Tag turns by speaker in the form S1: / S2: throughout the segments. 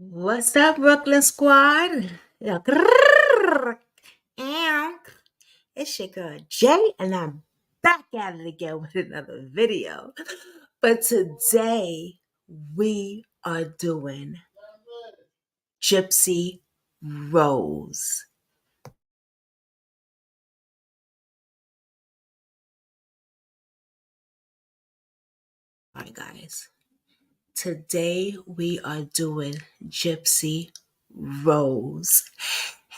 S1: What's up, Brooklyn Squad? Yeah, grrrr. And it's your girl Jay, and I'm back at it again with another video. But today we are doing Gypsy Rose. All right, guys. Today we are doing Gypsy Rose.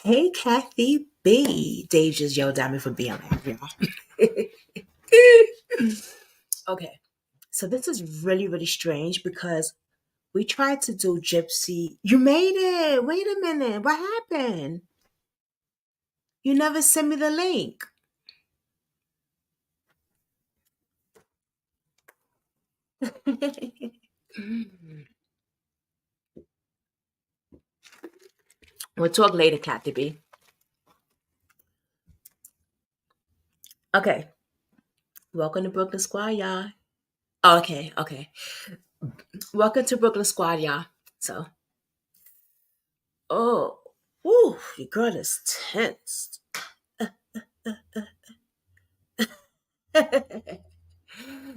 S1: Hey, Kathy B. Dave just yelled at me for being loud, y'all. Okay, so this is really, really strange because we tried to do Gypsy. You made it. Wait a minute. What happened? You never sent me the link. We'll talk later, Kathy B. Okay. Welcome to Brooklyn Squad, y'all. Okay, okay. Welcome to Brooklyn Squad, y'all. So, oh, woo, your girl is tense.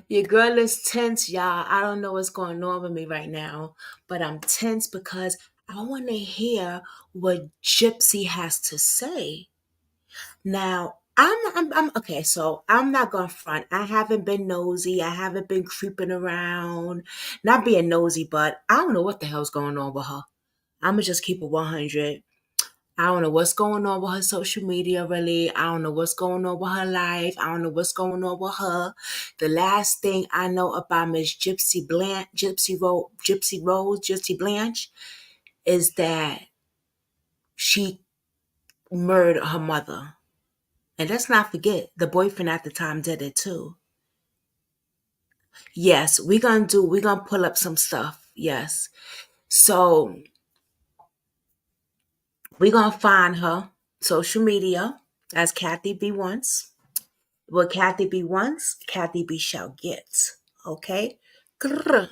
S1: Your girl is tense, y'all. I don't know what's going on with me right now, but I'm tense because I want to hear what Gypsy has to say. Now, I'm okay. So I'm not gonna front. I haven't been nosy. I haven't been creeping around, not being nosy, but I don't know what the hell's going on with her. I'm gonna just keep it 100. I don't know what's going on with her social media, really. I don't know what's going on with her life. I don't know what's going on with her. The last thing I know about Miss Gypsy Blanche, is that she murdered her mother. And let's not forget, the boyfriend at the time did it too. Yes, we're gonna pull up some stuff. Yes. So we're gonna find her social media as Kathy B wants. What Kathy B wants, Kathy B shall get. Okay? Grrr.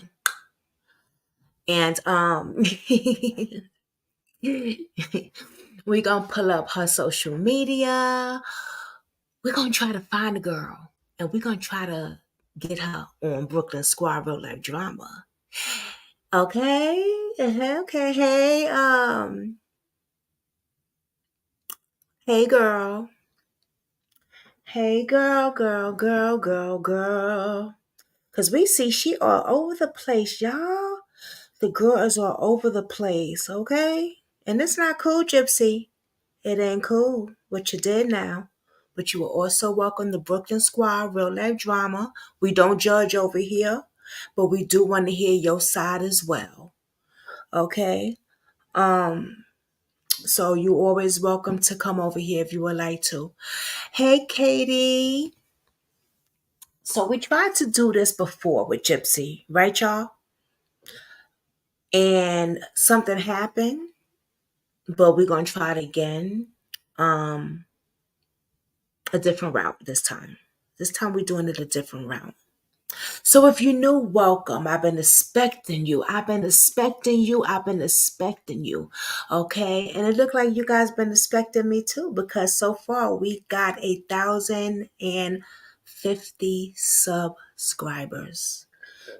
S1: And we're gonna pull up her social media. We're gonna try to find the girl. And we're gonna try to get her on Brooklyn Squad Real Life Drama. Okay? Okay. Hey girl. Hey girl. Cause we see she all over the place, y'all. The girl is all over the place, okay? And it's not cool, Gypsy. It ain't cool what you did now. But you are also welcome to Brooklyn Squad, Real Life Drama. We don't judge over here, but we do want to hear your side as well. Okay? Um, so you always welcome to come over here if you would like to. Hey Katie. So we tried to do this before with Gypsy, right, y'all? And something happened, but we're gonna try it again. Um, a different route this time. This time we're doing it a different route. So if you're new, welcome. I've been expecting you. I've been expecting you. Okay. And it looked like you guys been expecting me too, because so far we got 1,050 subscribers.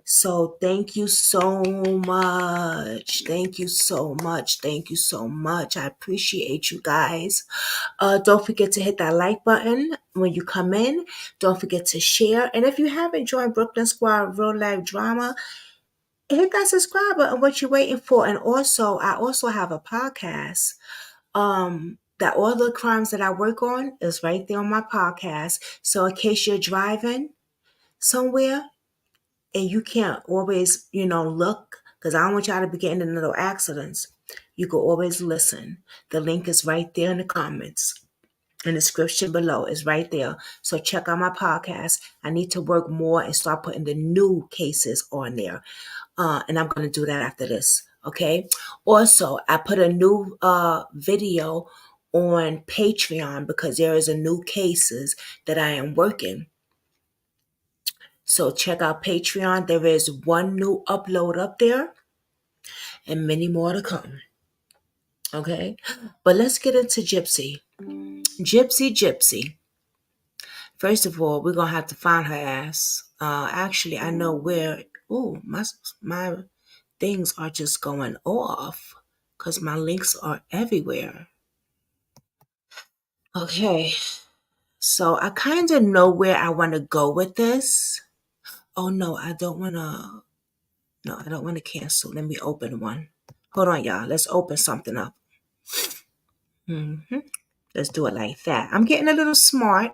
S1: So thank you so much. Thank you so much. Thank you so much. I appreciate you guys. Don't forget to hit that like button when you come in. Don't forget to share. And if you haven't joined Brooklyn Squad Real Life Drama, hit that subscribe button. What you waiting for? And also, I also have a podcast. That all the crimes that I work on is right there on my podcast. So in case you're driving somewhere and you can't always, look, because I don't want y'all to be getting into no accidents. You can always listen. The link is right there in the comments. In the description below is right there. So check out my podcast. I need to work more and start putting the new cases on there. And I'm going to do that after this. Okay. Also, I put a new video on Patreon because there is a new cases that I am working. So check out Patreon. There is one new upload up there. and many more to come. Okay, but let's get into Gypsy. Gypsy. First of all, we're gonna have to find her ass. Actually, I know where. Oh, my things are just going off because my links are everywhere. Okay, so I kind of know where I want to go with this. Oh no, I don't want to. No, I don't want to cancel. Let me open one. Hold on, y'all. Let's open something up. hmm Let's do it like that. I'm getting a little smart.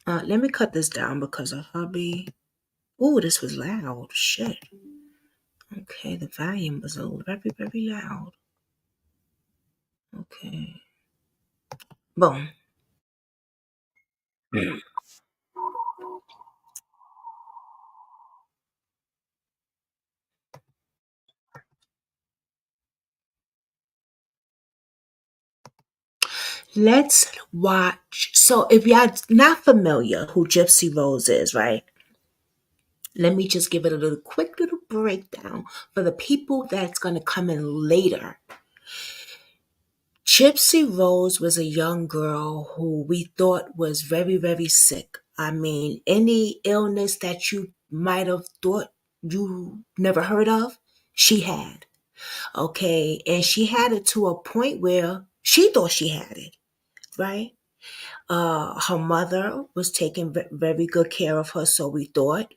S1: Let me cut this down because of hubby. Ooh, this was loud. Shit. Okay, the volume was a little very, very loud. Okay. Boom. Let's watch. So, if y'all not familiar who Gypsy Rose is, right? Let me just give it a little quick little breakdown for the people that's going to come in later. Gypsy Rose was a young girl who we thought was very, very sick. I mean, any illness that you might have thought you never heard of, she had. Okay. And she had it to a point where she thought she had it, right? Her mother was taking very good care of her, so we thought.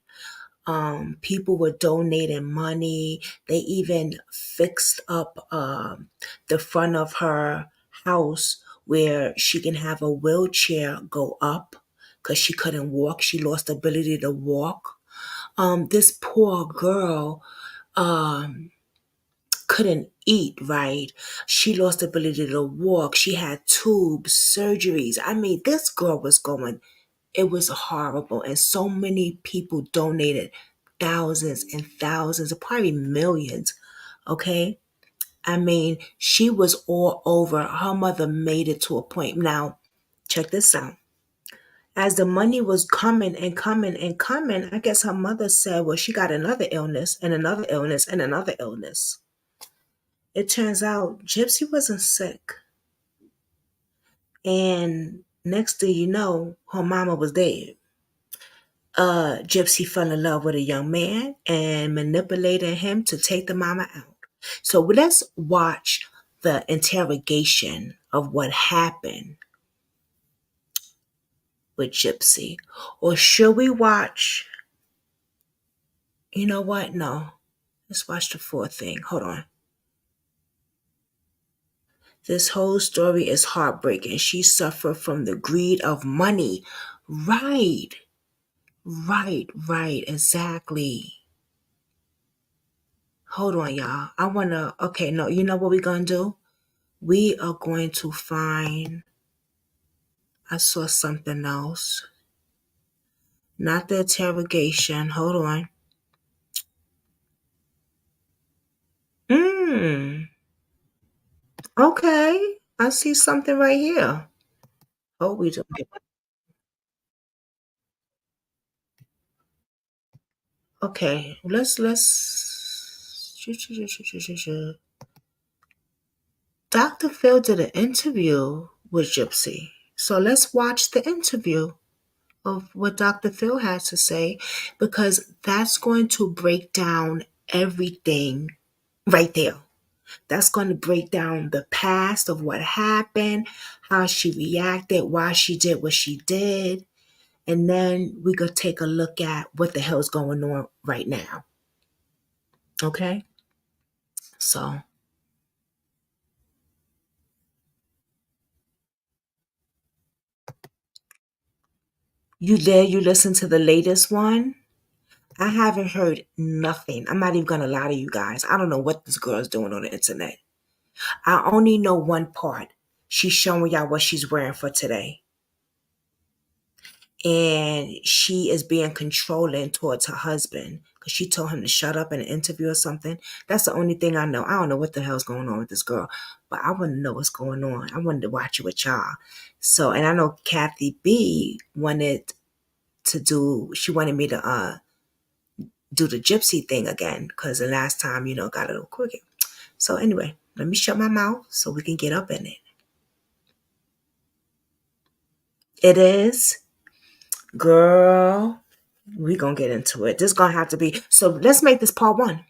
S1: People were donating money. They even fixed up the front of her house where she can have a wheelchair go up because she couldn't walk. She lost the ability to walk. This poor girl couldn't eat right. She lost the ability to walk. She had tubes, surgeries. I mean, this girl was going, it was horrible. And so many people donated thousands and thousands, probably millions. Okay. I mean, she was all over. Her mother made it to a point. Now, check this out. As the money was coming and coming and coming, I guess her mother said, well, she got another illness and another illness and another illness. It turns out Gypsy wasn't sick. And next thing you know, her mama was dead. Gypsy fell in love with a young man and manipulated him to take the mama out. So let's watch the interrogation of what happened with Gypsy. Or should we watch? You know what? No. Let's watch the full thing. Hold on. This whole story is heartbreaking. She suffered from the greed of money. Right. Right. Exactly. Hold on, y'all. I want to, okay, no, you know what we're going to do? We are going to find, I saw something else. Not the interrogation. Hold on. Mm, okay. I see something right here. Oh, we don't get, okay. Dr. Phil did an interview with Gypsy. So let's watch the interview of what Dr. Phil has to say because that's going to break down everything right there. That's going to break down the past of what happened, how she reacted, why she did what she did. And then we could take a look at what the hell's going on right now. Okay? So, you there? You listen to the latest one? I haven't heard nothing. I'm not even going to lie to you guys. I don't know what this girl's doing on the internet. I only know one part. She's showing y'all what she's wearing for today. And she is being controlling towards her husband because she told him to shut up in an interview or something. That's the only thing I know. I don't know what the hell's going on with this girl, but I want to know what's going on. I wanted to watch it with y'all. So, and I know Kathy B wanted to do, she wanted me to do the gypsy thing again, because the last time, got a little crooked. So anyway, let me shut my mouth so we can get up in it. It is, girl, we gonna get into it. This is gonna have to be, so let's make this part 1.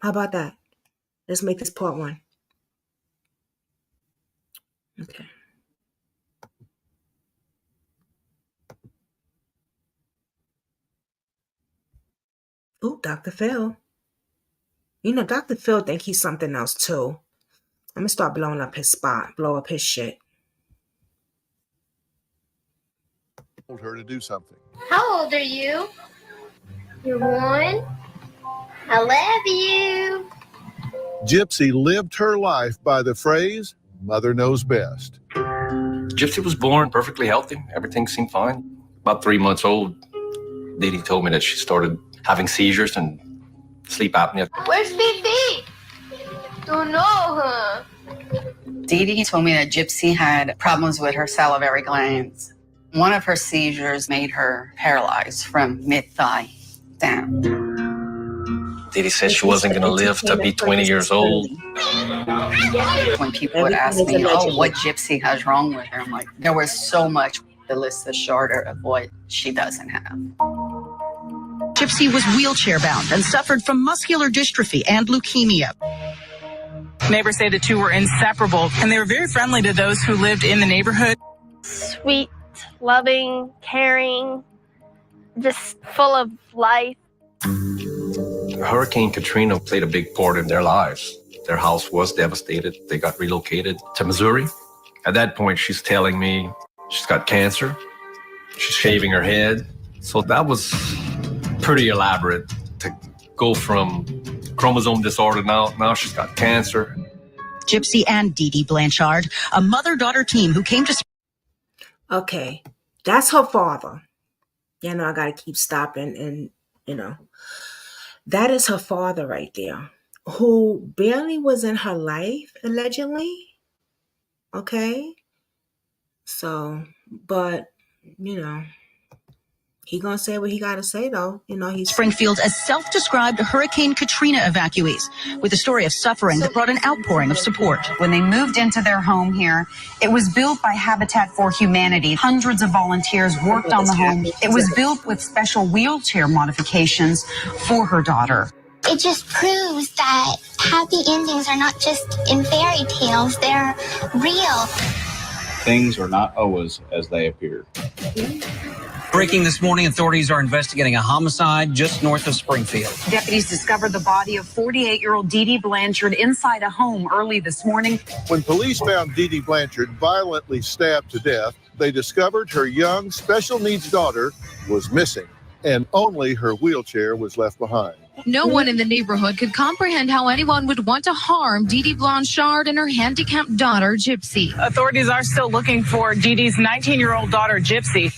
S1: How about that? Let's make this part 1. Okay. Oh, Dr. Phil. Dr. Phil think he's something else too. I'm gonna start blowing up his spot, blow up his shit.
S2: Told her to do something.
S3: How old are you? You're 1? I love you.
S2: Gypsy lived her life by the phrase, mother knows best.
S4: Gypsy was born perfectly healthy. Everything seemed fine. About 3 months old, Dee Dee told me that she started having seizures and sleep apnea.
S3: Where's Fifi? Don't know, huh?
S5: Dee Dee told me that Gypsy had problems with her salivary glands. One of her seizures made her paralyzed from mid-thigh down.
S4: Dee Dee said she wasn't going to live to be 20 years old.
S5: When people would ask me, what Gypsy has wrong with her, I'm like, there was so much. The list is shorter of what she doesn't have.
S6: Gypsy was wheelchair-bound and suffered from muscular dystrophy and leukemia.
S7: Neighbors say the two were inseparable, and they were very friendly to those who lived in the neighborhood.
S8: Sweet, loving, caring, just full of life.
S4: Hurricane Katrina played a big part in their lives. Their house was devastated. They got relocated to Missouri. At that point, she's telling me she's got cancer. She's shaving her head. So that was pretty elaborate to go from chromosome disorder now she's got cancer.
S6: Gypsy and Dee Dee Blanchard, a mother-daughter team who came to...
S1: Okay, that's her father. I got to keep stopping and, that is her father right there, who barely was in her life, allegedly. Okay? So, but, he gonna say what he gotta say, though. He's...
S6: Springfield as self-described Hurricane Katrina evacuees, with a story of suffering that brought an outpouring of support.
S5: When they moved into their home here, it was built by Habitat for Humanity. Hundreds of volunteers worked on the home. It was built with special wheelchair modifications for her daughter.
S3: It just proves that happy endings are not just in fairy tales, they're real.
S9: Things are not always as they appear.
S10: Breaking this morning, authorities are investigating a homicide just north of Springfield.
S5: Deputies discovered the body of 48-year-old Dee Dee Blanchard inside a home early this morning.
S2: When police found Dee Dee Blanchard violently stabbed to death, they discovered her young special needs daughter was missing, and only her wheelchair was left behind.
S11: No one in the neighborhood could comprehend how anyone would want to harm Dee Dee Blanchard and her handicapped daughter, Gypsy.
S7: Authorities are still looking for Dee Dee's 19-year-old daughter, Gypsy.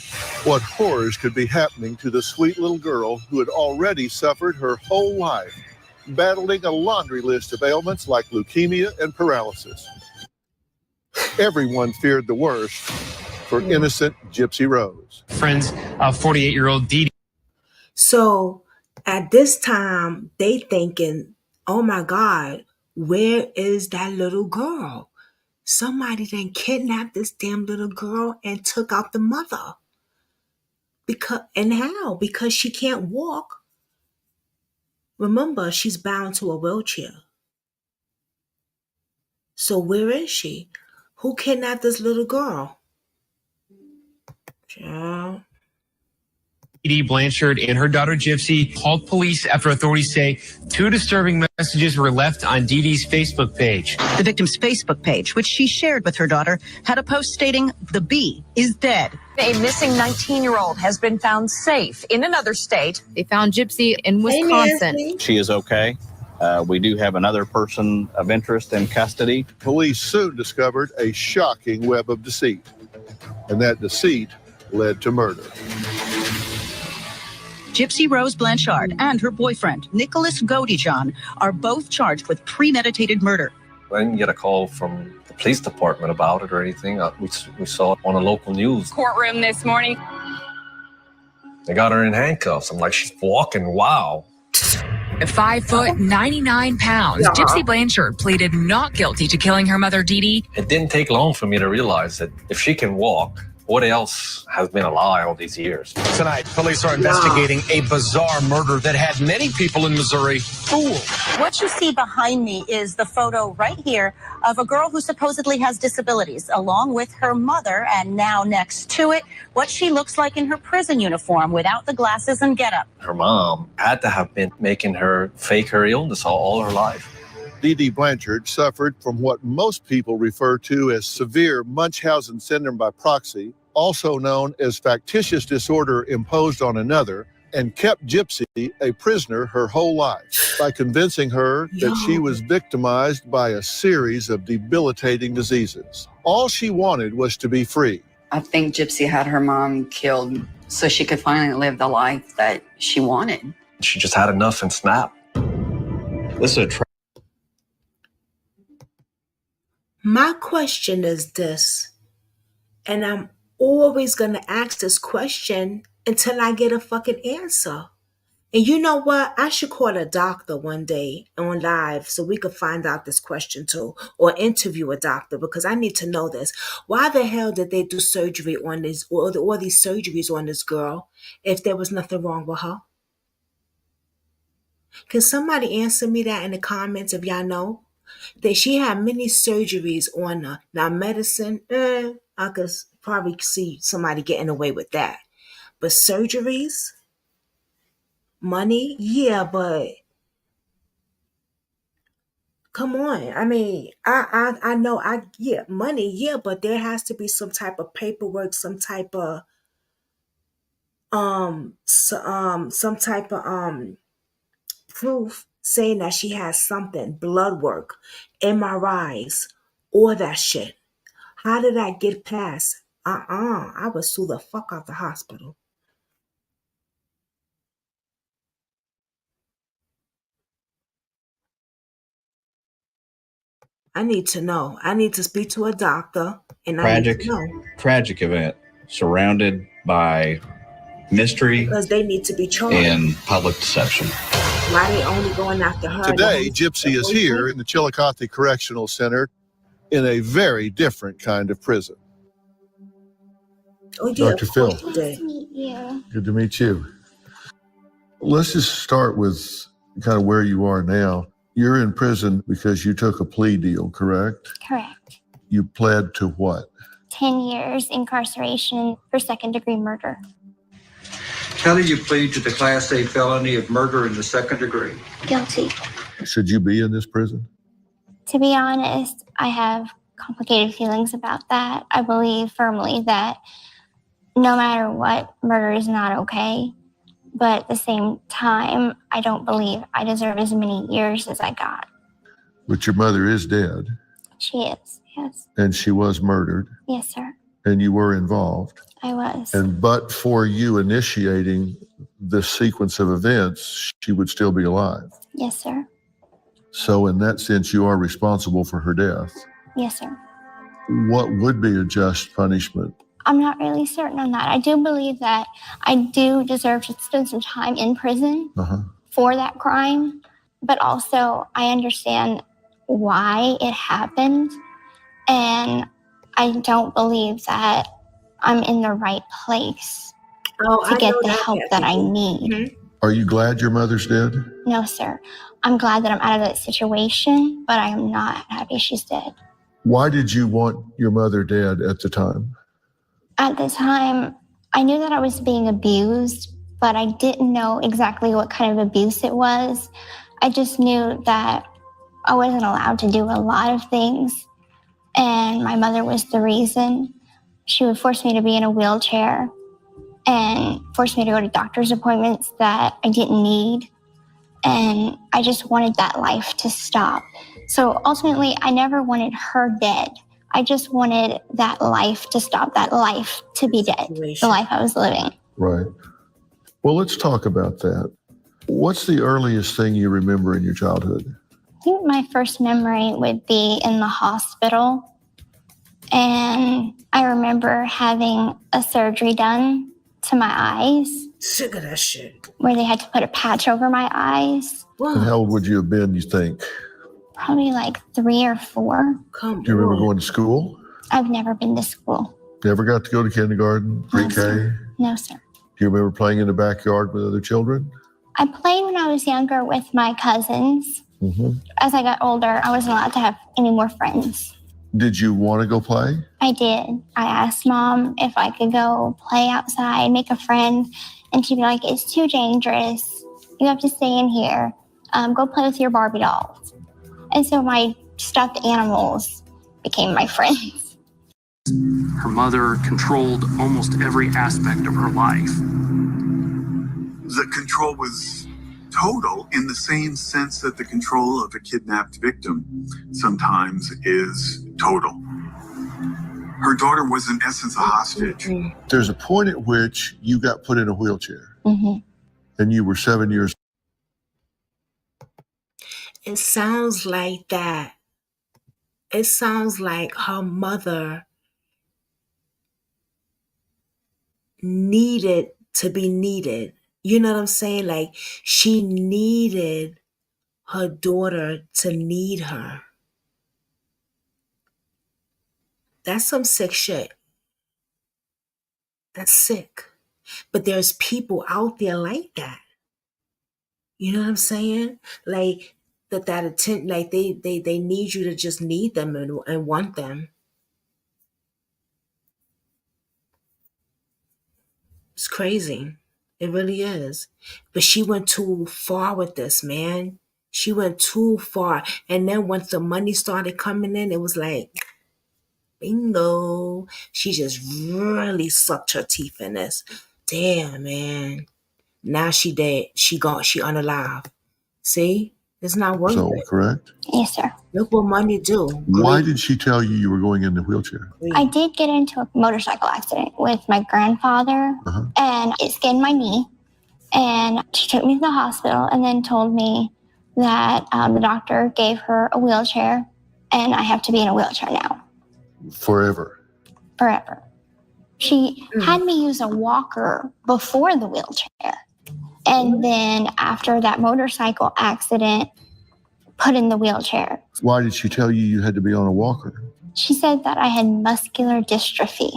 S2: What horrors could be happening to the sweet little girl who had already suffered her whole life, battling a laundry list of ailments like leukemia and paralysis? Everyone feared the worst for innocent Gypsy Rose.
S12: Friends of 48-year-old Dee Dee.
S1: So at this time, they thinking, oh my God, where is that little girl? Somebody then kidnapped this damn little girl and took out the mother. How? Because she can't walk. Remember, she's bound to a wheelchair. So where is she? Who kidnapped this little girl? Child.
S12: Dee Dee Blanchard and her daughter Gypsy called police after authorities say 2 disturbing messages were left on Dee Dee's Facebook page.
S6: The victim's Facebook page, which she shared with her daughter, had a post stating, "The bee is dead."
S13: A missing 19-year-old has been found safe in another state. They found Gypsy in Wisconsin.
S9: She is okay. We do have another person of interest in custody.
S2: Police soon discovered a shocking web of deceit, and that deceit led to murder.
S6: Gypsy Rose Blanchard and her boyfriend, Nicholas Godijon, are both charged with premeditated murder.
S4: I didn't get a call from the police department about it or anything. We saw it on the local news.
S11: Courtroom this morning.
S4: They got her in handcuffs. I'm like, she's walking. Wow.
S14: At 5 foot, 99 pounds, Gypsy Blanchard pleaded not guilty to killing her mother, Dee Dee.
S4: It didn't take long for me to realize that if she can walk, what else has been a lie all these years?
S10: Tonight, police are investigating a bizarre murder that had many people in Missouri fooled.
S15: What you see behind me is the photo right here of a girl who supposedly has disabilities, along with her mother, and now next to it, what she looks like in her prison uniform without the glasses and getup.
S4: Her mom had to have been making her fake her illness all her life.
S2: Dee Dee Blanchard suffered from what most people refer to as severe Munchausen syndrome by proxy, also known as factitious disorder imposed on another, and kept Gypsy a prisoner her whole life by convincing her that she was victimized by a series of debilitating diseases. All she wanted was to be free.
S16: I think Gypsy had her mom killed so she could finally live the life that she wanted.
S4: She just had enough and snapped.
S9: This is a
S1: My question is this, and I'm always going to ask this question until I get a fucking answer. And you know what? I should call a doctor one day on live so we could find out this question too, or interview a doctor, because I need to know this. Why the hell did they do surgery on this, or all these surgeries on this girl, if there was nothing wrong with her? Can somebody answer me that in the comments if y'all know? That she had many surgeries on her. Now, medicine, I could probably see somebody getting away with that. But surgeries, money, yeah, but come on. I mean, I know, yeah, money, yeah, but there has to be some type of paperwork, some type of proof saying that she has something, blood work, MRIs, all that shit. How did I get past? I would sue the fuck out the hospital. I need to know. I need to speak to a doctor, and I need to know.
S9: Tragic event surrounded by mystery
S1: Because they need to be charged.
S9: and public deception.
S1: Why they only going after her?
S2: Today, Gypsy is here in the Chillicothe Correctional Center in a very different kind of prison.
S1: Oh, yeah,
S2: Dr. Phil.
S1: Good.
S2: Good to meet you. Let's just start with kind of where you are now. You're in prison because you took a plea deal, correct?
S3: Correct.
S2: You pled to what?
S3: 10 years incarceration for second-degree murder.
S17: How do you plead to the Class A felony of murder in the second degree?
S3: Guilty.
S2: Should you be in this prison?
S3: To be honest, I have complicated feelings about that. I believe firmly that no matter what, murder is not okay. But at the same time, I don't believe I deserve as many years as I got.
S2: But your mother is dead.
S3: She is, yes.
S2: And she was murdered.
S3: Yes, sir.
S2: And you were involved.
S3: I was.
S2: And but for you initiating this sequence of events, she would still be alive.
S3: Yes, sir.
S2: So in that sense, you are responsible for her death.
S3: Yes, sir.
S2: What would be a just punishment?
S3: I'm not really certain on that. I do believe that I do deserve to spend some time in prison for that crime, but also I understand why it happened, and I don't believe that I'm in the right place to get the help that I need.
S2: Are you glad your mother's dead?
S3: No, sir. I'm glad that I'm out of that situation, but I am not happy she's dead.
S2: Why did you want your mother dead at the time?
S3: At the time, I knew that I was being abused, but I didn't know exactly what kind of abuse it was. I just knew that I wasn't allowed to do a lot of things, and my mother was the reason. She would force me to be in a wheelchair and force me to go to doctor's appointments that I didn't need, and I just wanted that life to stop. So ultimately, I never wanted her dead. I just wanted that life to stop, that life to be dead, the life I was living.
S2: Right. Well, let's talk about that. What's the earliest thing you remember in your childhood?
S3: I think my first memory would be in the hospital. And I remember having a surgery done to my eyes.
S1: Look at that shit.
S3: where they had to put a patch over my eyes.
S2: And how old would you have been, you think?
S3: Probably like 3 or 4.
S2: Do you remember going to school?
S3: I've never been to school.
S2: Never got to go to kindergarten, pre-K?
S3: No, sir.
S2: Do you remember playing in the backyard with other children?
S3: I played when I was younger with my cousins. As I got older, I wasn't allowed to have any more friends.
S2: Did you want to go play?
S3: I did. I asked Mom if I could go play outside, make a friend, and she'd be like, it's too dangerous. You have to stay in here. Go play with your Barbie dolls. And so my stuffed animals became my friends.
S18: Her mother controlled almost every aspect of her life.
S19: The control was total in the same sense that the control of a kidnapped victim sometimes is total. Her daughter was in essence a hostage.
S2: There's a point at which you got put in a wheelchair and you were 7 years.
S1: It sounds like that. It sounds like her mother needed to be needed. You know what I'm saying? Like, she needed her daughter to need her. That's some sick shit. That's sick. But there's people out there like that. You know what I'm saying? Like, that attention, like they need you to just need them and want them. It's crazy. It really is. But she went too far with this, man. She went too far. And then once the money started coming in, it was like, bingo. She just really sucked her teeth in this. Damn, man. Now she dead. She gone. She unalive. See? It's not worth it.
S2: Correct?
S3: Yes, sir.
S1: Look what money do.
S2: Why did she tell you you were going in the wheelchair?
S3: I did get into a motorcycle accident with my grandfather, and it skinned my knee. And she took me to the hospital and then told me that the doctor gave her a wheelchair, and I have to be in a wheelchair now.
S2: Forever.
S3: She had me use a walker before the wheelchair. And then after that motorcycle accident, put in the wheelchair.
S2: Why did she tell you had to be on a walker?
S3: She said that I had muscular dystrophy.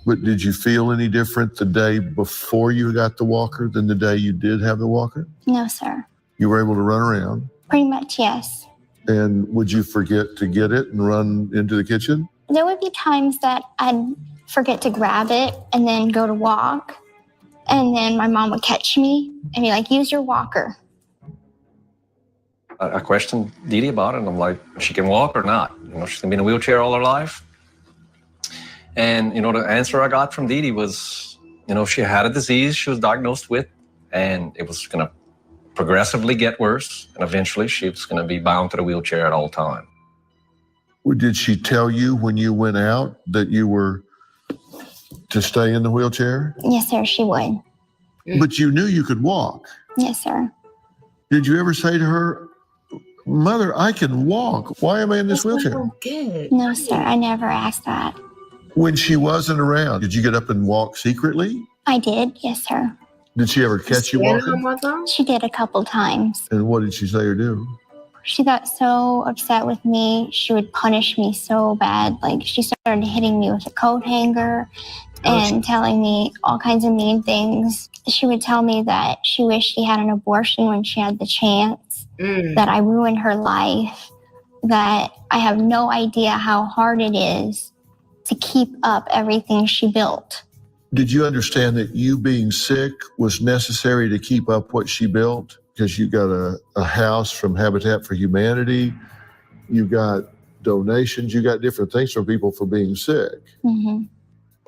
S2: But did you feel any different the day before you got the walker than the day you did have the walker?
S3: No, sir.
S2: You were able to run around?
S3: Pretty much, yes.
S2: And would you forget to get it and run into the kitchen?
S3: There would be times that I'd forget to grab it and then go to walk. And then my mom would catch me and be like, use your walker.
S4: I questioned Dee Dee about it, and I'm like, she can walk or not? You know, she's gonna be in a wheelchair all her life. And, you know, the answer I got from Dee Dee was, you know, she had a disease she was diagnosed with, and it was gonna progressively get worse, and eventually she was gonna be bound to the wheelchair at all times.
S2: Did she tell you when you went out that you were to stay in the wheelchair?
S3: Yes, sir, she would.
S2: But you knew you could walk.
S3: Yes, sir.
S2: Did you ever say to her, Mother, I can walk. Why am I in this wheelchair?
S3: No, sir, I never asked that.
S2: When she wasn't around, did you get up and walk secretly?
S3: I did, yes, sir.
S2: Did she ever catch you walking?
S3: She did a couple times.
S2: And what did she say or do?
S3: She got so upset with me, she would punish me so bad. Like, she started hitting me with a coat hanger and telling me all kinds of mean things. She would tell me that she wished she had an abortion when she had the chance, that I ruined her life, that I have no idea how hard it is to keep up everything she built.
S2: Did you understand that you being sick was necessary to keep up what she built? Because you got a house from Habitat for Humanity, you got donations, you got different things from people for being sick.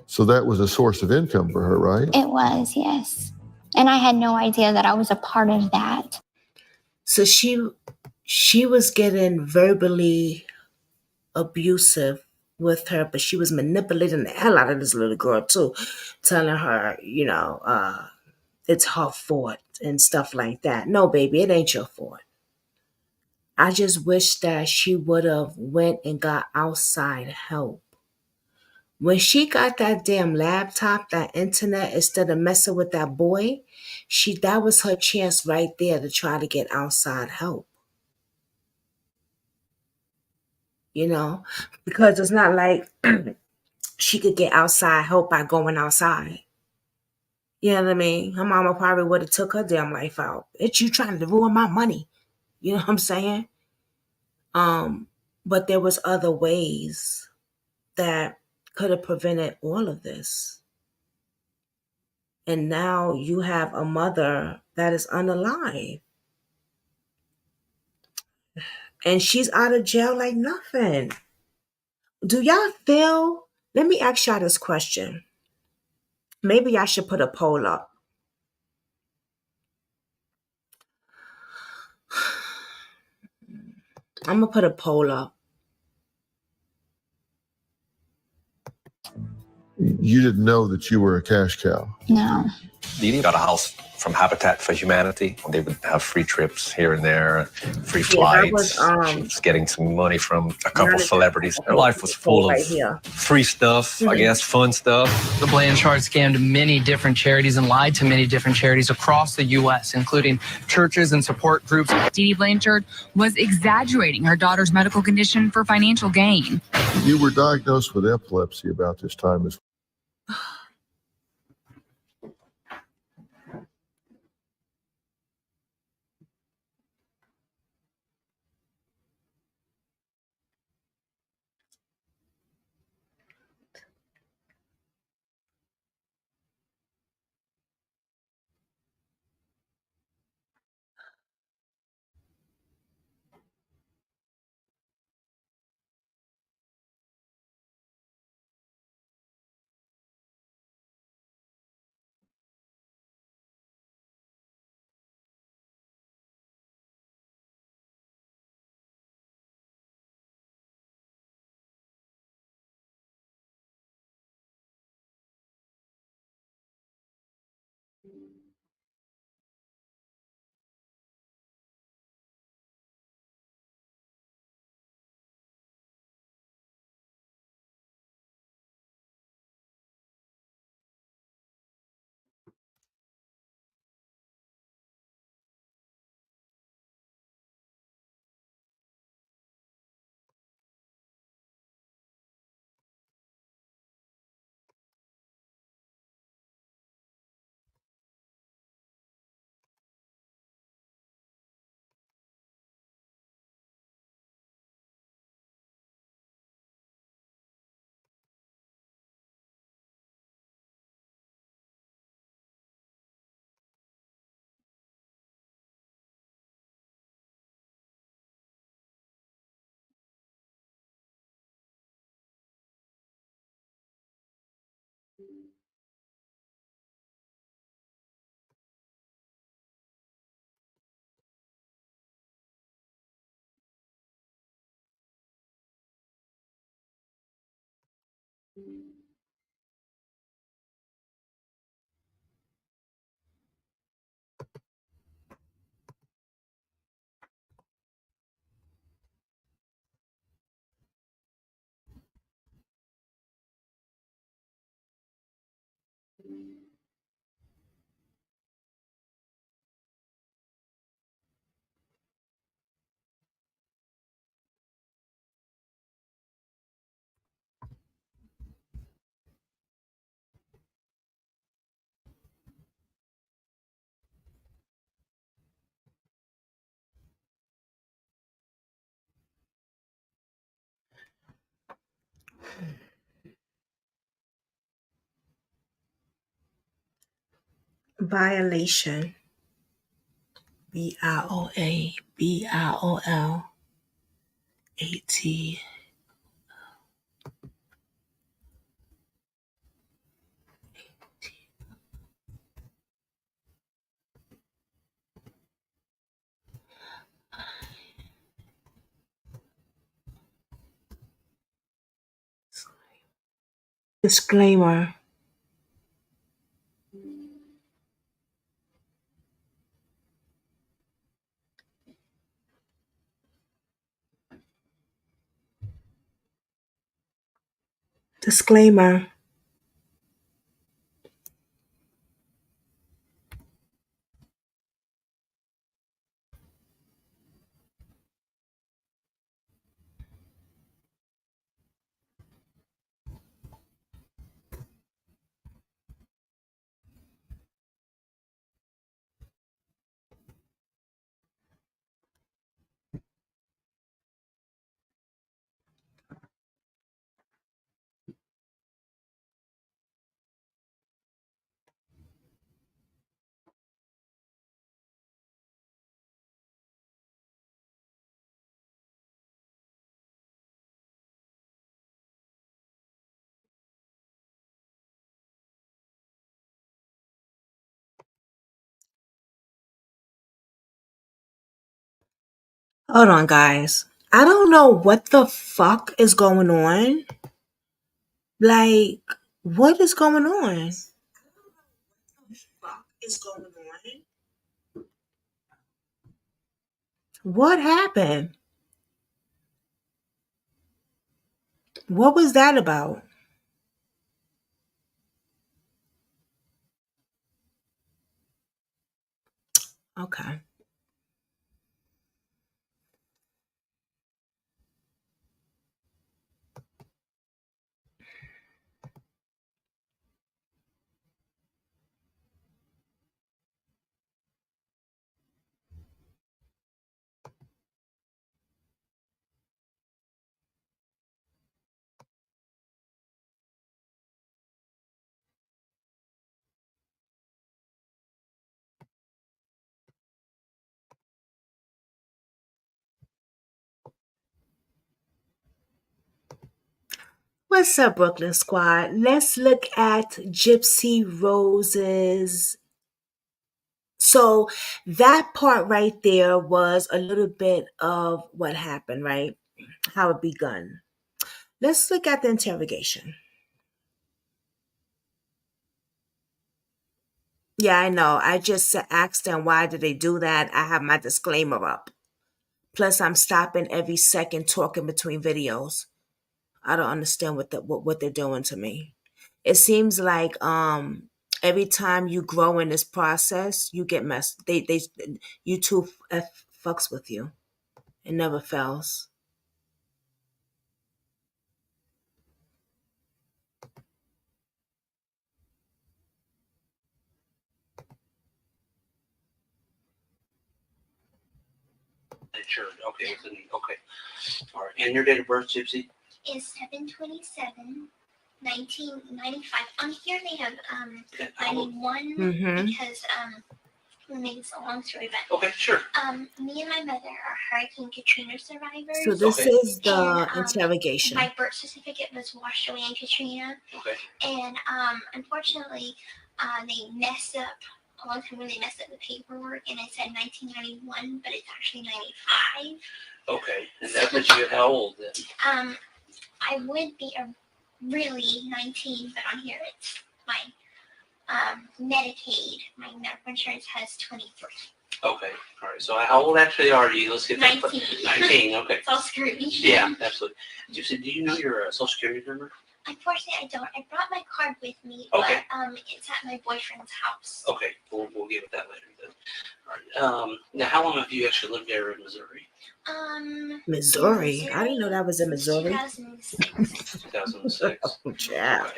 S2: So that was a source of income for her, right?
S3: It was, yes. And I had no idea that I was a part of that.
S1: So she was getting verbally abusive with her, but she was manipulating the hell out of this little girl too, telling her, you know, it's her fault and stuff like that. No, baby, it ain't your fault. I just wish that she would have went and got outside help. When she got that damn laptop, that internet, instead of messing with that boy, that was her chance right there to try to get outside help. You know? Because it's not like she could get outside help by going outside. You know what I mean? Her mama probably would have took her damn life out. It's you trying to ruin my money. You know what I'm saying? But there was other ways that could have prevented all of this. And now you have a mother that is unalive. And she's out of jail like nothing. Do y'all feel? Let me ask y'all this question. Maybe I should put a poll up. I'm going to put a poll up.
S2: You didn't know that you were a cash cow.
S3: No.
S4: Dee got a house from Habitat for Humanity. They would have free trips here and there, free
S1: Yeah,
S4: flights.
S1: that was,
S4: she was getting some money from a couple celebrities. Her life was full of free stuff, I guess, fun stuff.
S20: The Blanchard scammed many different charities and lied to many different charities across the U.S., including churches and support groups.
S14: Dee Dee Blanchard was exaggerating her daughter's medical condition for financial gain.
S2: You were diagnosed with epilepsy about this time as
S1: Violation. VIOLABIOLAT. Disclaimer. Disclaimer. Hold on, guys. I don't know what the fuck is going on. Like, what is going on? What happened? What was that about? Okay. What's up, Brooklyn Squad? Let's look at Gypsy Rose's. So that part right there was a little bit of what happened, right? How it begun. Let's look at the interrogation. Yeah, I know. I just asked them why did they do that. I have my disclaimer up. Plus, I'm stopping every second talking between videos. I don't understand what they're doing to me. It seems like every time you grow in this process, you get messed. They YouTube fucks with you. It never fails.
S21: Sure. Okay. Okay. All right. And your date of birth, Gypsy?
S22: Is 7/27/1995. On here they have 91 because we'll make this a long story, but
S21: okay, sure.
S22: Me and my mother are Hurricane Katrina survivors.
S1: So this is the interrogation.
S22: My birth certificate was washed away in Katrina.
S21: Okay.
S22: And unfortunately, they messed up. A long time ago, they messed up the paperwork, and it said 1991, but it's actually 95.
S21: Okay, and that puts you at how old then?
S22: I would be really 19, but on here it's my Medicaid. My medical insurance has 23.
S21: Okay, all right. So how old actually are you? Let's get
S22: 19.
S21: 19. Okay.
S22: It's all screwed.
S21: Yeah, absolutely. Gypsy, do you know your Social Security number?
S22: Unfortunately, I don't. I brought my card with me,
S21: okay.
S22: But it's at my boyfriend's house.
S21: Okay, we'll get with that later then. All right. Now, how long have you actually lived there in Missouri?
S1: Missouri? I didn't know that was in Missouri.
S22: 2006.
S21: 2006.
S1: Oh, yeah.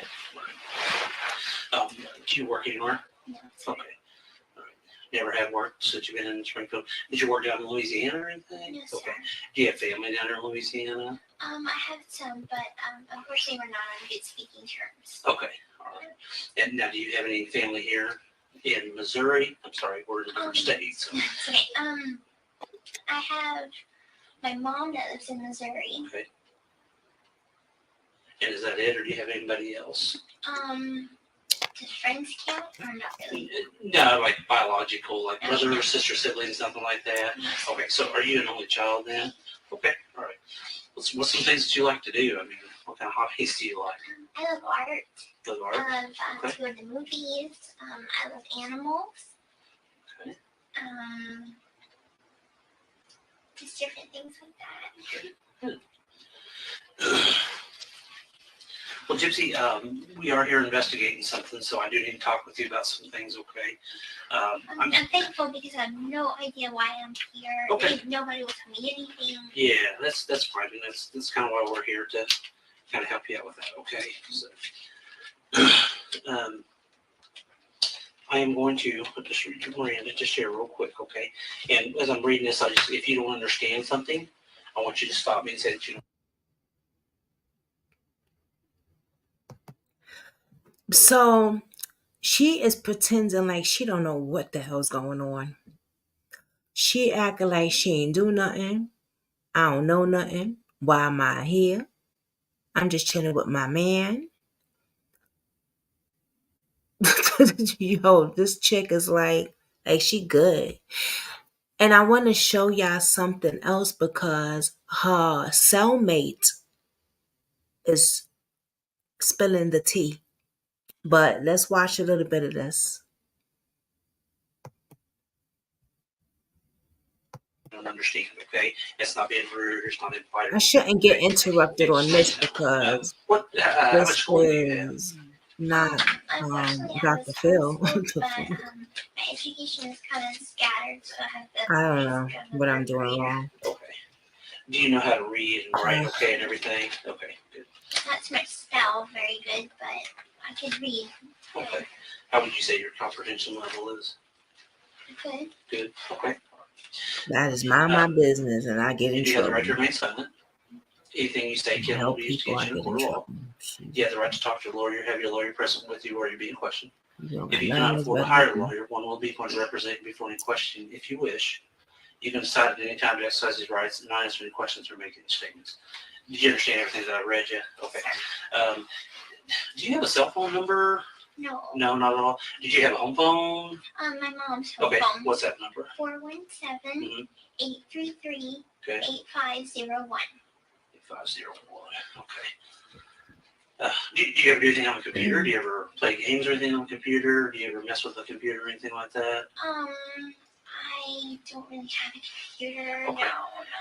S21: Okay. Do you work anywhere?
S22: No.
S21: Okay. All right. Never had work since you've been in Springfield. Did you work down in Louisiana or anything?
S22: No, sir.
S21: Okay. Do you have family down in Louisiana?
S22: I have some, but unfortunately, we're not on good speaking terms.
S21: Okay. All right. And now, do you have any family here in Missouri? I'm sorry, we're in a different state. So.
S22: Okay. I have my mom that lives in Missouri.
S21: Okay. And is that it, or do you have anybody else?
S22: Does friends count or not really?
S21: No, like biological, like brother or sister, siblings, something like that. Okay, so are you an only child then? Okay, all right. What's some things that you like to do? I mean, what kind of hobbies do you like?
S22: I love art.
S21: Love art?
S22: I love to go to the movies. I love animals.
S21: Okay.
S22: Just different things like that.
S21: Good. Well, Gypsy, we are here investigating something, so I do need to talk with you about some things, okay?
S22: I'm thankful because I have no idea why I'm here.
S21: Okay.
S22: Nobody will tell me anything.
S21: Yeah, that's fine, and that's kind of why we're here, to kind of help you out with that, okay? So, I am going to just read to Miranda to share real quick, okay? And as I'm reading this, if you don't understand something, I want you to stop me and say that you don't.
S1: So she is pretending like she don't know what the hell's going on. She acting like she ain't do nothing. I don't know nothing. Why am I here? I'm just chilling with my man. Yo, this chick is like she good. And I want to show y'all something else because her cellmate is spilling the tea. But let's watch a little bit of this.
S21: Don't understand, okay? It's not being rude, it's not invited.
S1: I shouldn't get interrupted on this because
S21: how much school do you have?
S1: is not
S22: Unfortunately,
S1: Dr. Phil.
S22: but my education is kind of scattered, so I have to.
S1: I don't know what I'm doing wrong.
S21: Okay. Do you know how to read and write, okay, and everything? Okay, good.
S22: Not so much spell very good, but I can read.
S21: Okay. How would you say your comprehension level is?
S22: Good.
S21: Good. Okay.
S1: That is my business, and I get in
S21: You have the
S1: trouble.
S21: right to remain silent. Anything you say can be used against you in court of law. You have the right to talk to a lawyer, have your lawyer present with you, or you're being questioned. If you cannot afford to hire a lawyer, one will be going to represent you before any question. If you wish, you can decide at any time to exercise these rights and not answer any questions or make any statements. Did you understand everything that I read you? Okay. Do you have a cell phone number?
S22: No.
S21: No, not at all. Did you have a home phone?
S22: My mom's home
S21: Okay,
S22: phone.
S21: what's that number?
S22: 417-833-8501.
S21: Okay. 8501. Okay. Do you ever do anything on the computer? Do you ever play games or anything on the computer? Do you ever mess with the computer or anything like that?
S22: I don't really have a computer.
S21: Okay.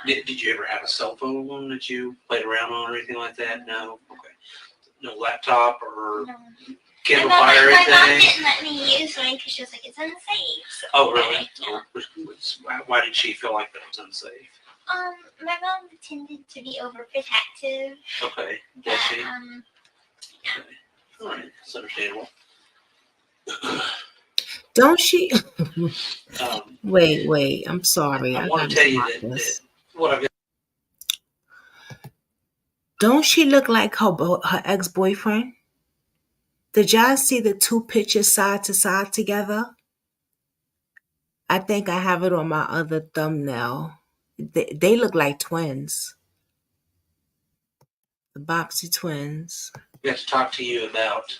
S22: No.
S21: Did you ever have a cell phone that you played around on or anything like that? No? Okay. No laptop or cable
S22: My
S21: fire or
S22: mom
S21: anything?
S22: didn't let me use one because she was like, it's unsafe. So
S21: Oh, really?
S22: yeah.
S21: Why did she feel like that was unsafe?
S22: My mom tended to be overprotective.
S21: Okay.
S22: But,
S21: Does she?
S22: yeah.
S21: Okay. All right. That's understandable.
S1: Don't she?
S21: Um,
S1: Wait. I'm sorry.
S21: I want
S1: gotta
S21: to tell you
S1: stop
S21: that
S1: this.
S21: what I've got.
S1: Don't she look like her ex-boyfriend? Did y'all see the two pictures side to side together? I think I have it on my other thumbnail. They look like twins. The Boxy twins.
S21: We have to talk to you about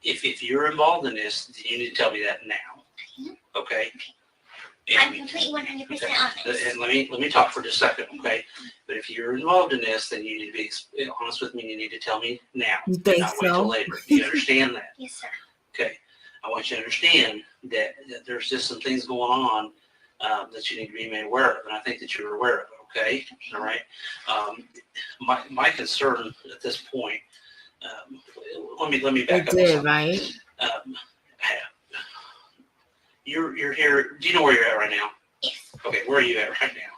S21: if you're involved in this, you need to tell me that now. Okay?
S22: I'm completely 100% honest.
S21: And let me talk for just a second, okay? But if you're involved in this, then you need to be honest with me. And you need to tell me now.
S1: You think
S21: not wait till later. Do you understand that?
S22: Yes, sir.
S21: Okay. I want you to understand that there's just some things going on that you need to be made aware of, and I think that you're aware of it. Okay. All right. My concern at this point. Let me back up.
S1: It did, right?
S21: You're here. Do you know where you're at right now?
S22: Yes.
S21: Okay. Where are you at right now?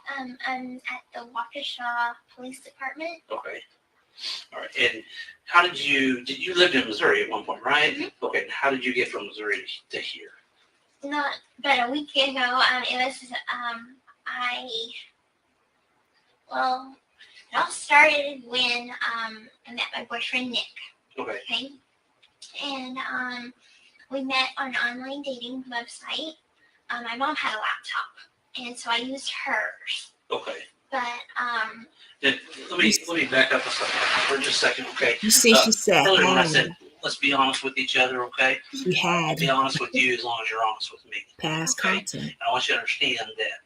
S22: I'm at the Waukesha Police Department.
S21: Okay. All right. And how did you lived in Missouri at one point, right?
S22: Mm-hmm.
S21: Okay. And how did you get from Missouri to here?
S22: Not but a week ago. It was it all started when I met my boyfriend Nick.
S21: Okay.
S22: Okay. And we met on an online dating website. My mom had a laptop, and so I used hers.
S21: Okay.
S22: But
S21: Then let me back up for just a second, okay?
S1: You see, she said,
S21: earlier when I said, let's be honest with each other, okay?
S1: She had.
S21: I'll be honest with you as long as you're honest with me.
S1: Past content.
S21: And I want you to understand that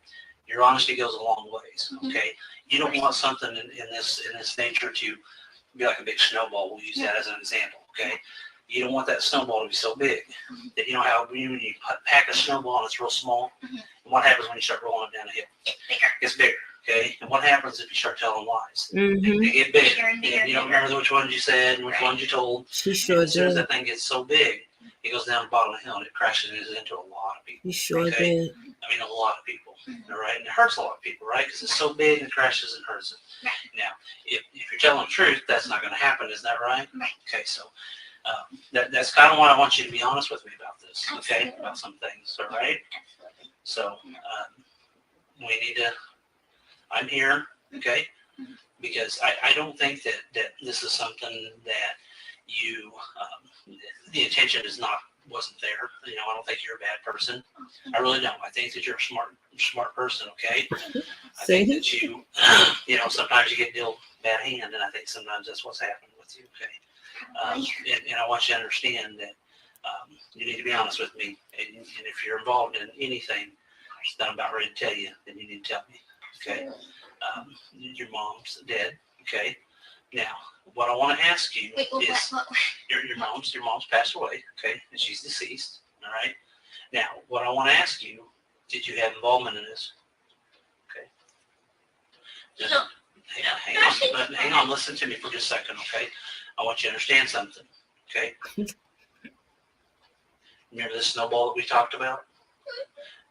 S21: your honesty goes a long ways, okay? You don't want something in this nature to be like a big snowball. We'll use that as an example, okay? You don't want that snowball to be so big that you know how when you pack a snowball and it's real small, and what happens when you start rolling it down a hill?
S22: It's bigger.
S21: It's bigger, Okay, and what happens if you start telling lies?
S1: Mm-hmm.
S21: They get big. You don't remember which ones you said and which ones you told.
S1: She sure
S21: as soon as
S1: did.
S21: that thing gets so big, it goes down the bottom of the hill and it crashes into a lot of people.
S1: She sure
S21: okay?
S1: did.
S21: I mean, a lot of people. All right, and it hurts a lot of people, right? Because it's so big and it crashes and hurts them.
S22: Right.
S21: Now, if you're telling the truth, that's not going to happen. Isn't that right?
S22: Right.
S21: Okay, so that's kind of why I want you to be honest with me about this. Okay,
S22: Absolutely.
S21: about some things. All right.
S22: Absolutely.
S21: So we need to. I'm here. Okay. Because I don't think that this is something that you the intention wasn't there. You know, I don't think you're a bad person. I really don't. I think that you're a smart person. Okay. I think that you sometimes you get dealt bad hand, and I think sometimes that's what's happened with you. Okay. And I want you to understand that you need to be honest with me, and if you're involved in anything that I'm about ready to tell you, then you need to tell me. Okay. Your mom's dead. Okay. Now, what I want to ask you is your mom's passed away. Okay, and she's deceased. All right. Now, what I want to ask you, did you have involvement in this? Okay. Just hang on. Listen to me for just a second. Okay. I want you to understand something. Okay. Remember the snowball that we talked about?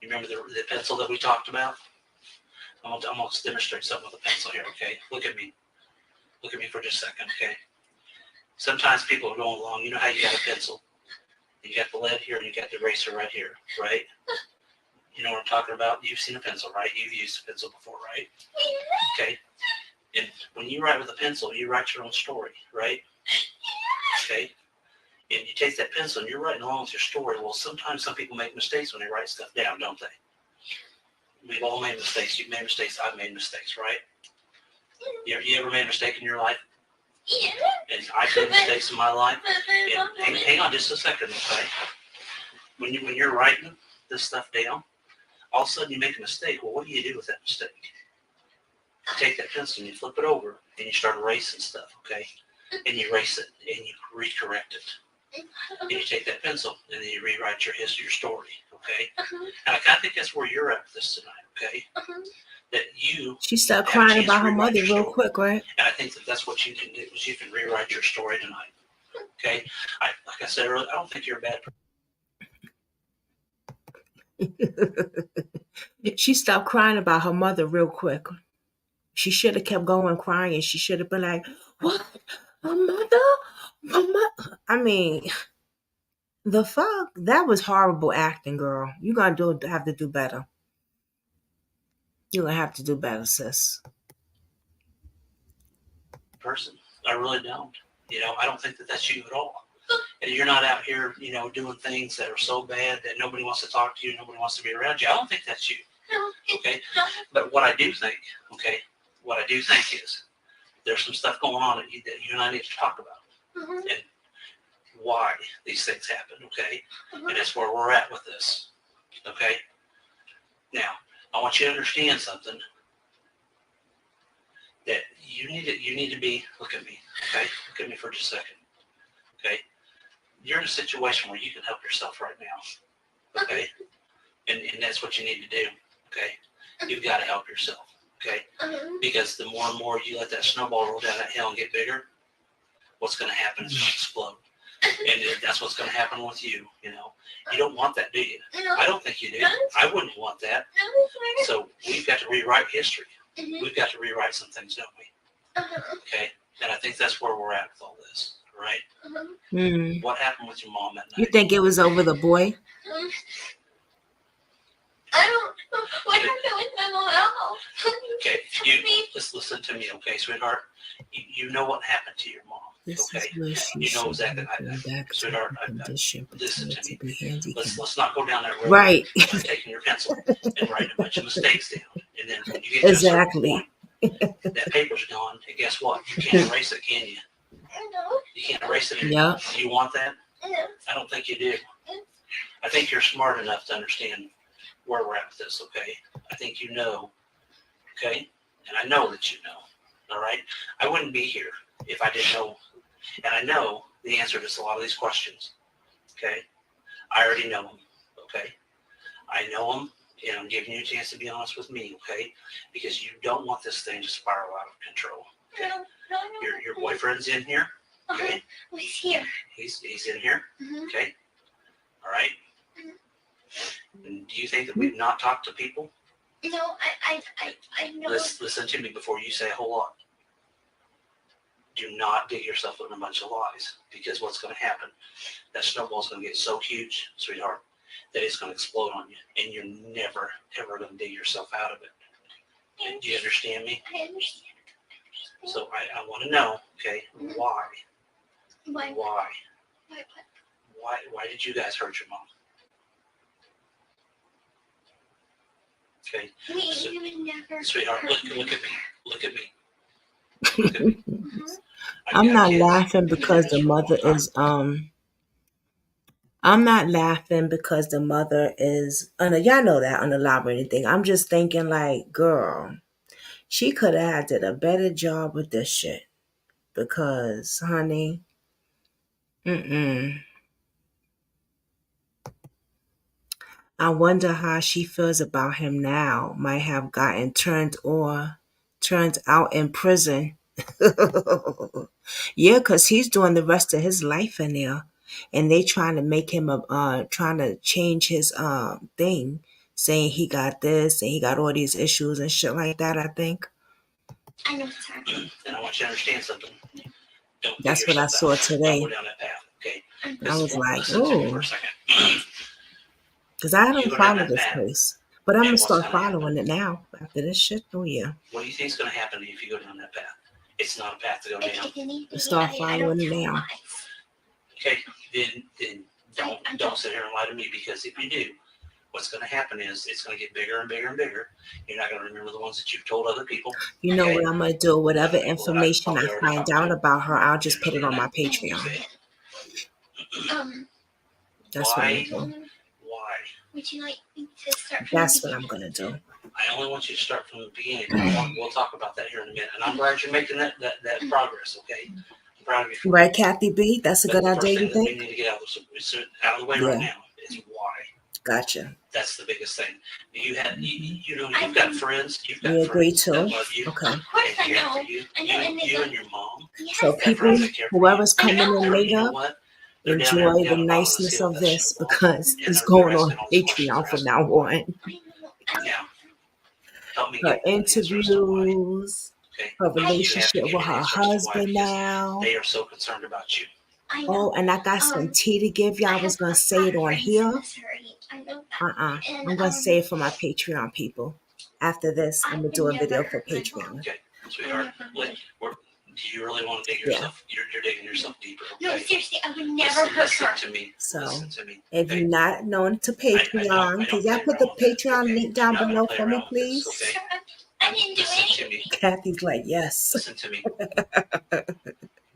S21: You remember the pencil that we talked about? I'm going to demonstrate something with a pencil here, okay? Look at me. Look at me for just a second, okay? Sometimes people are going along. You know how you got a pencil? You got the lead here and you got the eraser right here, right? You know what I'm talking about? You've seen a pencil, right? You've used a pencil before, right? Okay? And when you write with a pencil, you write your own story, right? Okay? And you take that pencil and you're writing along with your story. Well, sometimes some people make mistakes when they write stuff down, don't they? We've all made mistakes. You've made mistakes. I've made mistakes, right? You ever made a mistake in your life?
S22: Yeah.
S21: And I've made mistakes in my life. And hang on just a second, okay? When you're writing this stuff down, all of a sudden you make a mistake. Well, what do you do with that mistake? You take that pencil and you flip it over and you start erasing stuff, okay? And you erase it and you recorrect it. And you take that pencil and then you rewrite your history, your story, okay? And I kind of think that's where you're at with this tonight, okay? That you.
S1: She started crying about her mother real quick, right?
S21: And I think that's what you can do is you can rewrite your story tonight, okay? Like I said earlier, I don't think you're a bad person.
S1: She stopped crying about her mother real quick. She should have kept going crying. She should have been like, "What? My mother? My mother?" I mean, the fuck? That was horrible acting, girl. You're going to have to do better. You're going to have to do better, sis.
S21: Person. I really don't. You know, I don't think that that's you at all. And you're not out here, you know, doing things that are so bad that nobody wants to talk to you, nobody wants to be around you. I don't think that's you. Okay? But what I do think, is there's some stuff going on that you and I need to talk about. And why these things happen, okay? And that's where we're at with this. Okay? Now, I want you to understand something. That you need to be, look at me, okay? Look at me for just a second. Okay? You're in a situation where you can help yourself right now. Okay? And that's what you need to do. Okay? You've got to help yourself. Okay? Because the more and more you let that snowball roll down that hill and get bigger, what's going to happen is it's going to explode. And that's what's going to happen with you, you know. You don't want that, do you? I don't think you do. I wouldn't want that. So we've got to rewrite history. We've got to rewrite some things, don't we? Okay? And I think that's where we're at with all this, right? What happened with your mom that night?
S1: You think it was over the boy?
S22: I don't know what happened with my mom.
S21: Okay, just listen to me, okay, sweetheart? You know what happened to your mom, okay? You know exactly. Sweetheart, listen to me. Let's not go down that road.
S1: Right.
S21: By taking your pencil and writing a bunch of mistakes down, and then when you get to a certain point, that paper's gone, and guess what? You can't erase it, can you? You can't erase it anymore.
S1: Yeah.
S21: Do you want that? I don't think you do. I think you're smart enough to understand where we're at with this, okay? I think you know, okay? And I know that you know, all right? I wouldn't be here if I didn't know. And I know the answer to a lot of these questions, okay? I already know them, okay? I know them, And I'm giving you a chance to be honest with me, okay? Because you don't want this thing to spiral out of control. Okay? Your boyfriend's in here. Okay.
S22: He's here.
S21: He's in here.
S22: Mhm.
S21: Okay. All right. And do you think that we've not talked to people?
S22: No, I know.
S21: Listen to me before you say a whole lot. Do not dig yourself in a bunch of lies, because what's going to happen, that snowball's going to get so huge, sweetheart, that it's going to explode on you, and you're never, ever going to dig yourself out of it. Do you understand me?
S22: I understand.
S21: So I want to know, okay, why?
S22: Why?
S21: Why did you guys hurt your mom? Okay.
S22: We would never.
S21: Sweetheart,
S22: hurt
S21: look at me. Look at me.
S1: I'm not laughing because the mother is I'm not laughing because the mother is y'all know that unalive or anything. I'm just thinking like, girl, she could have did a better job with this shit. Because, honey, I wonder how she feels about him now. Might have gotten turned out in prison. Yeah, because he's doing the rest of his life in there. And they trying to make him trying to change his thing, saying he got this and he got all these issues and shit like that, I think.
S22: I know it's hard.
S21: And I want you to understand something. Don't
S1: That's what I saw today.
S21: Don't go down that path, okay?
S1: I was like,
S21: listen to me for
S1: oh.
S21: a second.
S1: Because I
S21: You
S1: don't
S21: go down
S1: follow
S21: that
S1: this
S21: path,
S1: place. But I'm
S21: and
S1: going to
S21: what's
S1: start
S21: gonna
S1: following it now after this shit. Oh, yeah.
S21: What do you think is going to happen if you go down that path? It's not a path to go down.
S1: Start following it now.
S21: Okay, then don't sit here and lie to me, because if you do, what's going to happen is it's going to get bigger and bigger and bigger. You're not going to remember the ones that you've told other people.
S1: You know what I'm going to do? Whatever information I find out about her, I'll just put it on my Patreon. That's what I'm doing.
S21: Why?
S22: Would you like me to start?
S1: That's what I'm going to do.
S21: I only want you to start from the beginning. We'll talk about that here in a minute. And I'm glad you're making that progress, okay? I'm proud of you.
S1: Right, Kathy B? That's a good
S21: the first
S1: idea, you
S21: thing that we
S1: think?
S21: need to get out of the way right now is why.
S1: Gotcha.
S21: That's the biggest thing. You've got friends. You've got
S1: You agree
S21: friends
S1: too?
S21: that love you.
S1: Okay.
S22: Of course I know.
S21: You and your mom.
S1: So people, whoever's coming in
S21: You
S1: later,
S21: know what? They're down
S1: enjoy
S21: there
S1: the
S21: down
S1: niceness
S21: bottom
S1: of
S21: the
S1: this
S21: scale,
S1: because
S21: and
S1: it's
S21: they're
S1: going
S21: asking
S1: on
S21: all these questions
S1: Patreon
S21: they're
S1: from
S21: asking.
S1: now on.
S21: Yeah. Help me
S1: Her
S21: get answers to why.
S1: interviews,
S21: Okay.
S1: her
S21: You have to
S1: relationship
S21: give
S1: with
S21: me
S1: her
S21: answers to why,
S1: husband
S21: because
S1: now.
S21: they are so concerned about you.
S22: I know.
S1: Oh, and I got some tea to give y'all. I was going to say it on here.
S22: I know that.
S1: I'm going to say it for my Patreon people. After this, I'm going to do a video for Patreon.
S21: Okay, sweetheart. Do you really want to dig yourself? You're digging yourself deeper. Okay?
S22: No, seriously, I would never hurt her.
S21: Listen to me.
S1: So,
S21: Listen to me.
S1: if you're not known to Patreon, can y'all put the Patreon link down below for me, please?
S21: Okay.
S22: I didn't do
S21: Listen to me.
S1: Kathy's like, yes.
S21: Listen to me.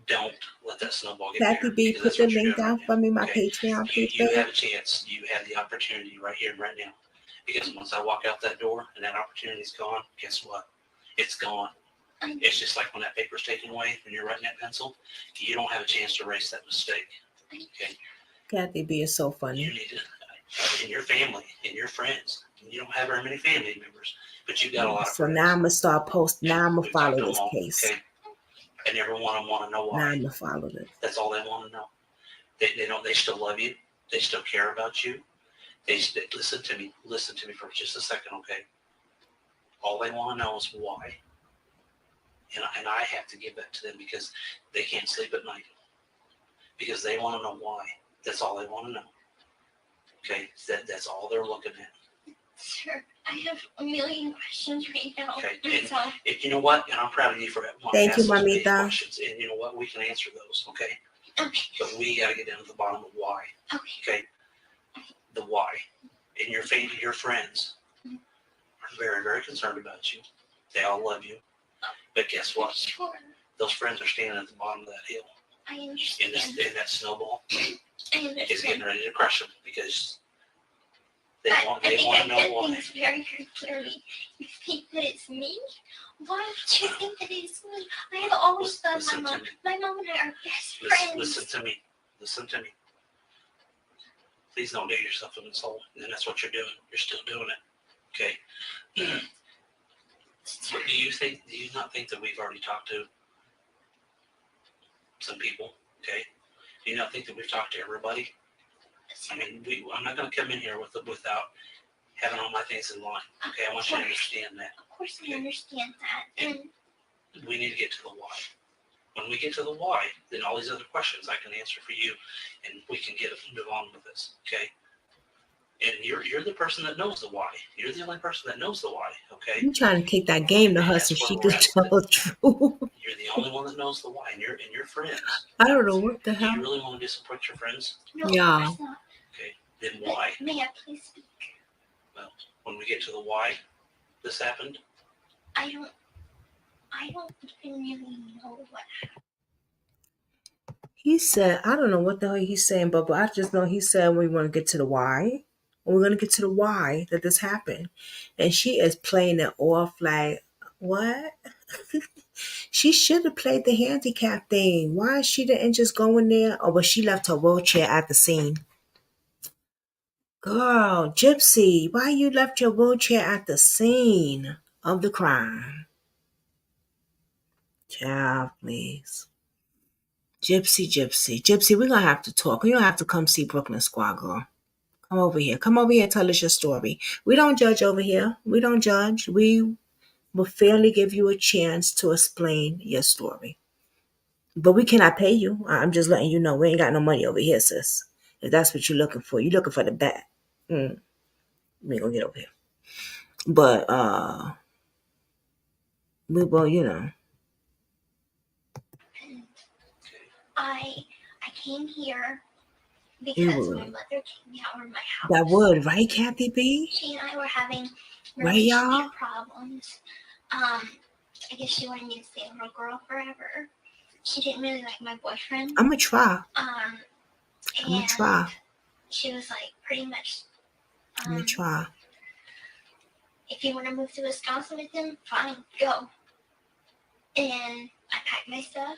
S21: Don't let that snowball get
S1: Kathy
S21: bigger.
S1: B,
S21: Because
S1: put
S21: that's
S1: the
S21: what you're
S1: link
S21: doing
S1: down
S21: right
S1: for
S21: now.
S1: me, my
S21: Okay?
S1: Patreon, please,
S21: You
S1: babe.
S21: have a chance. You have the opportunity right here and right now. Because once I walk out that door and that opportunity's gone, guess what? It's gone. It's just like when that paper's taken away, when you're writing that pencil, you don't have a chance to erase that mistake. Okay?
S1: Kathy B is so
S21: You
S1: funny.
S21: need to, in your family, in your friends. You don't have very many family members, but you've got a lot of
S1: So
S21: friends.
S1: now I'm going to start posting. Now I'm going to
S21: We've talked
S1: follow
S21: to them
S1: this
S21: all,
S1: case.
S21: okay? And every one of them want to know
S1: Now
S21: why.
S1: I'm going to follow this.
S21: That's all they want to know. They don't. They still love you. They still care about you. They listen to me. Listen to me for just a second, okay? All they want to know is why. And I have to give that to them because they can't sleep at night. Because they want to know why. That's all they want to know. Okay? That's all they're looking at.
S22: Sure. I have a million questions right now.
S21: Okay.
S22: That's all.
S21: You know what? And I'm proud of you for
S1: Thank you,
S21: asking these
S1: Mamita.
S21: questions. And you know what? We can answer those, okay?
S22: Okay.
S21: But we got to get down to the bottom of why.
S22: Okay.
S21: The why. And your family, your friends are very, very concerned about you. They all love you. But guess what?
S22: Sure.
S21: Those friends are standing at the bottom of that hill.
S22: I understand.
S21: And that snowball
S22: I understand.
S21: is getting ready to crush them because they want
S22: I
S21: to
S22: think
S21: know
S22: I
S21: why.
S22: said things very, very clearly. You think that it's me? Why would you think that it's me? I have always loved my mom. My mom and I are best friends.
S21: Listen to me. Listen to me. Please don't dig yourself in this hole. And that's what you're doing. You're still doing it. Okay. But do you not think that we've already talked to some people? Okay. Do you not think that we've talked to everybody? I mean, I'm not going to come in here without having all my things in line. Okay, I want you to understand that.
S22: Of course, I understand that.
S21: And we need to get to the why. When we get to the why, then all these other questions I can answer for you, and we can move on with this. Okay. And you're the person that knows the why. You're the only person that knows the why. Okay.
S1: I'm trying to take that game to her so she could tell the truth.
S21: You're the only one that knows the why, and your friends.
S1: I don't know what the
S21: Do
S1: hell.
S21: you really want to disappoint your friends?
S22: No,
S1: Yeah.
S22: of course not.
S21: Okay. Then why?
S22: May I please speak?
S21: Well, when we get to the why this happened,
S22: I don't even really know what happened.
S1: He said, I don't know what the hell he's saying, but I just know he said we want to get to the why. We're going to get to the why that this happened. And she is playing it off like, what? She should have played the handicap thing. Why she didn't just go in there? Oh, but she left her wheelchair at the scene. Girl, Gypsy, why you left your wheelchair at the scene of the crime? Child, please. Gypsy, we're going to have to talk. You don't have to come see Brooklyn Squad, girl. Come over here. Come over here and tell us your story. We don't judge over here. We don't judge. We will fairly give you a chance to explain your story. But we cannot pay you. I'm just letting you know we ain't got no money over here, sis. If that's what you're looking for. You're looking for the bat. We ain't gonna get over here. But we will, you know.
S22: I came here because my mother came down to my house.
S1: That would, right, Kathy B?
S22: She and I were having
S1: Right, y'all?
S22: relationship problems. I guess she wanted me to stay a little girl forever. She didn't really like my boyfriend.
S1: I'm gonna try.
S22: I'm
S1: gonna try.
S22: She was like, pretty much,
S1: I'm gonna try.
S22: if you want to move to Wisconsin with him, fine, go. And I packed my stuff.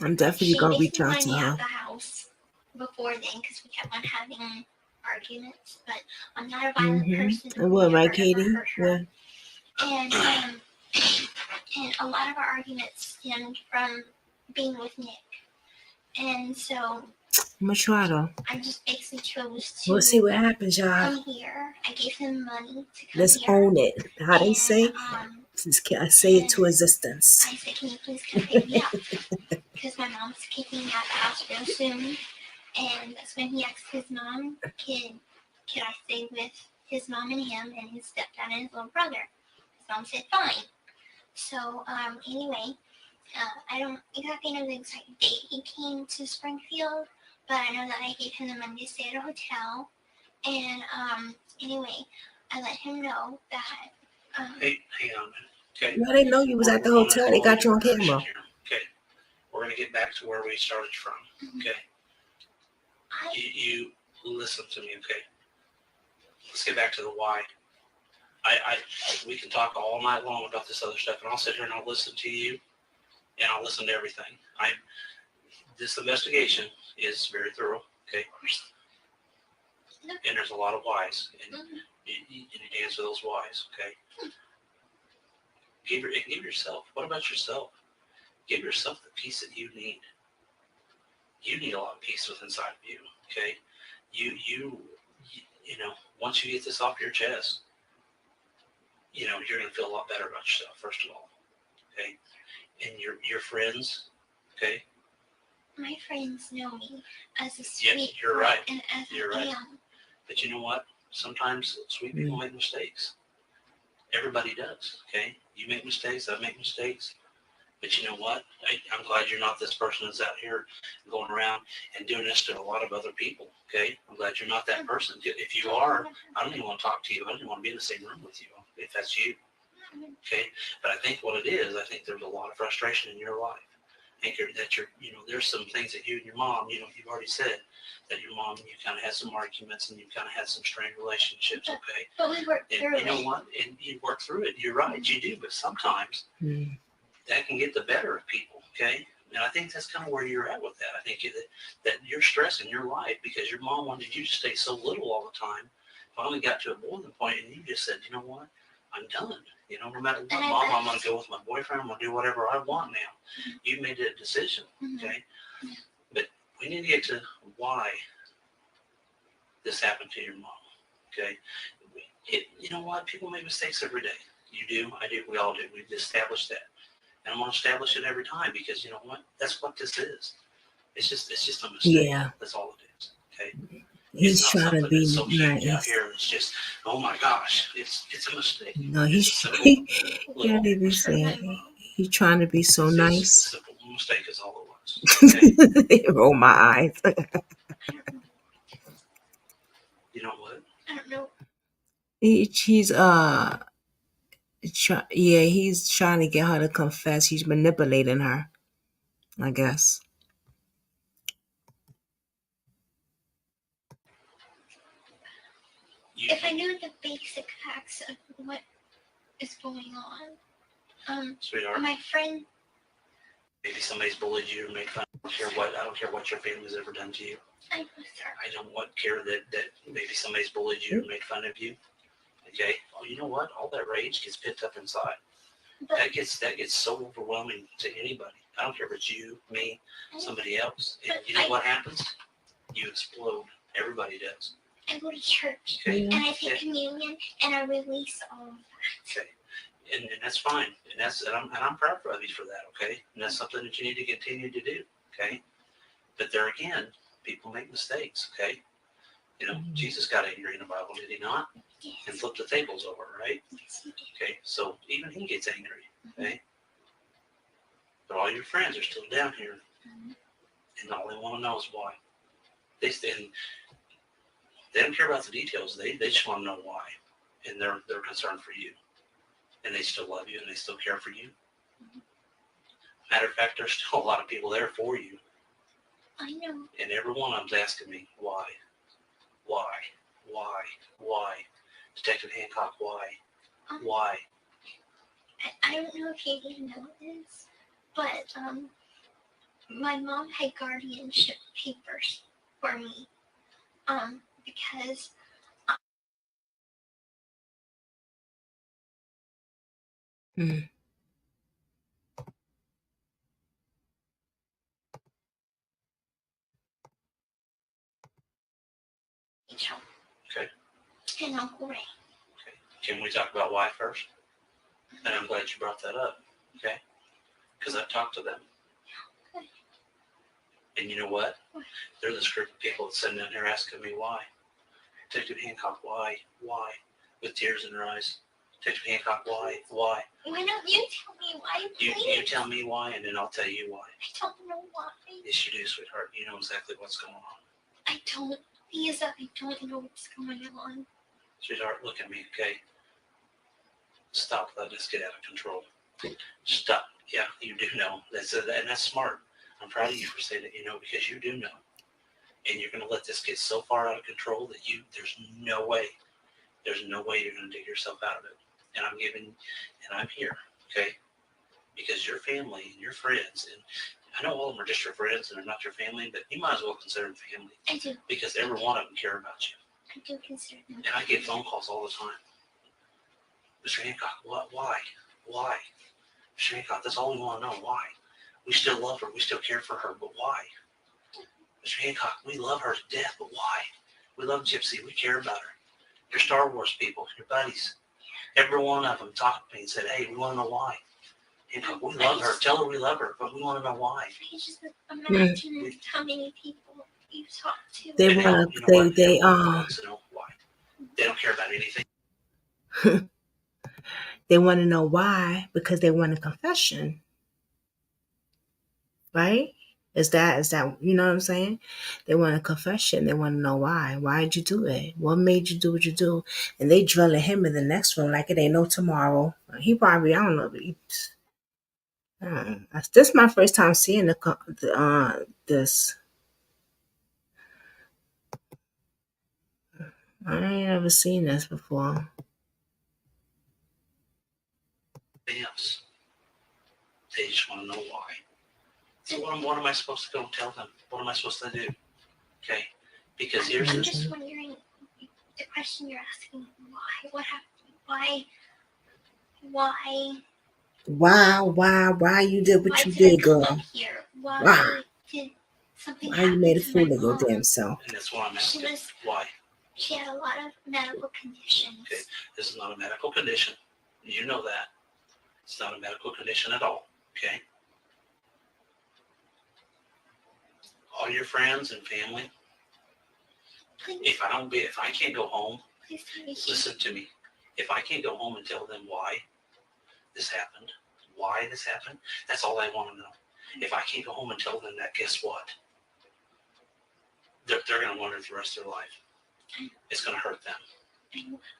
S1: I'm definitely gonna reach out to
S22: She wanted me out
S1: her.
S22: the house before then because we kept on having arguments. But I'm not a violent person.
S1: It would, right, Katie? Yeah.
S22: And a lot of our arguments stemmed from being with Nick. And so
S1: I'm gonna try though.
S22: I just basically chose to
S1: We'll see what happens, y'all.
S22: come here. I gave him money to come
S1: Let's
S22: here.
S1: own it. How they say? I say it to existence.
S22: I said, can you please come pick me up? Because my mom's kicking me out of the house real soon. And that's when he asked his mom, can I stay with his mom and him and his stepdad and his little brother? His mom said, fine. So, anyway, I don't exactly know the exact date he came to Springfield, but I know that I gave him the money to stay at a hotel. And, anyway, I let him know that,
S21: hey, hang on a minute. Okay.
S1: Well, they know you was at the hotel. They got you on camera.
S21: Okay. We're going to get back to where we started from. Okay. You listen to me, okay? Let's get back to the why. We can talk all night long about this other stuff, and I'll sit here and I'll listen to you, and I'll listen to everything. This investigation is very thorough, okay? And there's a lot of whys, and you need to answer those whys, okay? Give yourself. What about yourself? Give yourself the peace that you need. You need a lot of peace within inside of you. Okay, you know, once you get this off your chest, you know you're gonna feel a lot better about yourself. First of all, okay, and your friends, okay.
S22: my friends know me as a sweet
S21: Yes, you're right.
S22: and as
S21: You're
S22: I
S21: right.
S22: am.
S21: But you know what? Sometimes sweet people make mistakes. Everybody does. Okay, you make mistakes. I make mistakes. But you know what? I'm glad you're not this person that's out here going around and doing this to a lot of other people, okay? I'm glad you're not that person. If you are, I don't even want to talk to you. I don't even want to be in the same room with you if that's you, okay? But I think what it is, I think there's a lot of frustration in your life. I think that you know, there's some things that you and your mom, you know, you've already said that your mom, you kind of had some arguments and you kind of had some strained relationships, okay?
S22: But we worked through it.
S21: You know what? And you work through it. You're right, you do. But sometimes that can get the better of people, okay? And I think that's kind of where you're at with that. I think that you're stressing your life because your mom wanted you to stay so little all the time, finally got to a boiling point, and you just said, you know what, I'm done. You know, no matter what, Mom, I'm going to go with my boyfriend. I'm going to do whatever I want now. You made that decision, okay? But we need to get to why this happened to your mom, okay? You know what? People make mistakes every day. You do, I do, we all do. We've established that. And I'm going to establish it every time because you know what? That's what this is. It's just a mistake.
S1: Yeah.
S21: That's all it is, okay?
S1: He's
S21: It's not
S1: trying to be
S21: so huge out
S1: nice.
S21: here. It's just, oh my gosh, it's a mistake.
S1: No, he's trying to be so nice.
S21: It's a simple mistake is all it was. Okay?
S1: Roll my eyes.
S21: You know what?
S22: I don't know.
S1: He's he's trying to get her to confess. He's manipulating her, I guess.
S22: If I knew the basic facts of what is going on,
S21: Sweetheart,
S22: my friend.
S21: Maybe somebody's bullied you or made fun. I don't care what your family's ever done to you.
S22: I know, sir.
S21: I don't care that maybe somebody's bullied you or made fun of you. Okay. Oh, you know what? All that rage gets pent up inside. That gets so overwhelming to anybody. I don't care if it's you, me, somebody else. And you know what happens? You explode. Everybody does.
S22: I go to church
S21: Okay.
S22: and I take communion and I release all of that.
S21: Okay. And that's fine. And I'm proud of you for that, okay? And that's something that you need to continue to do, okay? But there again, people make mistakes, okay? You know, Jesus got angry in the Bible, did he not?
S22: Yes.
S21: And flipped the tables over, right?
S22: Yes, he did.
S21: Okay, so even he gets angry, okay? But all your friends are still down here, and all they want to know is why. They don't care about the details. They just want to know why, and they're concerned for you, and they still love you and they still care for you. Matter of fact, there's still a lot of people there for you,
S22: I know.
S21: and every one of them's asking me why. Detective Hancock, why? Why?
S22: I don't know if you didn't know this, but my mom had guardianship papers for me, because
S21: Okay.
S22: and Uncle Ray.
S21: Can we talk about why first? And I'm glad you brought that up, okay? Because I've talked to them.
S22: Okay.
S21: And you know what? They're this group of people that's sitting down here asking me why. Detective Hancock, why? With tears in their eyes. Detective Hancock, why?
S22: Why don't you tell me why,
S21: You
S22: please?
S21: tell me why, and then I'll tell you why.
S22: I don't know why.
S21: Yes, you do, sweetheart. You know exactly what's going on.
S22: I don't. Lisa, I don't know what's going on.
S21: Sweetheart, look at me, okay? Stop letting this get out of control. Stop. Yeah, you do know. And that's smart. I'm proud of you for saying that you know, because you do know. And you're going to let this get so far out of control that there's no way you're going to dig yourself out of it. And I'm here, okay? Because your family and your friends, and I know all of them are just your friends and they're not your family, but you might as well consider them family.
S22: I do.
S21: Because every one of them care about you.
S22: I do consider them.
S21: And I get phone calls all the time. Mr. Hancock, what? Why? Mr. Hancock, that's all we want to know. Why? We still love her. We still care for her, but why? Mr. Hancock, we love her to death, but why? We love Gypsy. We care about her. Your Star Wars people, your buddies. Every one of them talked to me and said, hey, we want to know why. Hancock, we love her. Tell her we love her, but we want to know why.
S22: I just imagine how many people you talk to.
S1: They
S21: And
S1: want
S21: you know
S1: to.
S21: what?
S1: They
S21: wants to know why. They don't care about anything.
S1: They want to know why because they want a confession, right? Is that you know what I'm saying? They want a confession. They want to know why. Why did you do it? What made you do what you do? And they drilling him in the next room like it ain't no tomorrow. He probably, I don't know. This is my first time seeing this. I ain't ever seen this before.
S21: Else. They just want to know why. So what am I supposed to go and tell them? What am I supposed to do? Okay? Because here's
S22: I'm
S21: the
S22: just wondering, the question you're asking, why? What happened? Why? Why
S1: you did what you
S22: did
S1: did,
S22: I come
S1: girl?
S22: up here? Why
S1: Why?
S22: did something
S1: Why you
S22: happen
S1: made a
S22: to my
S1: fool of your
S22: mom?
S1: damn self?
S21: And that's what I'm asking. Why?
S22: She had a lot of medical conditions.
S21: Okay, this is not a medical condition. You know that. It's not a medical condition at all. Okay. All your friends and family.
S22: Please.
S21: If I can't go home,
S22: Please tell me.
S21: listen to me. If I can't go home and tell them why this happened, that's all I want to know. If I can't go home and tell them that, guess what? They're going to wonder the rest of their life. It's going to hurt them.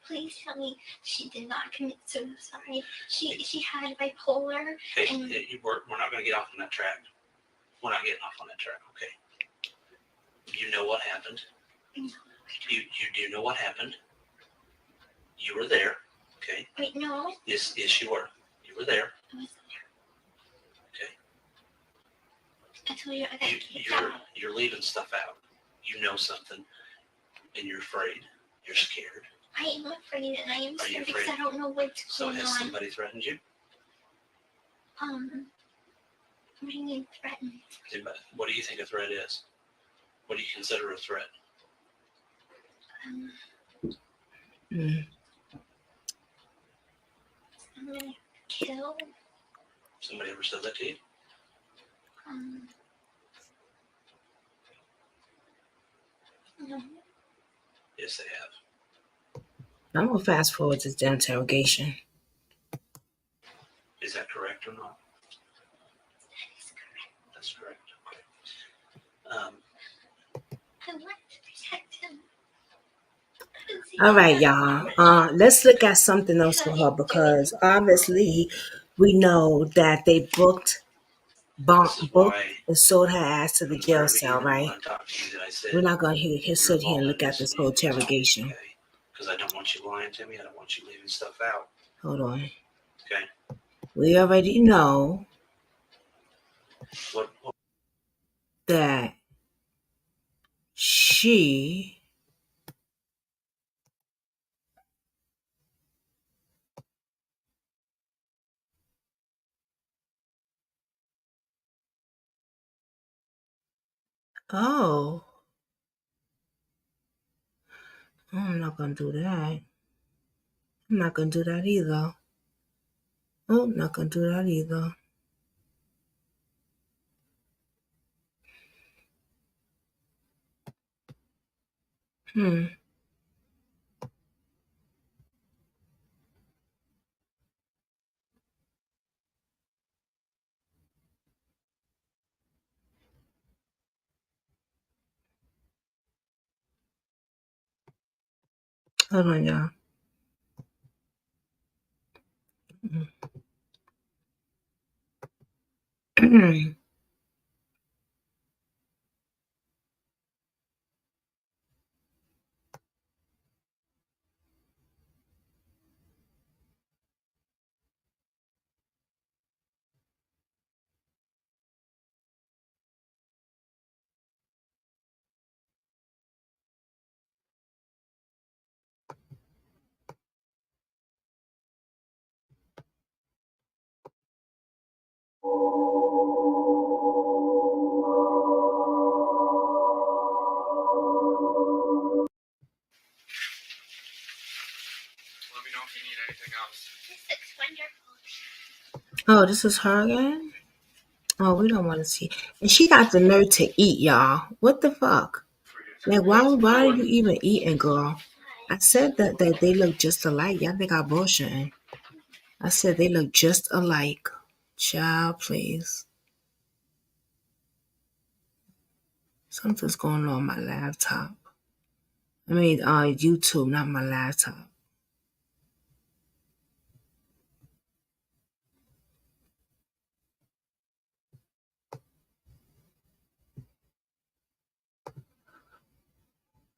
S22: Please tell me she did not commit suicide. She had bipolar.
S21: Okay, we're not going to get off on that track. We're not getting off on that track, okay? You know what happened. You do know what happened. You were there, okay?
S22: Wait, no.
S21: Yes, you were. You were there.
S22: I wasn't
S21: there. Okay.
S22: I told you I got kicked out.
S21: You're leaving stuff out. You know something, and you're afraid. You're scared.
S22: I am afraid, and I am scared
S21: afraid?
S22: because I don't know what's
S21: So
S22: going
S21: has
S22: on.
S21: somebody threatened you?
S22: What do you mean threatened?
S21: What do you think a threat is? What do you consider a threat?
S22: I'm gonna kill.
S21: Somebody ever said that to you?
S22: No.
S21: Yes, they have.
S1: I'm gonna fast forward to the interrogation.
S21: Is that correct or not?
S22: That is correct.
S21: That's correct. Okay.
S22: I want to protect him.
S1: All right, y'all. Let's look at something else for her because obviously we know that they booked and sold her ass to the jail cell, right? We're not gonna sit here and look at this whole interrogation.
S21: Because I don't want you lying to me. I don't want you leaving stuff out.
S1: Hold on.
S21: Okay.
S1: We already know
S21: What?
S1: that she I'm not gonna do that. I'm not gonna do that either. I'm not gonna do that either. Hold on, y'all.
S12: Let me know if you need anything else.
S22: It's wonderful.
S1: Oh, this is her again? Oh, we don't want to see. And she got the nerve to eat, y'all. What the fuck? Like, why are you even eating, girl? I said that they look just alike. Y'all think I'm bullshitting. I said they look just alike. Child, please. Something's going on my laptop. I mean, YouTube, not my laptop.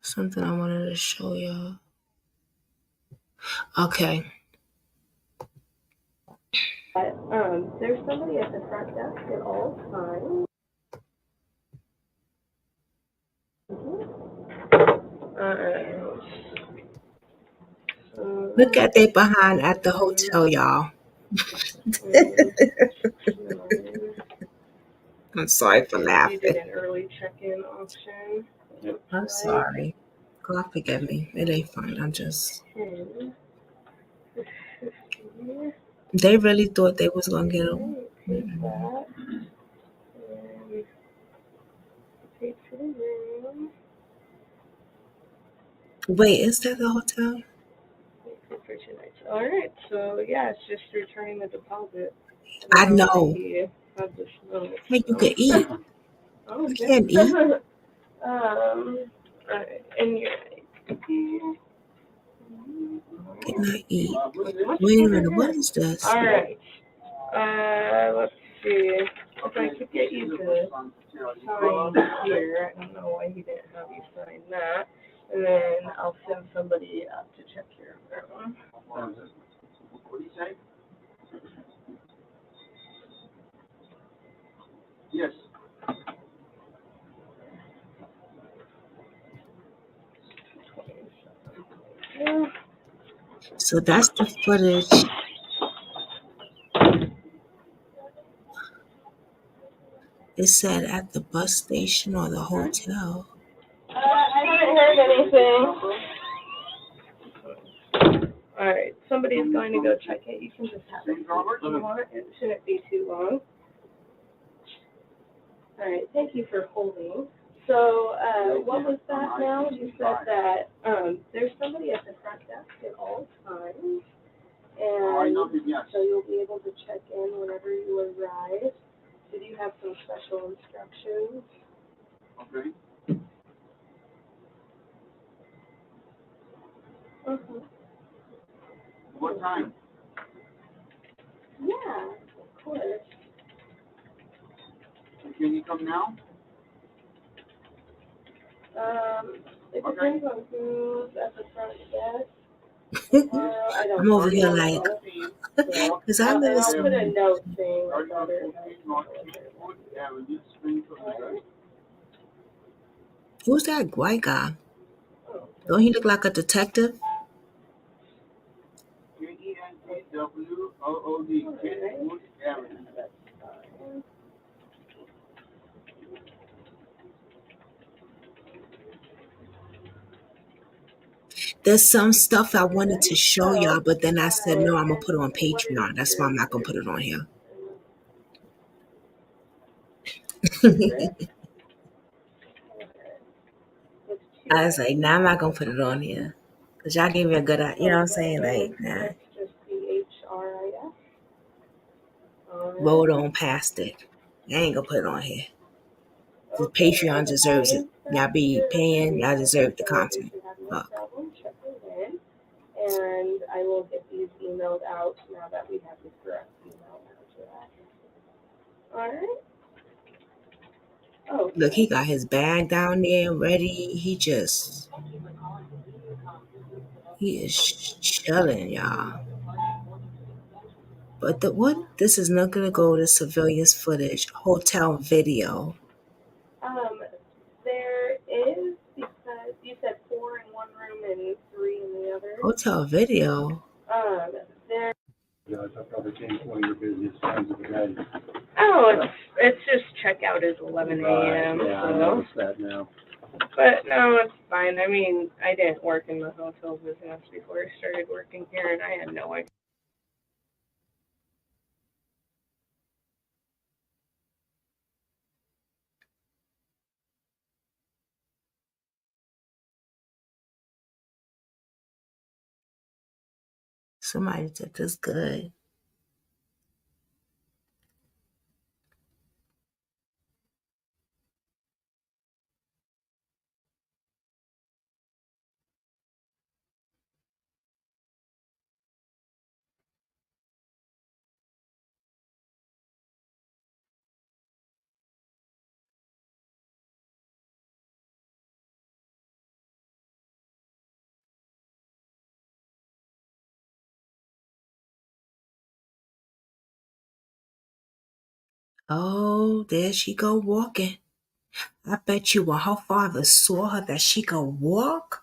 S1: Something I wanted to show y'all. Okay.
S5: There's somebody at the front desk at all times.
S1: Look at they behind at the hotel, y'all. I'm sorry for
S5: You
S1: laughing.
S5: did an early check-in option.
S1: I'm sorry. God forgive me. It ain't fun. I'm just. They really thought they was gonna get them. Wait, is that the hotel?
S5: For 2 nights. All right. So yeah, it's just returning the deposit.
S1: I know.
S5: Have this note,
S1: Hey, you can eat.
S5: Oh,
S1: You
S5: okay.
S1: can't eat.
S5: Alright, and you're
S1: Can I eat? Wait a minute. What is this?
S5: Alright. Let's see. If I could get you to sign here, I don't know why he didn't have you sign that. And then I'll send somebody up to check your room. What do you say? Yes.
S1: So that's the footage. It said at the bus station or the hotel.
S5: I haven't heard anything. Alright, somebody's going to go check it. You can just have it if you want. It shouldn't be too long. Alright, thank you for holding. So, what was that now? You said that there's somebody at the front desk at all times. And so you'll be able to check in whenever you arrive. Did you have some special instructions? Okay. What time? Yeah, of course. Can you come now? It depends on who's at the front desk.
S1: I'm over here like, because I'm in
S5: And I'll
S1: this.
S5: put a note saying
S1: Who's that white guy? Don't he look like a detective? There's some stuff I wanted to show y'all, but then I said, no, I'm going to put it on Patreon. That's why I'm not going to put it on here. I was like, nah, I'm not going to put it on here. Because y'all gave me a good idea. You know what I'm saying? Like, nah. Rolled on past it. I ain't going to put it on here. The Patreon deserves it. Y'all be paying, y'all deserve the content. Fuck.
S5: And I will get these emailed out now that we have the correct email address. Alright. Oh.
S1: Look, he got his bag down there ready. He is chilling, y'all. But this is not going to go to civilians footage, hotel video.
S5: There is, because you said 4 in one room and 3 in the other.
S1: Hotel video?
S5: There.
S17: I probably changed one of your busiest times of the day.
S5: Oh, it's just checkout is 11 a.m.
S17: Yeah,
S5: so.
S17: I noticed that now.
S5: But no, it's fine. I mean, I didn't work in the hotel business before I started working here, and I had no idea.
S1: Somebody did this good. Oh, there she go walking. I bet you when her father saw her that she could walk,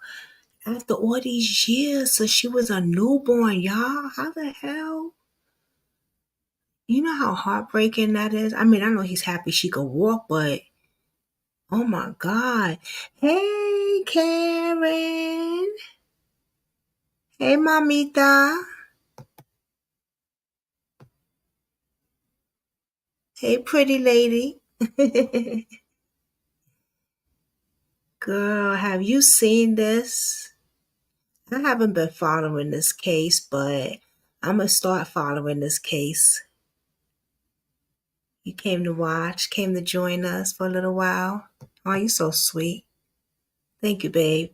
S1: After all these years, so she was a newborn, y'all. How the hell? You know how heartbreaking that is? I mean, I know he's happy she could walk, but oh my God. Hey, Karen. Hey, mamita. Hey, pretty lady. Girl, have you seen this? I haven't been following this case, but I'm going to start following this case. You came to watch, came to join us for a little while. Oh, you so sweet. Thank you, babe.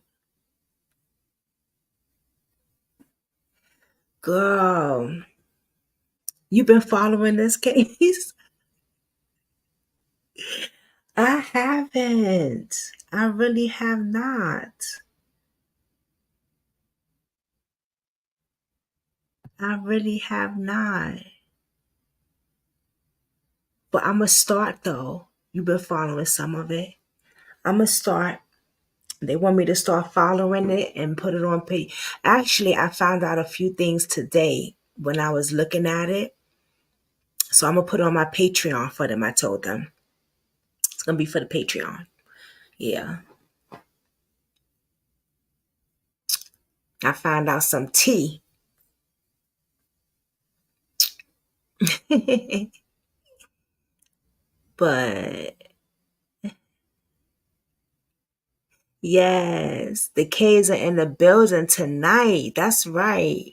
S1: Girl, you been following this case? I haven't. I really have not. I really have not. But I'm going to start, though. You've been following some of it. I'm going to start. They want me to start following it and put it on page. Actually, I found out a few things today when I was looking at it. So I'm going to put it on my Patreon for them, I told them. It's going to be for the Patreon. Yeah. I found out some tea. But yes, the K's are in the building tonight. That's right.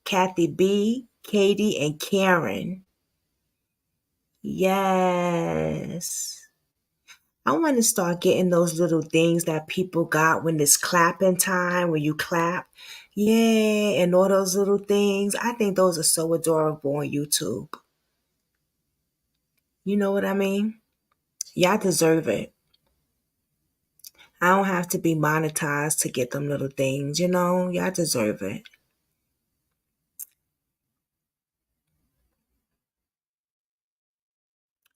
S1: Kathy B, Katie, and Karen. Yes. I want to start getting those little things that people got when it's clapping time, when you clap. Yeah, and all those little things. I think those are so adorable on YouTube. You know what I mean? Y'all deserve it. I don't have to be monetized to get them little things, you know? Y'all deserve it.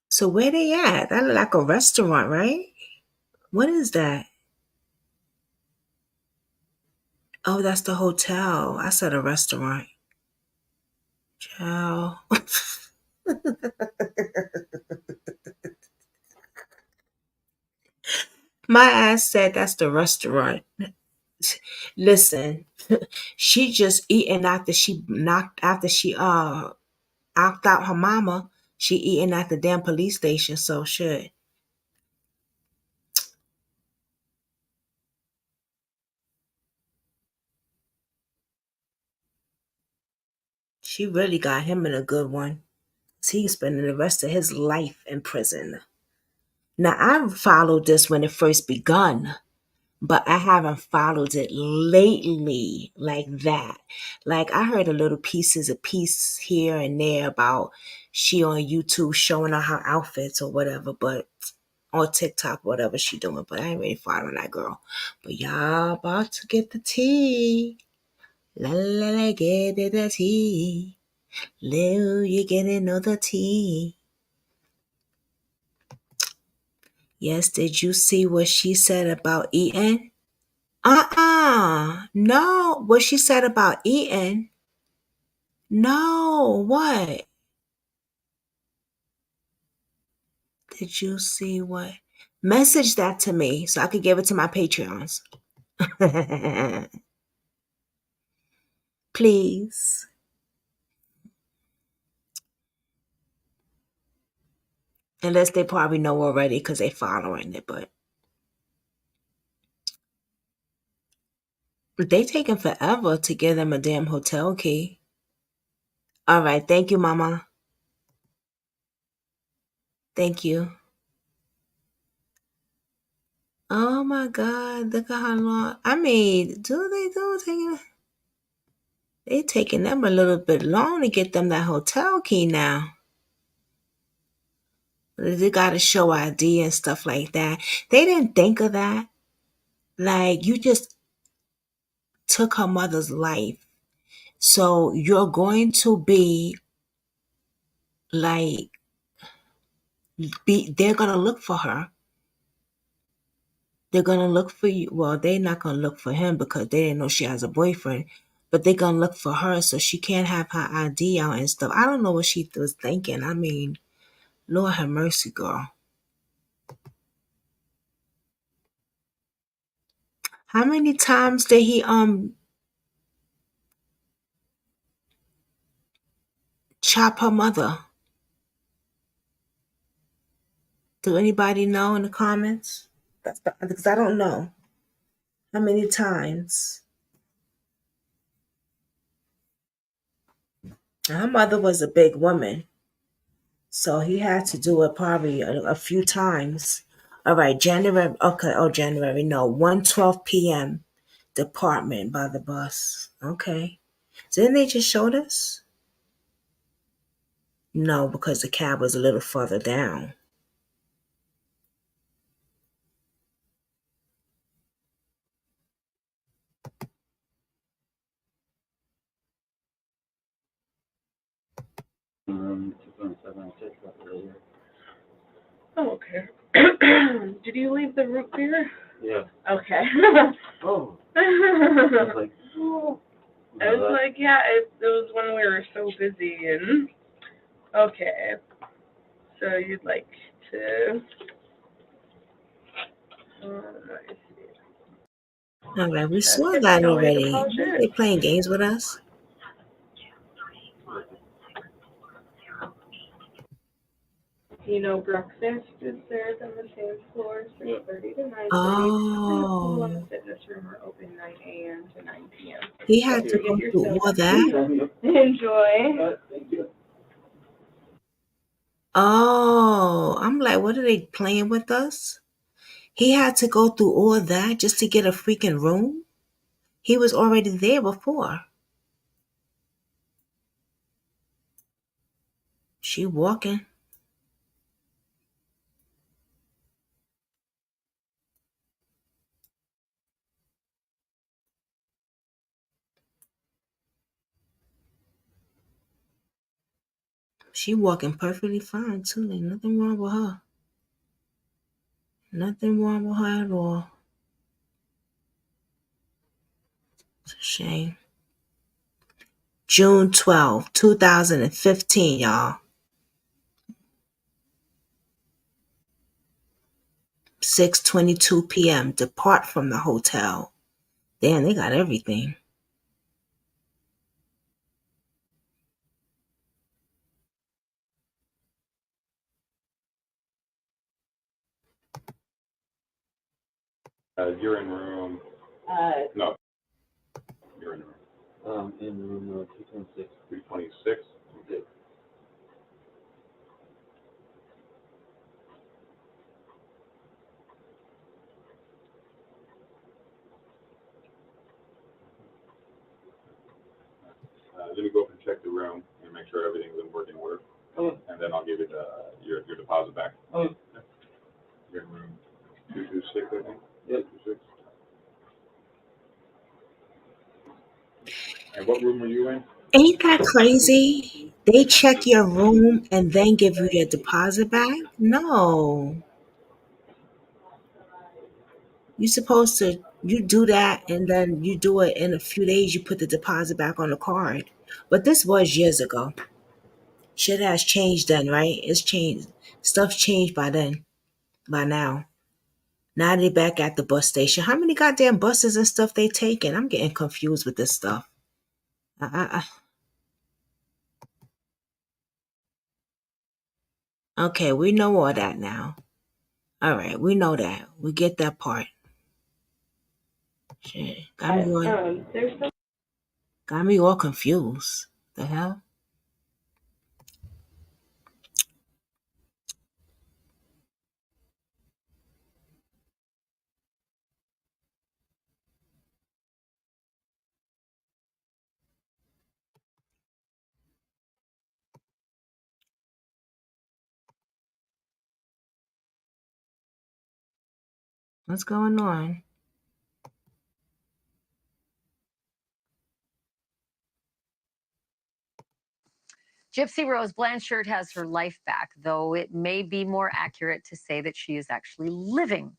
S1: So where they at? That look like a restaurant, right? What is that? Oh, that's the hotel. I said a restaurant. Ciao. My ass said that's the restaurant. Listen, she just eating after she knocked out her mama. She eating at the damn police station, so shit. She really got him in a good one. He's spending the rest of his life in prison. Now I followed this when it first begun, but I haven't followed it lately like that. Like I heard a little piece here and there about she on YouTube showing her outfits or whatever, but on TikTok, whatever she doing. But I ain't really following that girl. But y'all about to get the tea. La la la, get the tea. Lil, you getting all the tea. Yes, did you see what she said about eating? No, what she said about eating. No, what? Did you see what? Message that to me so I could give it to my Patreons. Please. Unless they probably know already because they following it, but they taking forever to give them a damn hotel key. All right, thank you, Mama. Thank you. Oh my God, look at how long. I mean, they taking them a little bit long to get them that hotel key now. They got to show ID and stuff like that. They didn't think of that. Like, you just took her mother's life. So you're going to be like, they're going to look for her. They're gonna look for you. Well, they're not gonna look for him because they didn't know she has a boyfriend. But they're gonna look for her so she can't have her ID out and stuff. I don't know what she was thinking. I mean, Lord have mercy, girl. How many times did he chop her mother? Do anybody know in the comments? That's because I don't know how many times. Her mother was a big woman, so he had to do it probably a few times. All right, January. Okay, January. No, 1:12 p.m. Department by the bus. Okay, didn't they just show this? No, because the cab was a little further down.
S5: Oh, okay. Did you leave the root beer?
S7: Yeah.
S5: Okay.
S7: Oh.
S5: I
S7: was like,
S5: yeah, it was when we were so busy and okay. So you'd like to let me see.
S1: All right, we saw that already.
S5: Deposit.
S1: They playing games with us.
S5: You know, breakfast is served on the same floor, 6:30 to 9:30.
S1: Oh.
S5: And the fitness room are open 9 a.m. to 9 p.m.
S1: He had
S5: So
S1: to
S5: you
S1: go
S5: get your
S1: through
S5: soda.
S1: all that?
S5: Enjoy.
S7: Thank you.
S1: Oh, I'm like, what are they playing with us? He had to go through all that just to get a freaking room? He was already there before. She walking. She walking perfectly fine too. Ain't nothing wrong with her. Nothing wrong with her at all. It's a shame. June 12, 2015, y'all. 6:22 p.m. Depart from the hotel. Damn, they got everything.
S7: You're in room. No. You're in room. In room 226. 326. Okay. Let me go up and check the room and make sure everything's in working order. Okay. And then I'll give you your deposit back. Okay. You're in room 226, I think. Yeah. 226. And what room were you in?
S1: Ain't that crazy? They check your room and then give you your deposit back? No. You supposed to you do that and then you do it in a few days, you put the deposit back on the card. But this was years ago. Shit has changed then, right? It's changed. Stuff's changed by then. By now. Now they back at the bus station. How many goddamn buses and stuff they taking? I'm getting confused with this stuff. Okay, we know all that now. All right, we know that. We get that part. Shit, got me all confused. The hell? What's going on?
S13: Gypsy Rose Blanchard has her life back, though it may be more accurate to say that she is actually living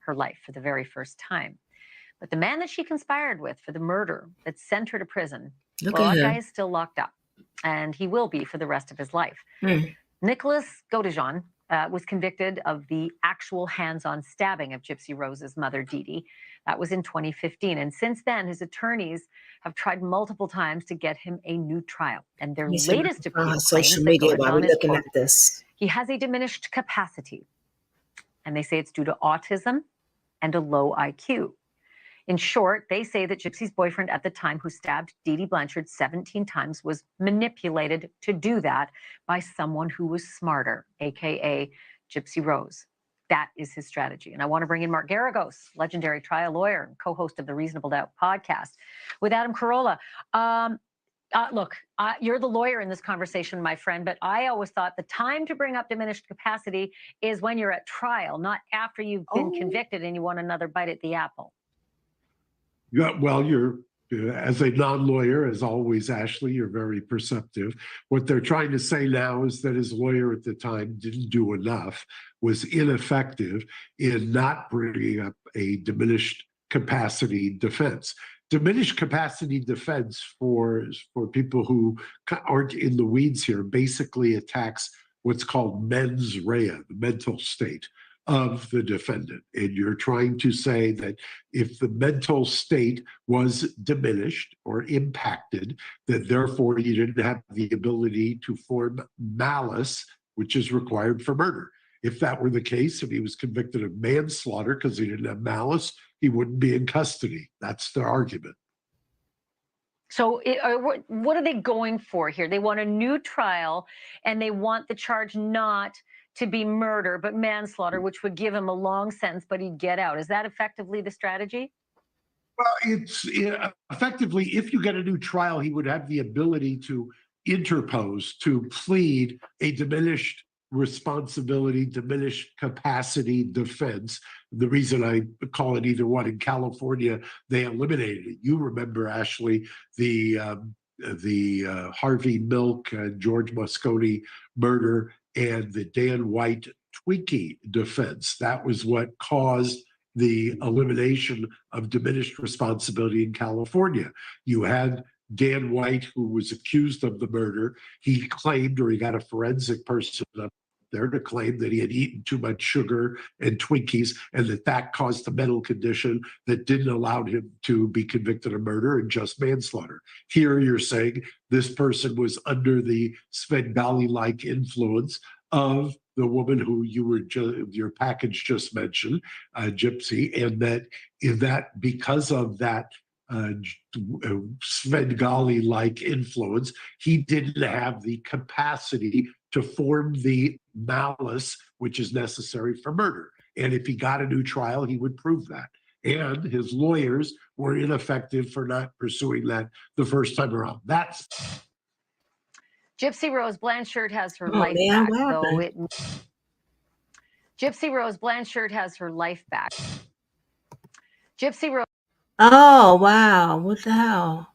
S6: her life for the very first time. But the man that she conspired with for the murder that sent her to prison, that guy is still locked up, and he will be for the rest of his life. Nicholas Godejean was convicted of the actual hands-on stabbing of Gypsy Rose's mother, Dee Dee. That was in 2015. And since then, his attorneys have tried multiple times to get him a new trial. And their latest appeal claims
S1: social
S6: that
S1: media while we're
S6: Godejean is,
S1: looking
S6: quote,
S1: at this.
S6: he has a diminished capacity. And they say it's due to autism and a low IQ. In short, they say that Gypsy's boyfriend at the time, who stabbed Dee Dee Blanchard 17 times, was manipulated to do that by someone who was smarter, aka Gypsy Rose. That is his strategy. And I want to bring in Mark Garagos, legendary trial lawyer and co-host of the Reasonable Doubt podcast, with Adam Carolla. Look, you're the lawyer in this conversation, my friend, but I always thought the time to bring up diminished capacity is when you're at trial, not after you've been convicted and you want another bite at the apple.
S8: Yeah, well, you're, as a non-lawyer, as always, Ashley, you're very perceptive. What they're trying to say now is that his lawyer at the time didn't do enough, was ineffective in not bringing up a diminished capacity defense. Diminished capacity defense, for people who aren't in the weeds here, basically attacks what's called mens rea, the mental state of the defendant. And you're trying to say that if the mental state was diminished or impacted, that therefore you didn't have the ability to form malice, which is required for murder. If that were the case, and he was convicted of manslaughter because he didn't have malice, he wouldn't be in custody. That's the argument.
S6: So what are they going for here? They want a new trial, and they want the charge not to be murder, but manslaughter, which would give him a long sentence, but he'd get out. Is that effectively the strategy?
S8: Well, it's effectively, if you get a new trial, he would have the ability to interpose, to plead a diminished responsibility, diminished capacity defense. The reason I call it either one, in California, they eliminated it. You remember, Ashley, the Harvey Milk, George Moscone murder, and the Dan White Twinkie defense. That was what caused the elimination of diminished responsibility in California. You had Dan White, who was accused of the murder. He claimed, or he got a forensic person up there to claim, that he had eaten too much sugar and Twinkies, and that caused a mental condition that didn't allow him to be convicted of murder and just manslaughter. Here you're saying this person was under the Svengali-like influence of the woman who your package just mentioned, Gypsy, and that because of that Svengali-like influence, he didn't have the capacity to form the malice which is necessary for murder. And if he got a new trial, he would prove that. And his lawyers were ineffective for not pursuing that the first time around. That's
S6: Gypsy Rose Blanchard has her life back, though. Gypsy Rose Blanchard has her life back. Gypsy Rose.
S1: Oh, wow. What the hell?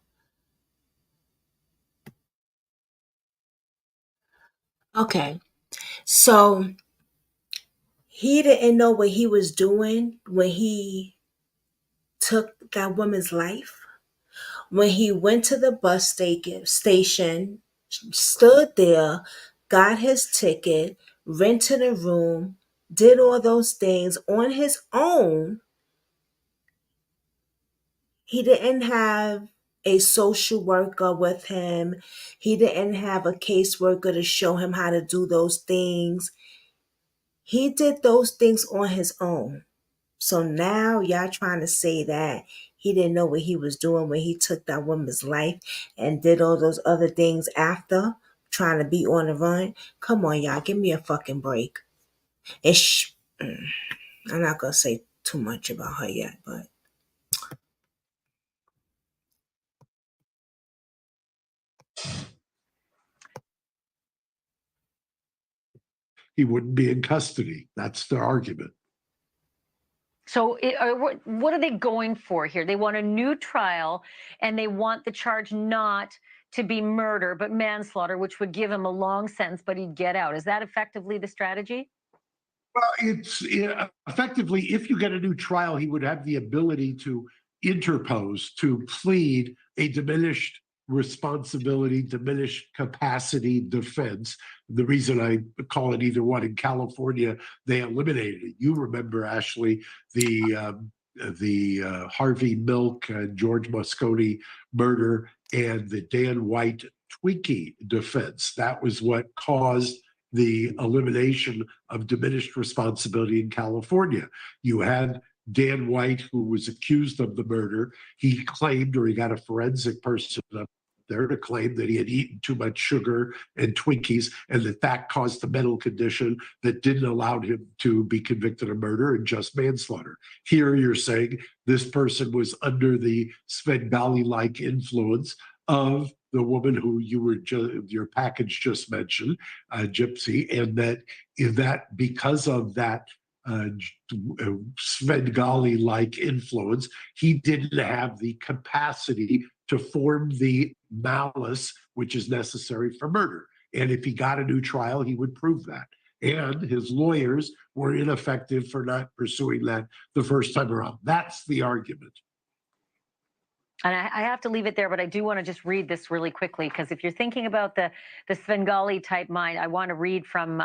S1: Okay. So he didn't know what he was doing when he took that woman's life. When he went to the bus station, stood there, got his ticket, rented a room, did all those things on his own. He didn't have a social worker with him. He didn't have a caseworker to show him how to do those things. He did those things on his own. So now y'all trying to say that he didn't know what he was doing when he took that woman's life and did all those other things after, trying to be on the run. Come on, y'all. Give me a fucking break. I'm not going to say too much about her yet, but
S8: he wouldn't be in custody. That's the argument.
S6: So what are they going for here? They want a new trial, and they want the charge not to be murder, but manslaughter, which would give him a long sentence, but he'd get out. Is that effectively the strategy?
S8: It's effectively, if you get a new trial, he would have the ability to interpose, to plead a diminished responsibility, diminished capacity defense. The reason I call it either one, in California, they eliminated it. You remember, Ashley, the Harvey Milk and George Moscone murder and the Dan White Twinkie defense. That was what caused the elimination of diminished responsibility in California. You had Dan White, who was accused of the murder. He claimed, or he got a forensic person up there to claim that he had eaten too much sugar and Twinkies, and that caused a mental condition that didn't allow him to be convicted of murder and just manslaughter. Here you're saying this person was under the Svengali-like influence of the woman who your package just mentioned, Gypsy, and that because of that Svengali-like influence, he didn't have the capacity to form the malice which is necessary for murder. And if he got a new trial, he would prove that. And his lawyers were ineffective for not pursuing that the first time around. That's the argument.
S6: And I have to leave it there, but I do want to just read this really quickly, because if you're thinking about the Svengali type mind, I want to read from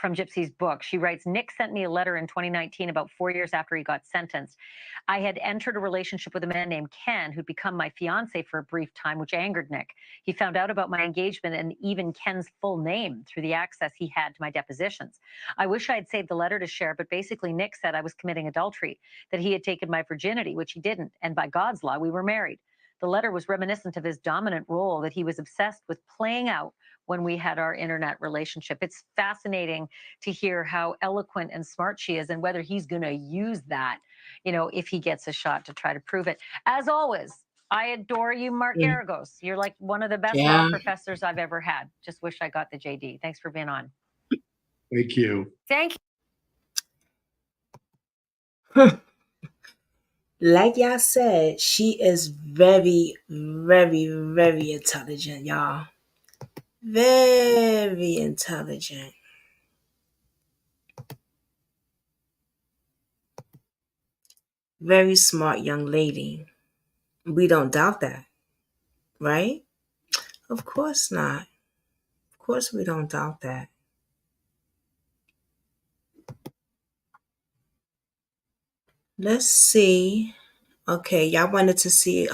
S6: Gypsy's book. She writes, Nick sent me a letter in 2019, about 4 years after he got sentenced. I had entered a relationship with a man named Ken, who'd become my fiance for a brief time, which angered Nick. He found out about my engagement and even Ken's full name through the access he had to my depositions. I wish I had saved the letter to share, but basically Nick said I was committing adultery, that he had taken my virginity, which he didn't, and by God's law, we were married. The letter was reminiscent of his dominant role that he was obsessed with playing out when we had our internet relationship. It's fascinating to hear how eloquent and smart she is, and whether he's going to use that, if he gets a shot to try to prove it. As always, I adore you, Mark Garagos. You're like one of the best law professors I've ever had. Just wish I got the JD. Thanks for being on.
S8: Thank you.
S6: Thank
S1: you. Like y'all said, she is very, very, very intelligent, y'all. Very intelligent. Very smart young lady. We don't doubt that, right? Of course not. Of course we don't doubt that. Let's see. Okay, y'all wanted to see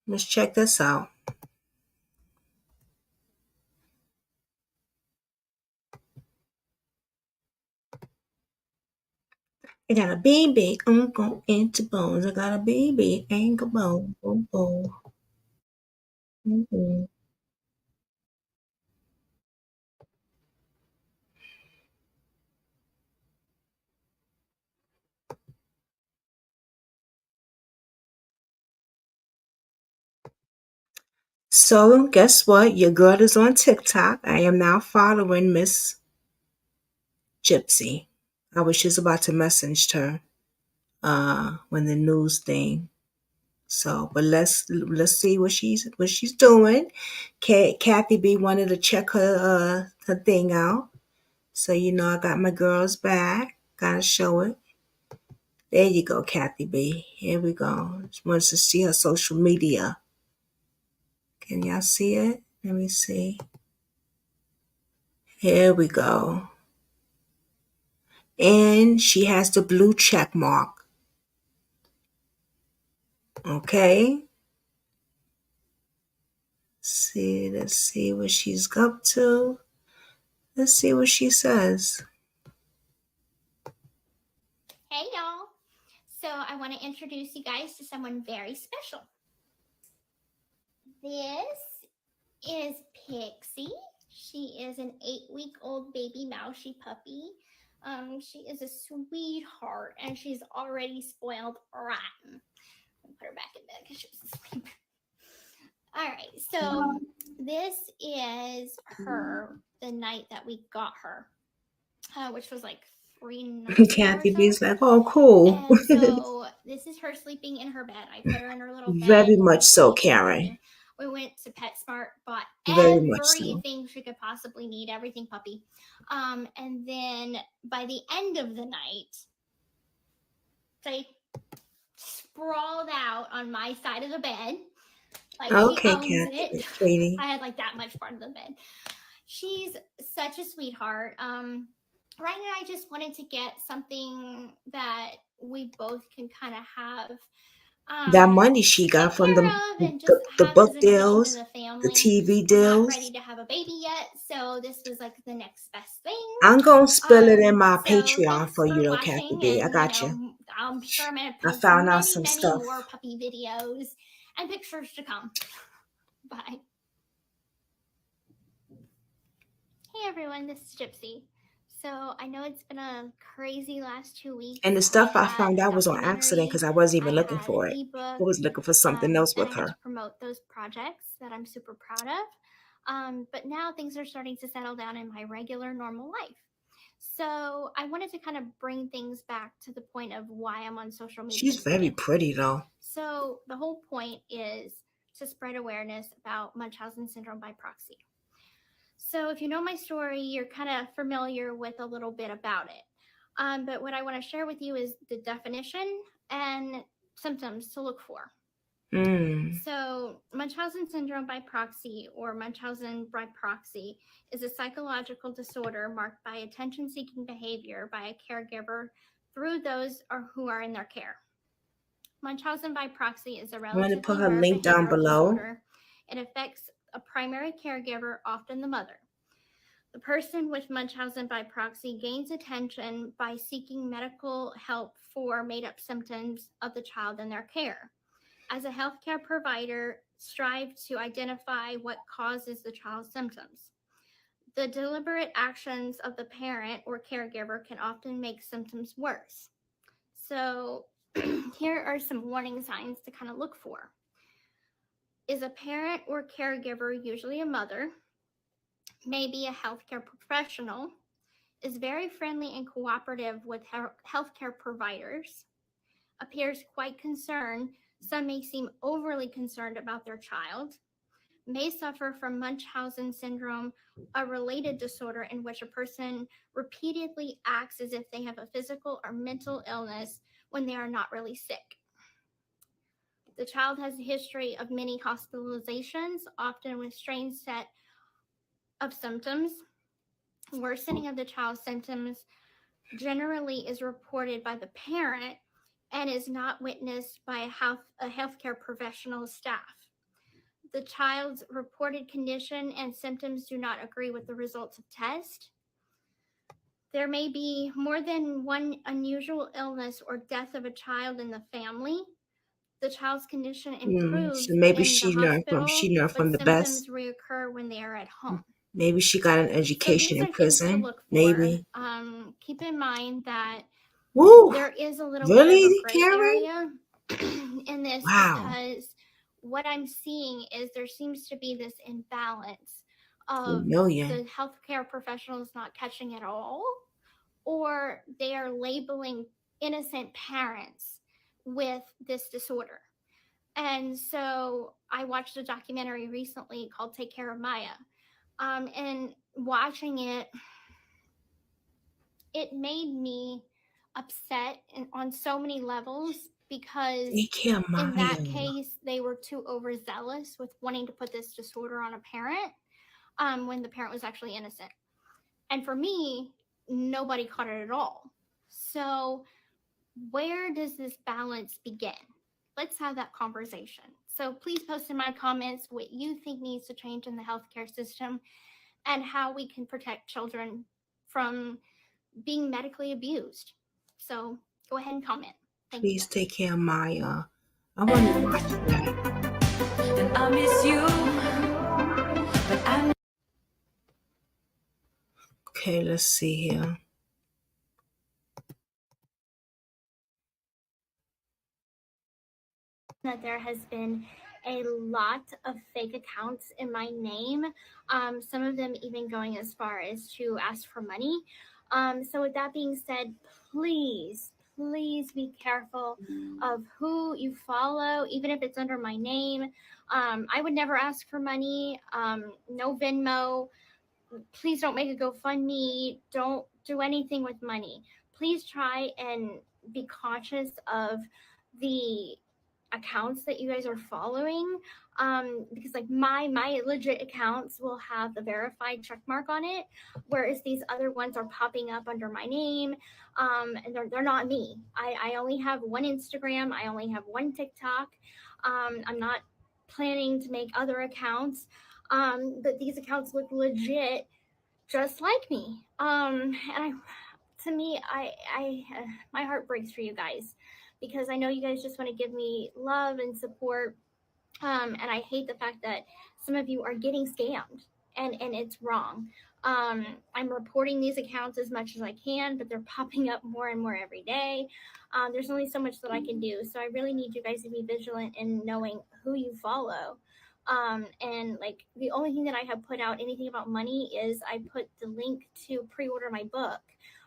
S1: let's check this out. I got a baby, I'm going into bones. I got a baby, ankle bone, boom, boom. Mm-hmm. So guess what? Your girl is on TikTok. I am now following Miss Gypsy. I was just about to message her when the news thing. So, but let's see what she's doing. Kathy B wanted to check her thing out. So I got my girl's back. Gotta show it. There you go, Kathy B. Here we go. She wants to see her social media. Can y'all see it? Let me see. Here we go. And she has the blue check mark. Okay. Let's see what she's up to. Let's see what she says.
S10: Hey y'all. So I want to introduce you guys to someone very special. This is Pixie. She is an 8-week-old baby mousy puppy. She is a sweetheart, and she's already spoiled rotten. Let me put her back in bed because she was asleep. All right, so this is her the night that we got her, which was like 3 nights.
S1: Kathy B's like, oh, cool.
S10: And so this is her sleeping in her bed. I put her in her little bed.
S1: Very much so, Karen.
S10: We went to PetSmart, bought
S1: Very much so.
S10: everything she could possibly need, everything puppy. And then by the end of the night, they sprawled out on my side of the bed. Like,
S1: Okay,
S10: she owns it.
S1: Katie.
S10: I had like that much part of the bed. She's such a sweetheart. Ryan and I just wanted to get something that we both can kind of have.
S1: That money she got from the book deals, the TV
S10: We're not
S1: deals.
S10: ready to have a baby yet, so this was like the next best thing.
S1: I'm gonna spill it in my
S10: So
S1: Patreon for you, though,
S10: watching,
S1: Kathy B. I
S10: and,
S1: got you.
S10: I'm sure I'm gonna
S1: I
S10: post
S1: found out
S10: many,
S1: some
S10: many
S1: stuff.
S10: more puppy videos and pictures to come. Bye. Hey everyone, this is Gypsy. So I know it's been a crazy last 2 weeks.
S1: And the stuff I
S10: had
S1: found
S10: a
S1: out was on accident because I wasn't even looking
S10: had
S1: for
S10: an
S1: it.
S10: ebook,
S1: I was looking for something else
S10: and
S1: with
S10: I had
S1: her.
S10: to promote those projects that I'm super proud of. But now things are starting to settle down in my regular, normal life. So I wanted to kind of bring things back to the point of why I'm on social media.
S1: She's very pretty, though.
S10: So the whole point is to spread awareness about Munchausen syndrome by proxy. So if you know my story, you're kind of familiar with a little bit about it. But what I want to share with you is the definition and symptoms to look for. So Munchausen syndrome by proxy, or Munchausen by proxy, is a psychological disorder marked by attention-seeking behavior by a caregiver through those who are in their care. Munchausen by proxy is a
S1: I'm going to
S10: relatively
S1: put her
S10: rare
S1: link down
S10: behavioral
S1: below.
S10: disorder. It affects a primary caregiver, often the mother. The person with Munchausen by proxy gains attention by seeking medical help for made-up symptoms of the child in their care. As a healthcare provider, strive to identify what causes the child's symptoms. The deliberate actions of the parent or caregiver can often make symptoms worse. So here are some warning signs to kind of look for. Is a parent or caregiver, usually a mother, maybe a healthcare professional, is very friendly and cooperative with healthcare providers, appears quite concerned, some may seem overly concerned about their child, may suffer from Munchausen syndrome, a related disorder in which a person repeatedly acts as if they have a physical or mental illness when they are not really sick. The child has a history of many hospitalizations, often with strange set of symptoms. Worsening of the child's symptoms generally is reported by the parent and is not witnessed by a healthcare professional staff. The child's reported condition and symptoms do not agree with the results of test. There may be more than one unusual illness or death of a child in the family. The child's condition improves
S1: So maybe
S10: in
S1: she
S10: the
S1: learned
S10: hospital,
S1: from the
S10: but
S1: best.
S10: symptoms reoccur when they are at home.
S1: Maybe she got an
S10: So
S1: education
S10: these
S1: in
S10: are things to
S1: prison.
S10: look for.
S1: Maybe.
S10: Keep in mind that
S1: Woo!
S10: there is a little
S1: Really,
S10: bit of a gray
S1: Karen?
S10: area in this,
S1: Wow.
S10: because what I'm seeing is there seems to be this imbalance of
S1: million.
S10: the healthcare professionals not catching it all, or they are labeling innocent parents with this disorder. And so I watched a documentary recently called Take Care of Maya. And watching it, it made me upset on so many levels, because
S1: Take care of
S10: in that
S1: Maya.
S10: case, they were too overzealous with wanting to put this disorder on a parent when the parent was actually innocent. And for me, nobody caught it at all. So where does this balance begin? Let's have that conversation. So please post in my comments what you think needs to change in the healthcare system and how we can protect children from being medically abused. So go ahead and comment. Thank you.
S1: Please take care of Maya. I want to watch that.
S11: And I miss you, but I...
S1: Okay, let's see here.
S10: That there has been a lot of fake accounts in my name, some of them even going as far as to ask for money. So with that being said, please please be careful of who you follow, even if it's under my name. I would never ask for money. No Venmo. Please don't make a GoFundMe. Don't do anything with money. Please try and be conscious of the accounts that you guys are following, because like my legit accounts will have the verified check mark on it, whereas these other ones are popping up under my name, and they're not me. I only have one Instagram. I only have one TikTok. I'm not planning to make other accounts, but these accounts look legit, just like me. And to me, I my heart breaks for you guys, because I know you guys just want to give me love and support. And I hate the fact that some of you are getting scammed, and it's wrong. I'm reporting these accounts as much as I can, but they're popping up more and more every day. There's only so much that I can do. So I really need you guys to be vigilant in knowing who you follow. And like the only thing that I have put out anything about money is I put the link to pre-order my book.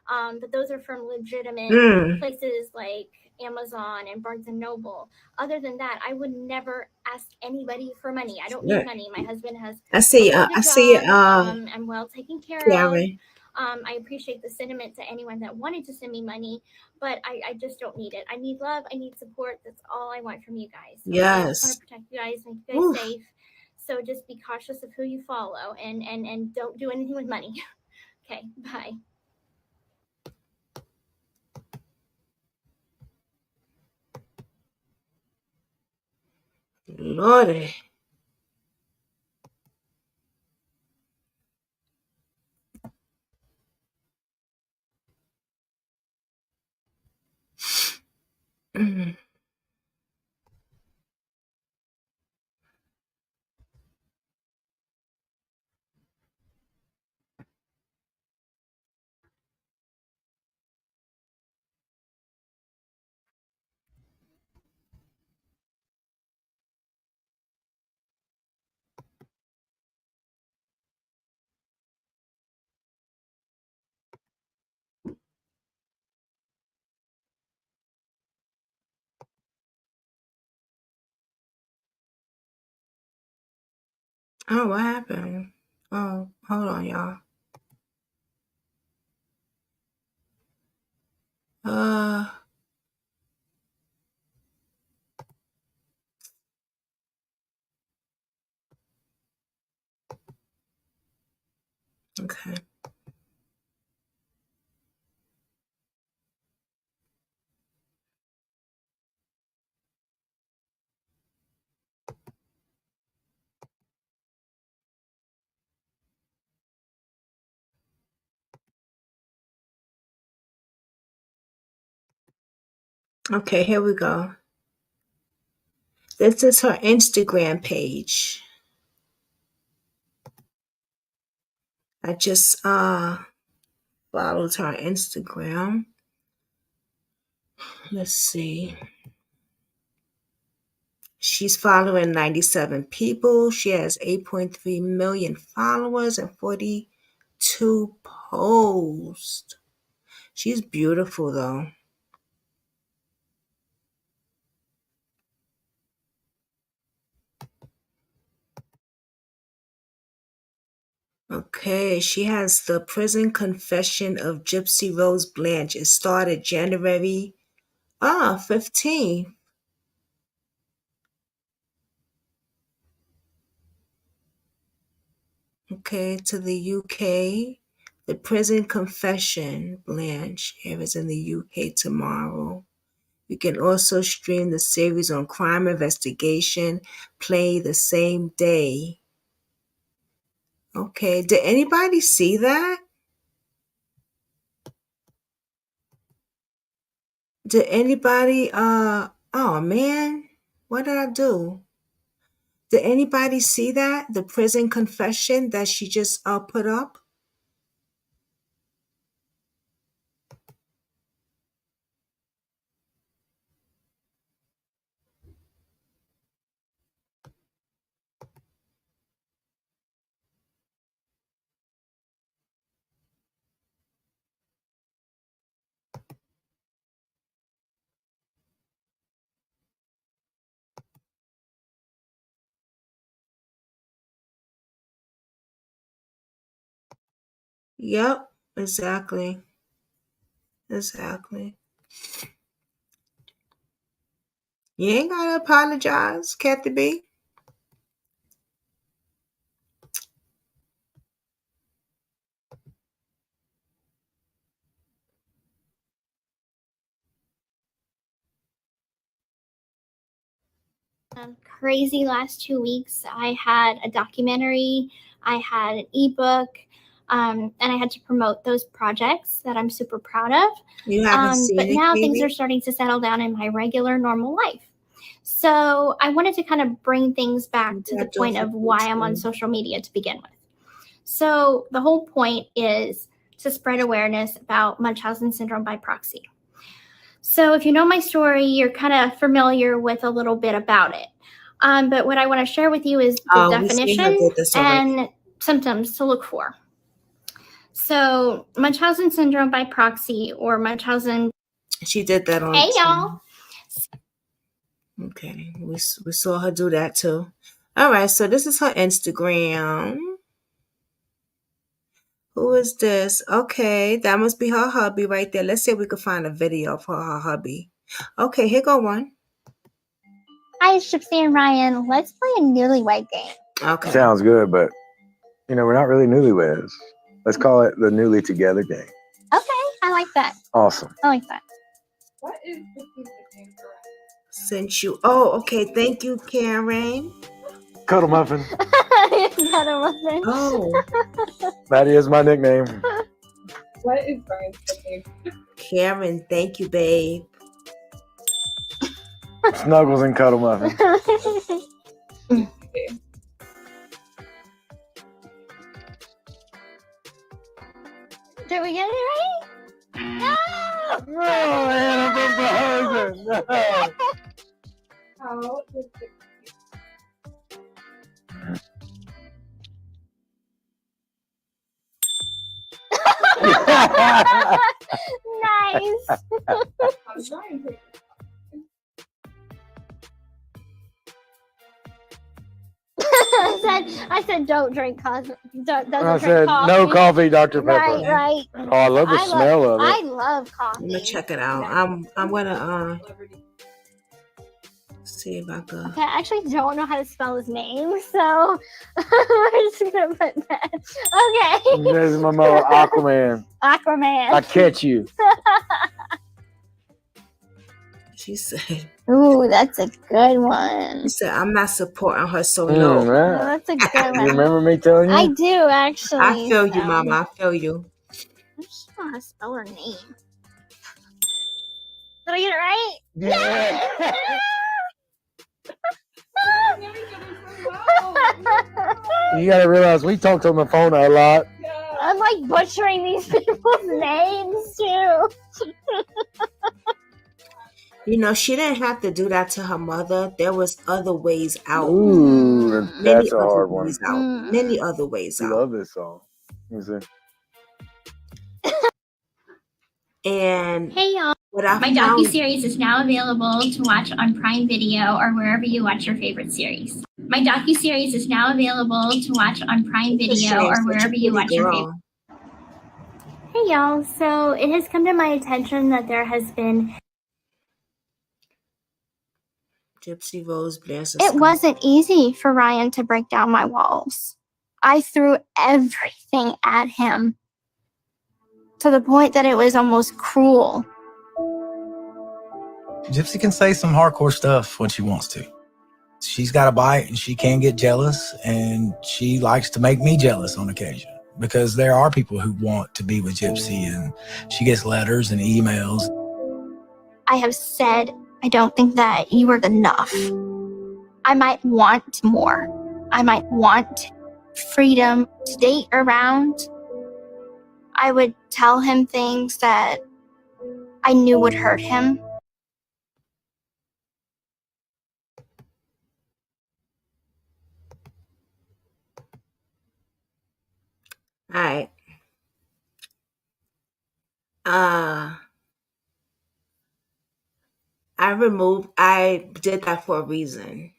S10: But those are from legitimate places like Amazon and Barnes and Noble. Other than that, I would never ask anybody for money. I don't need money. My husband has
S1: I see
S10: a
S1: I
S10: good
S1: see
S10: job. I'm well taken care of.
S1: Karen.
S10: I appreciate the sentiment to anyone that wanted to send me money, but I just don't need it. I need love. I need support. That's all I want from you guys. I just want
S1: Yes.
S10: to protect you guys, make you guys safe. So just be cautious of who you follow, and don't do anything with money. Okay, bye.
S1: Lordy. Oh, what happened? Oh, hold on, y'all. Okay. Okay, here we go. This is her Instagram page. I just followed her Instagram. Let's see. She's following 97 people. She has 8.3 million followers and 42 posts. She's beautiful though. Okay, she has the prison confession of Gypsy Rose Blanchard. It started January 15th. Okay, to the UK. The prison confession, Blanche, airs in the UK tomorrow. You can also stream the series on Crime Investigation, play the same day. Okay, did anybody see that? Did anybody, oh man, what did I do? Did anybody see that? The prison confession that she just put up? Yep, exactly. Exactly. You ain't gotta apologize, Kathy B.
S10: Crazy last 2 weeks. I had a documentary, I had an ebook, and I had to promote those projects that I'm super proud of.
S1: You haven't seen
S10: but
S1: it,
S10: now things
S1: Katie?
S10: are starting to settle down in my regular, normal life. So I wanted to kind of bring things back to the point of why I'm on social media to begin with. So the whole point is to spread awareness about Munchausen syndrome by proxy. So if you know my story, you're kind of familiar with a little bit about it. But what I want to share with you is the definition and symptoms to look for. So Munchausen syndrome by proxy, or Munchausen.
S1: She did that on.
S10: Hey, y'all.
S1: Okay, we saw her do that too. All right, so this is her Instagram. Who is this? Okay, that must be her hubby right there. Let's see if we can find a video of her hubby. Okay, here go one.
S3: Hi, it's Gypsy and Ryan. Let's play a newlywed game.
S1: Okay.
S15: Sounds good, but we're not really newlyweds. Let's call it the newly together game.
S3: Okay, I like that.
S15: Awesome.
S3: I like that.
S5: What is the name for us?
S1: Since you. Oh, okay. Thank you, Karen.
S15: Cuddle Muffin.
S3: Cuddle Muffin.
S1: Oh.
S15: That is my nickname.
S5: What is Brian's name?
S1: Karen, thank you, babe.
S15: Snuggles and Cuddle Muffin.
S3: Did we get it right? No!
S15: No, Hannah proposing. No.
S5: How does it
S3: Nice. I said don't drink coffee.
S15: I said no coffee, Dr. Pepper.
S3: Right.
S15: Oh, I love the smell of it.
S3: I love coffee.
S1: I'm gonna check it out. I'm gonna see if I can.
S3: Okay, I actually don't know how to spell his name, so we're just gonna put that. Okay.
S15: This is my mother, Aquaman.
S3: Aquaman.
S15: I catch you.
S1: She said.
S3: Ooh, that's a good one.
S1: She said, I'm not supporting her, so no.
S15: Right.
S3: Oh, that's a good one.
S15: You remember me telling you?
S3: I do, actually.
S1: I feel you, Mama. I feel you.
S3: I just don't know how to spell her name. Did I get it right?
S15: Yeah. You gotta realize we talked on the phone a lot.
S3: I'm like butchering these people's names too.
S1: She didn't have to do that to her mother. There was other ways out.
S15: Ooh, that's a hard one.
S1: Many other ways
S15: I
S1: out.
S15: love this song. Let me see.
S1: And
S10: hey, y'all.
S1: My
S10: docuseries is now available to watch on Prime Video or wherever you watch your favorite series. My docuseries is now available to watch on Prime Video or wherever you watch your favorite. Hey, y'all. So it has come to my attention that there has been.
S1: Gypsy Rose Blanchard.
S10: It wasn't easy for Ryan to break down my walls. I threw everything at him to the point that it was almost cruel.
S16: Gypsy can say some hardcore stuff when she wants to. She's got a bite and she can get jealous, and she likes to make me jealous on occasion because there are people who want to be with Gypsy, and she gets letters and emails.
S10: I have said I don't think that you are enough. I might want more. I might want freedom to date around. I would tell him things that I knew would hurt him.
S1: All right. I did that for a reason.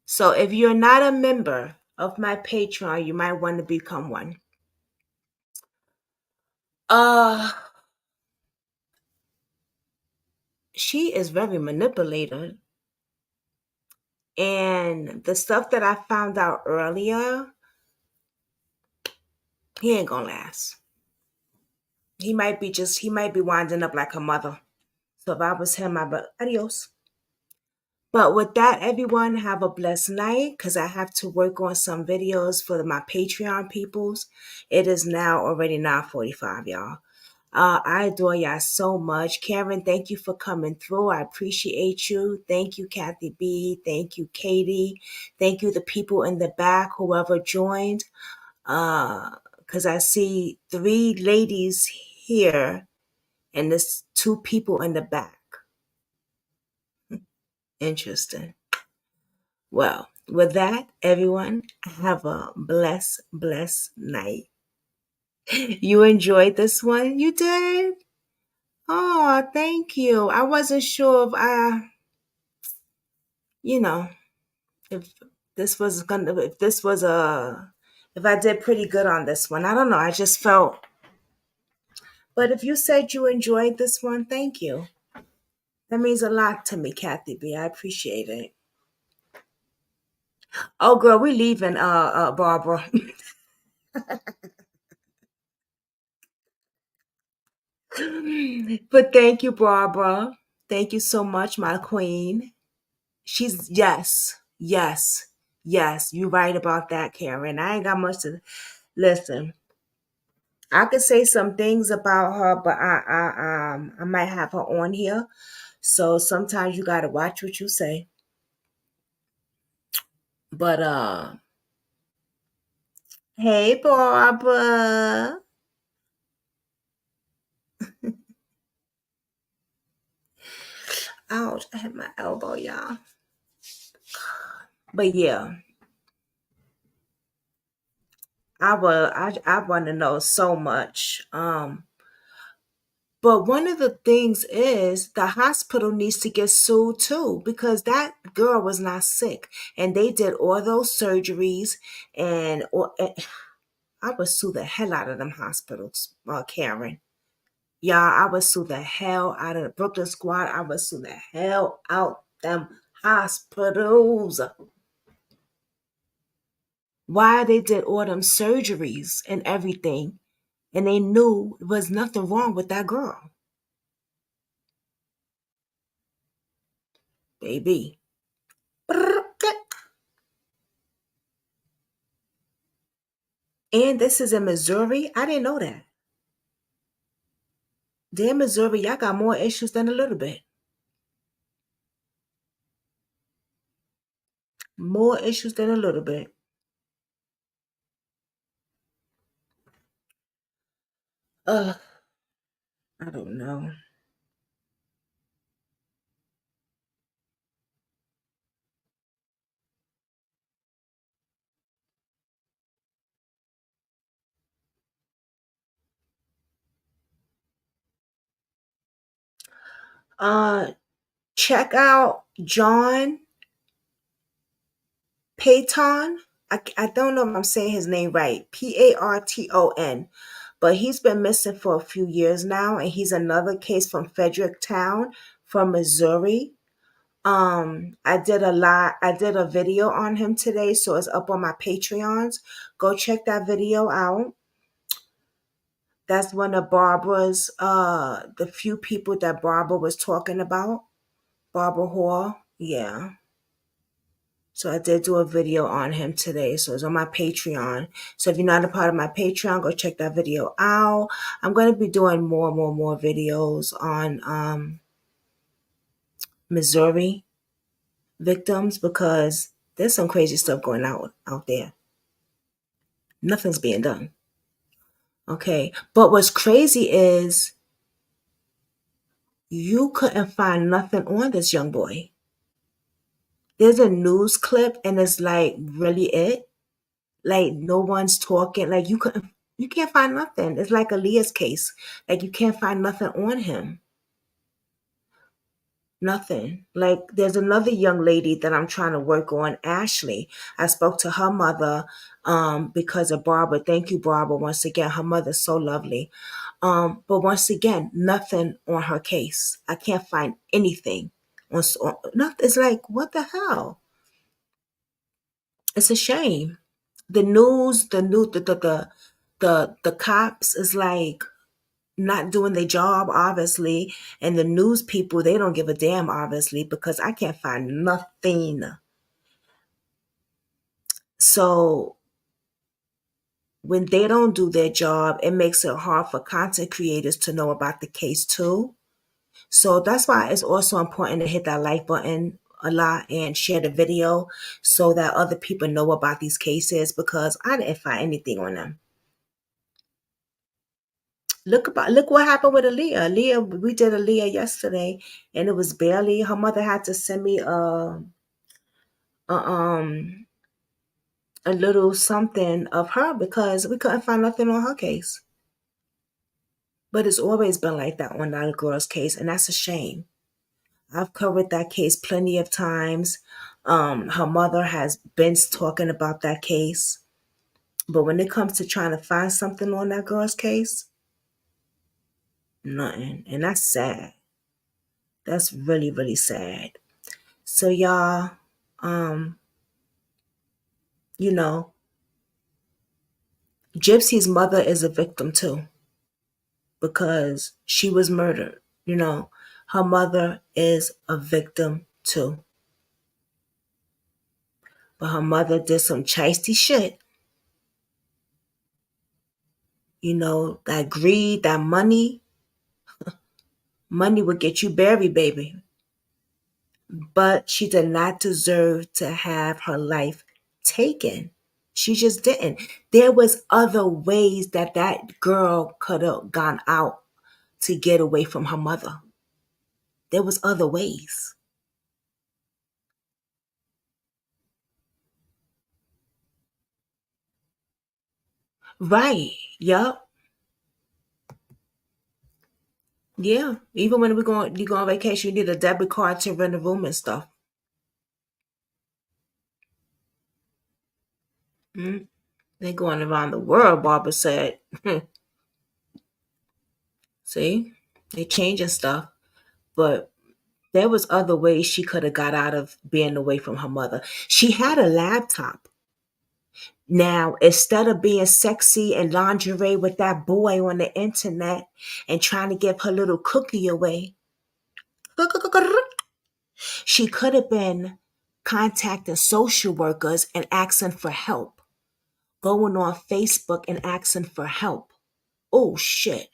S1: So if you're not a member of my Patreon, you might want to become one. She is very manipulated. And the stuff that I found out earlier, he ain't gonna last. He might be winding up like her mother. So if I was him, I'd be adios. But with that, everyone have a blessed night because I have to work on some videos for my Patreon peoples. It is now already 9:45, y'all. I adore y'all so much. Karen, thank you for coming through. I appreciate you. Thank you, Kathy B. Thank you, Katie. Thank you, the people in the back, whoever joined. Because I see 3 ladies here and there's 2 people in the back. Interesting. Well, with that, everyone, have a blessed night. You enjoyed this one? You did? Oh, thank you. I wasn't sure if if if I did pretty good on this one. I don't know. I just felt, but if you said you enjoyed this one, thank you. That means a lot to me, Kathy B. I appreciate it. Oh, girl, we leaving, Barbara. But thank you, Barbara. Thank you so much, my queen. She's yes. You're right about that, Karen. I ain't got much to listen. I could say some things about her, but I might have her on here. So sometimes you gotta watch what you say. But hey, Barbara. Ouch, I hit my elbow, y'all. But yeah, I want to know so much. But one of the things is the hospital needs to get sued too because that girl was not sick and they did all those surgeries and I would sue the hell out of them hospitals, Karen. Y'all, I would sue the hell out of the Brooklyn Squad. I would sue the hell out them hospitals. Why they did all them surgeries and everything and they knew there was nothing wrong with that girl. Baby. And this is in Missouri? I didn't know that. Damn, Missouri, y'all got more issues than a little bit. More issues than a little bit. I don't know. Check out John Payton. I don't know if I'm saying his name right. Parton. But he's been missing for a few years now, and he's another case from Fredericktown, from Missouri. I did a video on him today, so it's up on my Patreons. Go check that video out. That's one of Barbara's, the few people that Barbara was talking about. Barbara Hall, yeah. So I did do a video on him today. So it's on my Patreon. So if you're not a part of my Patreon, go check that video out. I'm going to be doing more videos on Missouri victims because there's some crazy stuff going out there. Nothing's being done. Okay. But what's crazy is you couldn't find nothing on this young boy. There's a news clip and it's like really it. Like no one's talking. Like you can't find nothing. It's like Aaliyah's case. Like you can't find nothing on him. Nothing. Like there's another young lady that I'm trying to work on, Ashley. I spoke to her mother because of Barbara. Thank you, Barbara, once again. Her mother's so lovely. But once again, nothing on her case. I can't find anything on nothing. It's like, what the hell? It's a shame. The news, the cops is like not doing their job, obviously, and the news people, they don't give a damn, obviously, because I can't find nothing. So when they don't do their job, it makes it hard for content creators to know about the case too. So that's why it's also important to hit that like button a lot and share the video so that other people know about these cases, because I didn't find anything on them. Look what happened with Aaliyah. Aaliyah, we did Aaliyah yesterday, and it was barely. Her mother had to send me a a little something of her because we couldn't find nothing on her case. But it's always been like that on that girl's case, and that's a shame. I've covered that case plenty of times. Her mother has been talking about that case, but when it comes to trying to find something on that girl's case, nothing, and that's sad. That's really, really sad. So y'all, you know, Gypsy's mother is a victim too because she was murdered. Her mother is a victim too. But her mother did some chasty shit. That greed, that money. Money would get you buried, baby. But she did not deserve to have her life taken. She just didn't. There was other ways that girl could have gone out to get away from her mother. There was other ways. Right. Yup. Yeah. Even when you go on vacation, you need a debit card to rent a room and stuff. They're going around the world, Barbara said. See? They changing stuff. But there was other ways she could have got out of being away from her mother. She had a laptop. Now, instead of being sexy and lingerie with that boy on the internet and trying to give her little cookie away, she could have been contacting social workers and asking for help, going on Facebook and asking for help. Oh, shit.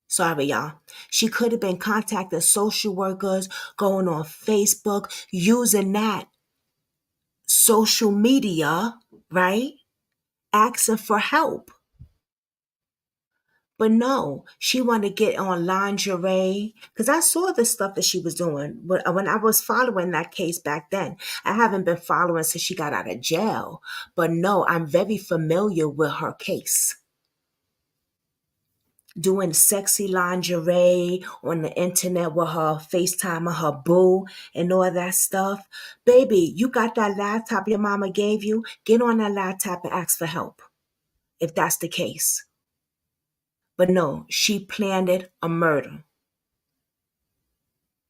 S1: Sorry, y'all. She could have been contacting social workers, going on Facebook, using that social media, right? Asking for help. But no, she wanted to get on lingerie because I saw the stuff that she was doing when I was following that case back then. I haven't been following since she got out of jail. But no, I'm very familiar with her case. Doing sexy lingerie on the internet with her FaceTime or her boo and all that stuff. Baby, you got that laptop your mama gave you? Get on that laptop and ask for help if that's the case. But no, she planned it, a murder.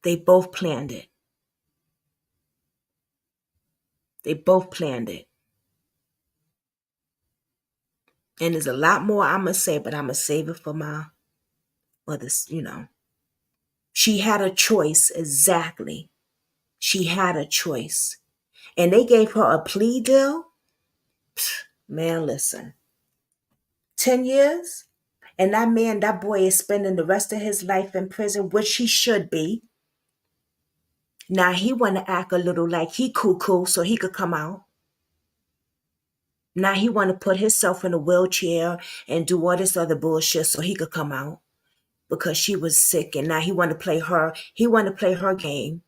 S1: They both planned it. They both planned it. And there's a lot more I'm going to say, but I'm going to save it for my others, She had a choice, exactly. She had a choice. And they gave her a plea deal. Man, listen. 10 years? And that boy is spending the rest of his life in prison, which he should be. Now he want to act a little like he cool so he could come out. Now he want to put himself in a wheelchair and do all this other bullshit so he could come out because she was sick. And now he want to play her. He want to play her game.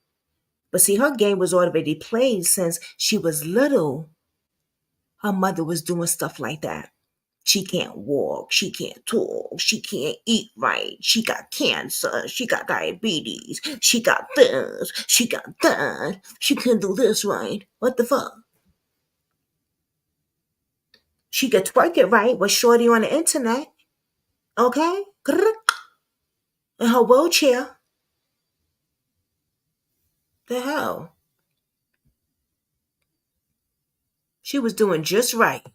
S1: But see, her game was already played since she was little. Her mother was doing stuff like that. She can't walk. She can't talk. She can't eat right. She got cancer. She got diabetes. She got this. She got that. She can't do this right. What the fuck? She could twerk it right with shorty on the internet. Okay? In her wheelchair. The hell? She was doing just right.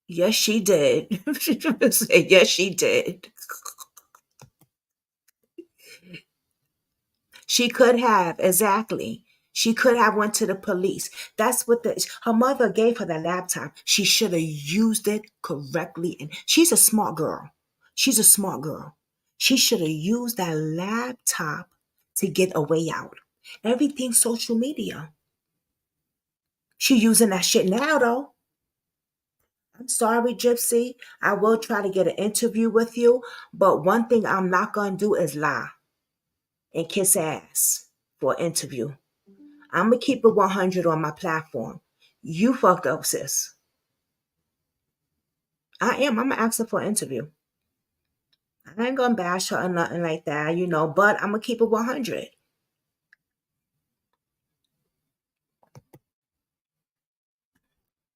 S1: Yes, she did. Yes, she did. She could have, exactly. She could have went to the police. That's what her mother gave her the laptop. She should have used it correctly. And she's a smart girl. She's a smart girl. She should have used that laptop to get a way out. Everything's social media. She using that shit now though. I'm sorry, Gypsy. I will try to get an interview with you, but one thing I'm not gonna do is lie and kiss ass for an interview. I'm gonna keep it 100 on my platform. You fucked up, sis. I am. I'm gonna ask her for an interview. I ain't gonna bash her or nothing like that, but I'm gonna keep it 100.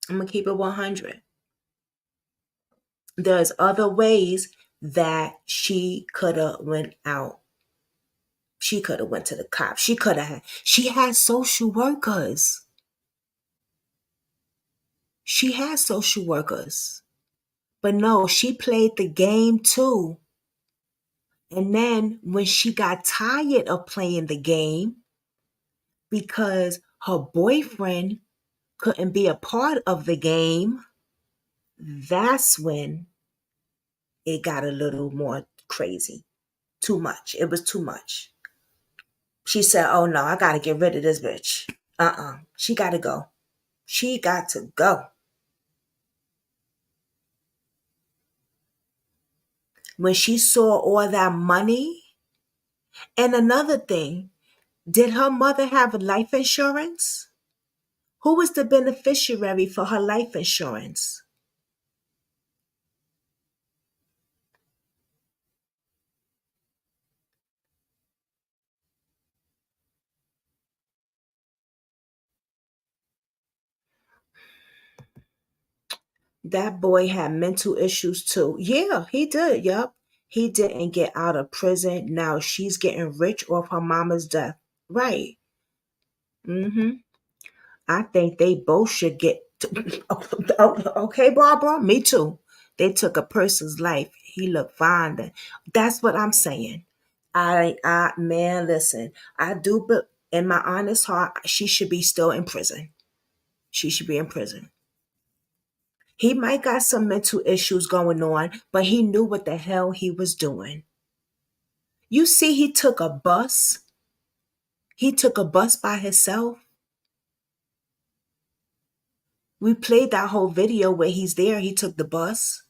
S1: I'm gonna keep it 100. There's other ways that she could have went out. She could have went to the cops. She had social workers. She had social workers. But no, she played the game too. And then when she got tired of playing the game because her boyfriend couldn't be a part of the game, that's when it got a little more crazy. Too much. It was too much. She said, oh no, I got to get rid of this bitch. She got to go. She got to go. When she saw all that money, and another thing, did her mother have life insurance? Who was the beneficiary for her life insurance? That boy had mental issues too. Yeah, he did. Yep. He didn't get out of prison. Now she's getting rich off her mama's death. Right. Mm-hmm. I think they both should get. Okay, Barbara. Me too. They took a person's life. He looked fine. That's what I'm saying. Man, listen. I do, but in my honest heart, she should be still in prison. She should be in prison. He might got some mental issues going on, but he knew what the hell he was doing. You see, he took a bus. He took a bus by himself. We played that whole video where he's there. He took the bus.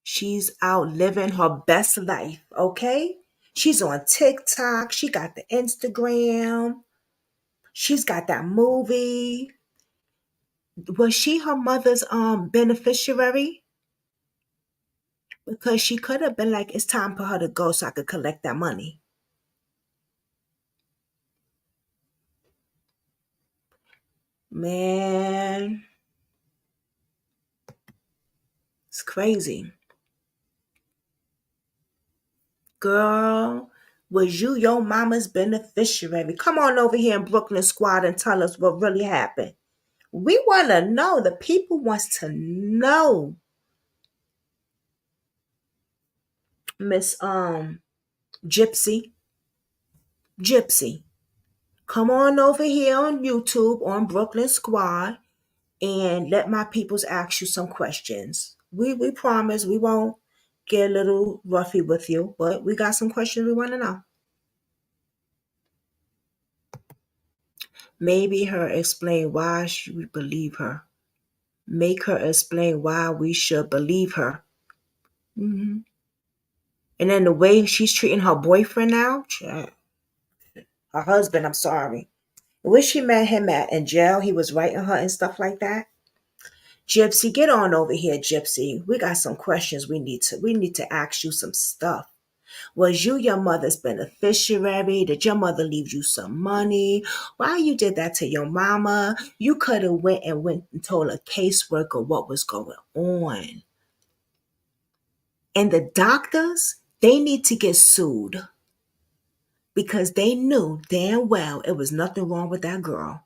S1: She's out living her best life, okay? She's on TikTok. She got the Instagram. She's got that movie. Was she her mother's beneficiary? Because she could have been like, it's time for her to go so I could collect that money. Man, it's crazy. Girl, was you your mama's beneficiary? Come on over here in Brooklyn Squad and tell us what really happened. We want to know. The people wants to know. Miss Gypsy. Gypsy. Come on over here on YouTube on Brooklyn Squad and let my peoples ask you some questions. We promise we won't get a little roughy with you, but we got some questions we want to know. Maybe her explain why should we believe her. Make her explain why we should believe her. Mm-hmm. And then the way she's treating her boyfriend now, her husband, I'm sorry. Where she met him at in jail, he was writing her and stuff like that. Gypsy, get on over here, Gypsy. We got some questions we need to ask you some stuff. Was you your mother's beneficiary? Did your mother leave you some money? Why you did that to your mama? You could have went and told a caseworker what was going on. And the doctors, they need to get sued because they knew damn well it was nothing wrong with that girl.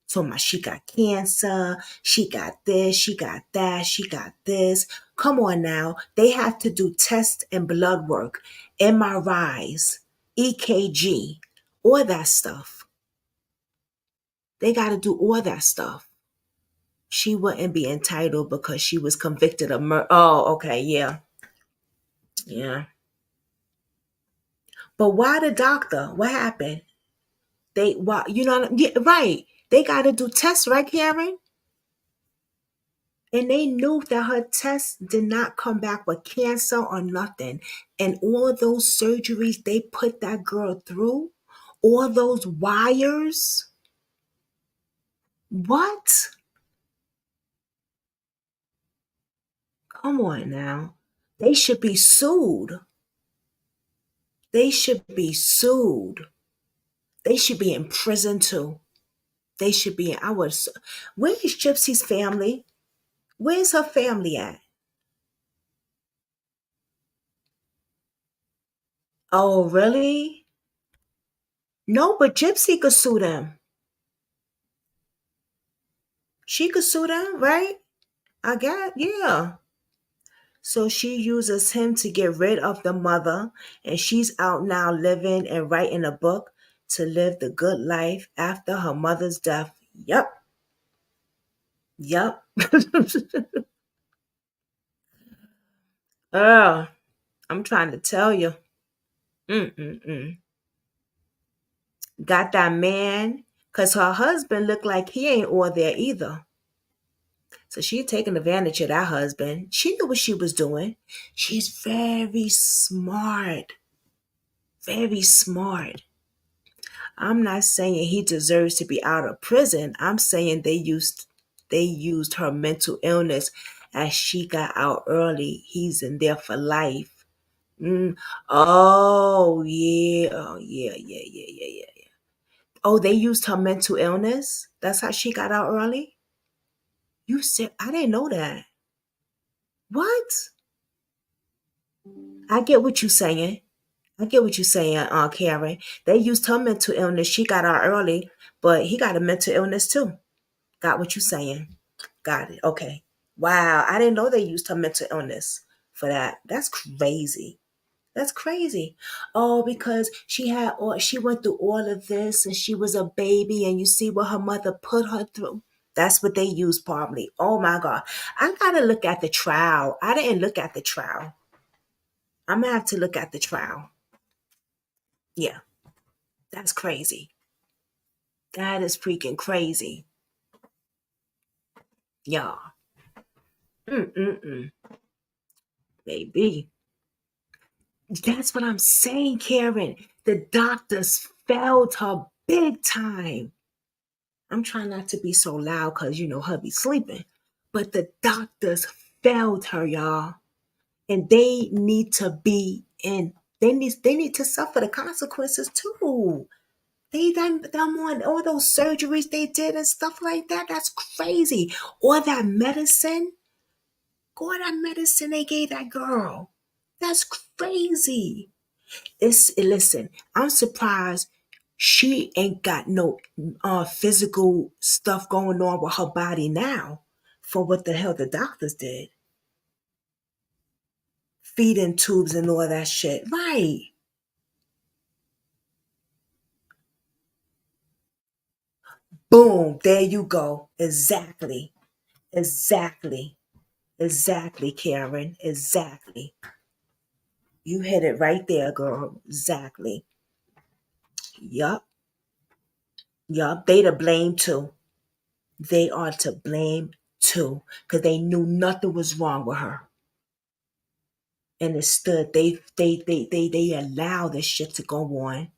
S1: So she got cancer, she got this, she got that, she got this. Come on now. They have to do tests and blood work, MRIs, EKG, all that stuff. They got to do all that stuff. She wouldn't be entitled because she was convicted of murder. Oh, okay, yeah. Yeah. But why the doctor? What happened? Yeah, right. They got to do tests, right, Karen? And they knew that her tests did not come back with cancer or nothing. And all those surgeries they put that girl through, all those wires. What? Come on now. They should be sued. They should be sued. They should be in prison too. They should be in. Where is Gypsy's family? Where's her family at? Oh, really? No, but Gypsy could sue them. She could sue them, right? I got, yeah. So she uses him to get rid of the mother, and she's out now living and writing a book to live the good life after her mother's death. Yep. Yep. I'm trying to tell you. Got that man, because her husband looked like he ain't all there either. So she taking advantage of that husband. She knew what she was doing. She's very smart. Very smart. I'm not saying he deserves to be out of prison. I'm saying they used her mental illness as she got out early. He's in there for life. Oh yeah. Oh yeah. Oh, they used her mental illness? That's how she got out early? You said I didn't know that. What? I get what you're saying. Karen. They used her mental illness. She got out early, but he got a mental illness too. Got what you're saying. Got it. Okay. Wow. I didn't know they used her mental illness for that. That's crazy. That's crazy. Oh, because she went through all of this and she was a baby and you see what her mother put her through. That's what they used probably. Oh my God. I gotta look at the trial. I didn't look at the trial. I'm gonna have to look at the trial. Yeah, that's crazy. That is freaking crazy. Yeah. Baby. That's what I'm saying, Karen. The doctors failed her big time. I'm trying not to be so loud because, hubby's sleeping. But the doctors failed her, y'all. And they need to be in, they need to suffer the consequences too. They done on all those surgeries they did and stuff like that. That's crazy. All that medicine. All that medicine they gave that girl. That's crazy. Listen, I'm surprised she ain't got no physical stuff going on with her body now for what the hell the doctors did. Feeding tubes and all that shit. Right. Boom. There you go. Exactly. Exactly, Karen. Exactly. You hit it right there, girl. Exactly. Yup. They to blame too. They are to blame too. Because they knew nothing was wrong with her. And it stood. They allowed this shit to go on.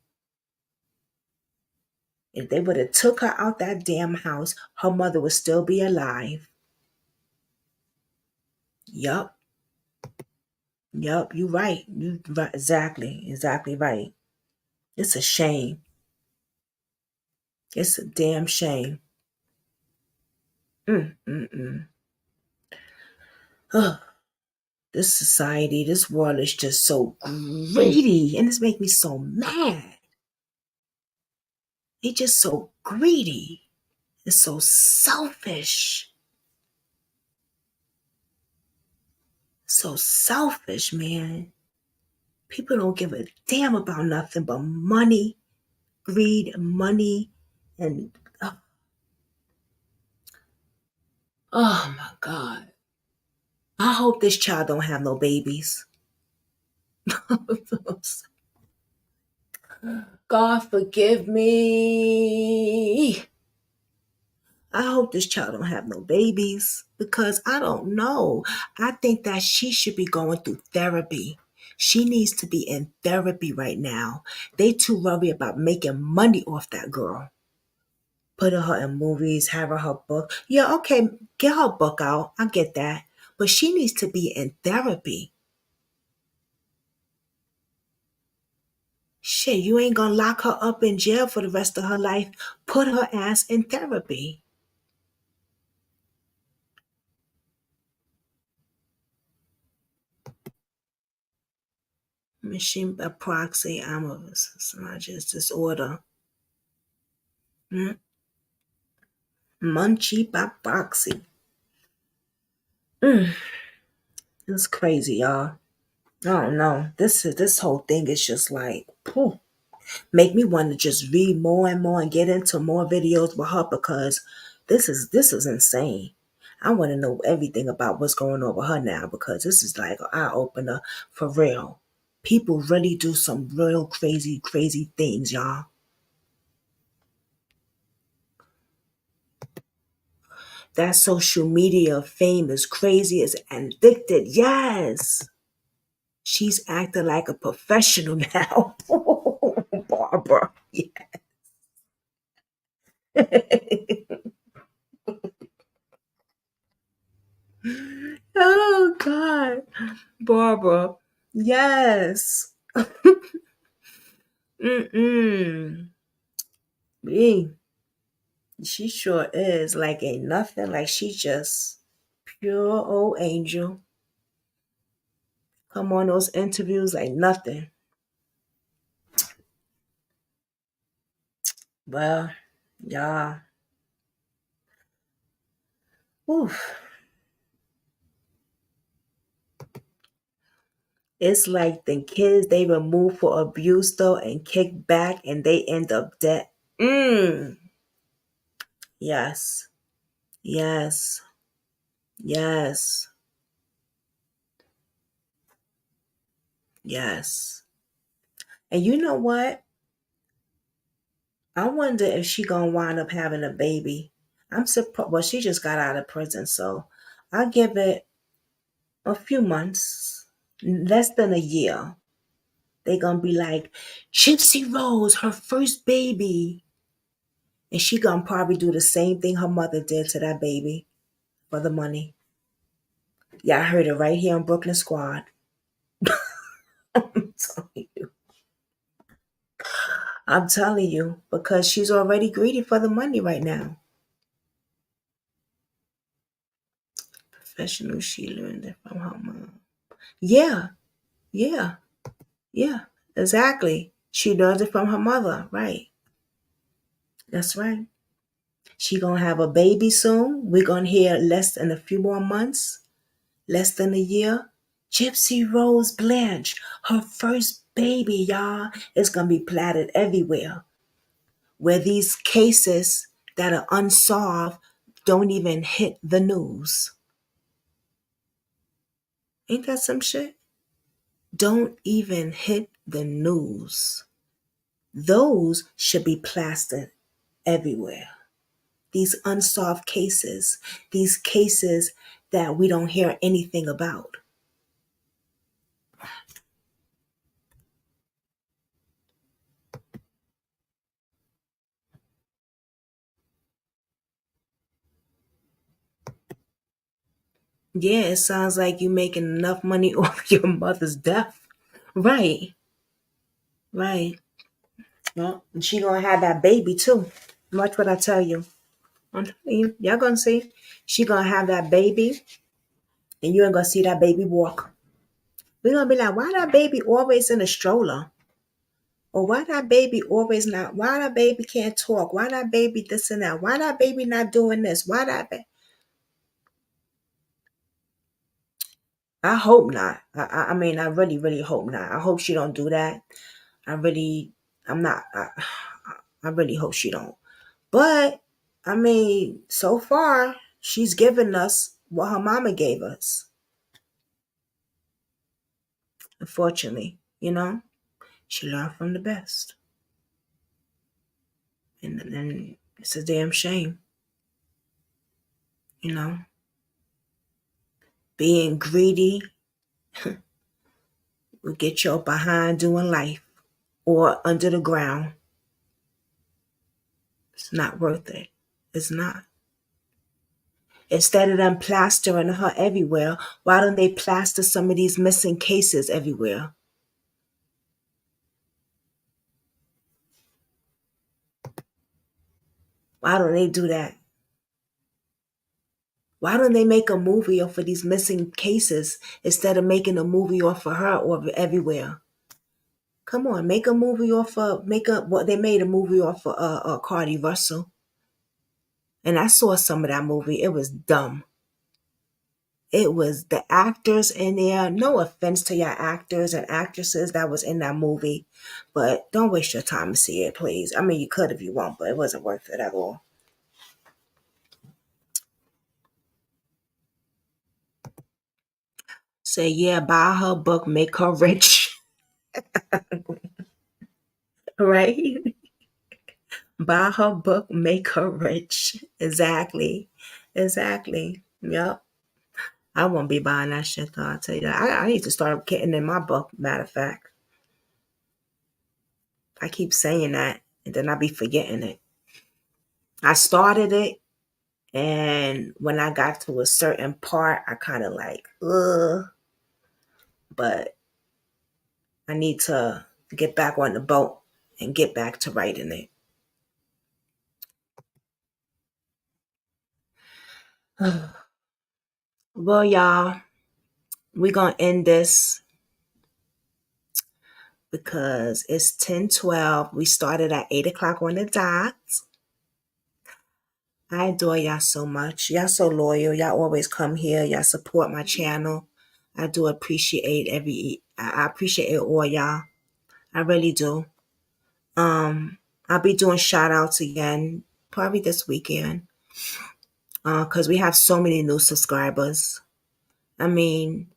S1: If they would have took her out that damn house, her mother would still be alive. Yup. Yep, you right. You right, exactly right. It's a shame. It's a damn shame. Mm, mm, mm. Ugh. This society, this world is just so greedy, and this makes me so mad. They just so greedy. It's so selfish. So selfish, man. People don't give a damn about nothing but money, greed, money, and oh my God. I hope this child don't have no babies. God forgive me. I hope this child don't have no babies because I don't know. I think that she should be going through therapy. She needs to be in therapy right now. They too worried about making money off that girl. Putting her in movies, having her book. Yeah, okay, get her book out. I get that. But she needs to be in therapy. Shit, you ain't gonna lock her up in jail for the rest of her life. Put her ass in therapy. Machine by proxy amorous disorder. Munchie by proxy. It's crazy, y'all. I don't know. This whole thing is just like, phew, make me want to just read more and more and get into more videos with her because this is insane. I want to know everything about what's going on with her now because this is like an eye opener for real. People really do some real crazy, crazy things, y'all. That social media fame is crazy, is addicted. Yes. She's acting like a professional now. Barbara. Yeah. Oh God. Barbara. Yes. Mm-mm. Me. She sure is. Like ain't nothing. Like she just pure old angel. Come on those interviews like nothing. Well, yeah. Oof. It's like the kids they remove for abuse though and kick back and they end up dead. Yes. Yes. Yes. Yes. And you know what? I wonder if she gonna wind up having a baby. I'm surprised. Well, she just got out of prison, so I'll give it a few months, less than a year. They gonna be like, Gypsy Rose, her first baby. And she gonna probably do the same thing her mother did to that baby for the money. Yeah, I heard it right here on Brooklyn Squad. I'm telling you. I'm telling you, because she's already greedy for the money right now. Professional, she learned it from her mom. Yeah, yeah, yeah, exactly. She learned it from her mother, right? That's right. She gonna have a baby soon. We're gonna hear less than a few more months, less than a year. Gypsy Rose Blanchard, her first baby, y'all, is gonna be platted everywhere. Where these cases that are unsolved don't even hit the news. Ain't that some shit? Don't even hit the news. Those should be plastered everywhere. These unsolved cases, these cases that we don't hear anything about. Yeah, it sounds like you making enough money off your mother's death. Right, right. Well, and she gonna have that baby too. Watch what I tell you. I'm telling you, y'all gonna see. She gonna have that baby, and you ain't gonna see that baby walk. We gonna be like, why that baby always in a stroller? Or why that baby always not? Why that baby can't talk? Why that baby this and that? Why that baby not doing this? Why that? I hope not. I mean, I really, really hope not. I hope she don't do that. I really, I'm not. I really hope she don't. But I mean, so far she's given us what her mama gave us. Unfortunately, she learned from the best, and then it's a damn shame. Being greedy will get your behind doing life or under the ground. It's not worth it. It's not. Instead of them plastering her everywhere, why don't they plaster some of these missing cases everywhere? Why don't they do that? Why don't they make a movie off of these missing cases instead of making a movie off of her or everywhere? Come on, make a movie off of they made a movie off of Cardi Russell, and I saw some of that movie. It was dumb. It was the actors in there. No offense to your actors and actresses that was in that movie, but don't waste your time to see it, please. I mean, you could if you want, but it wasn't worth it at all. Say, yeah, buy her book, make her rich. Right? Buy her book, make her rich. Exactly. Yep. I won't be buying that shit though, I'll tell you that. I need to start getting in my book, matter of fact. I keep saying that and then I be forgetting it. I started it, and when I got to a certain part, I kind of like, ugh. But I need to get back on the boat and get back to writing it. Well, y'all, we're going to end this because it's 10:12. We started at 8 o'clock on the dot. I adore y'all so much. Y'all so loyal. Y'all always come here. Y'all support my channel. I do appreciate I appreciate all y'all. I really do. I'll be doing shout outs again, probably this weekend. Because we have so many new subscribers. I mean,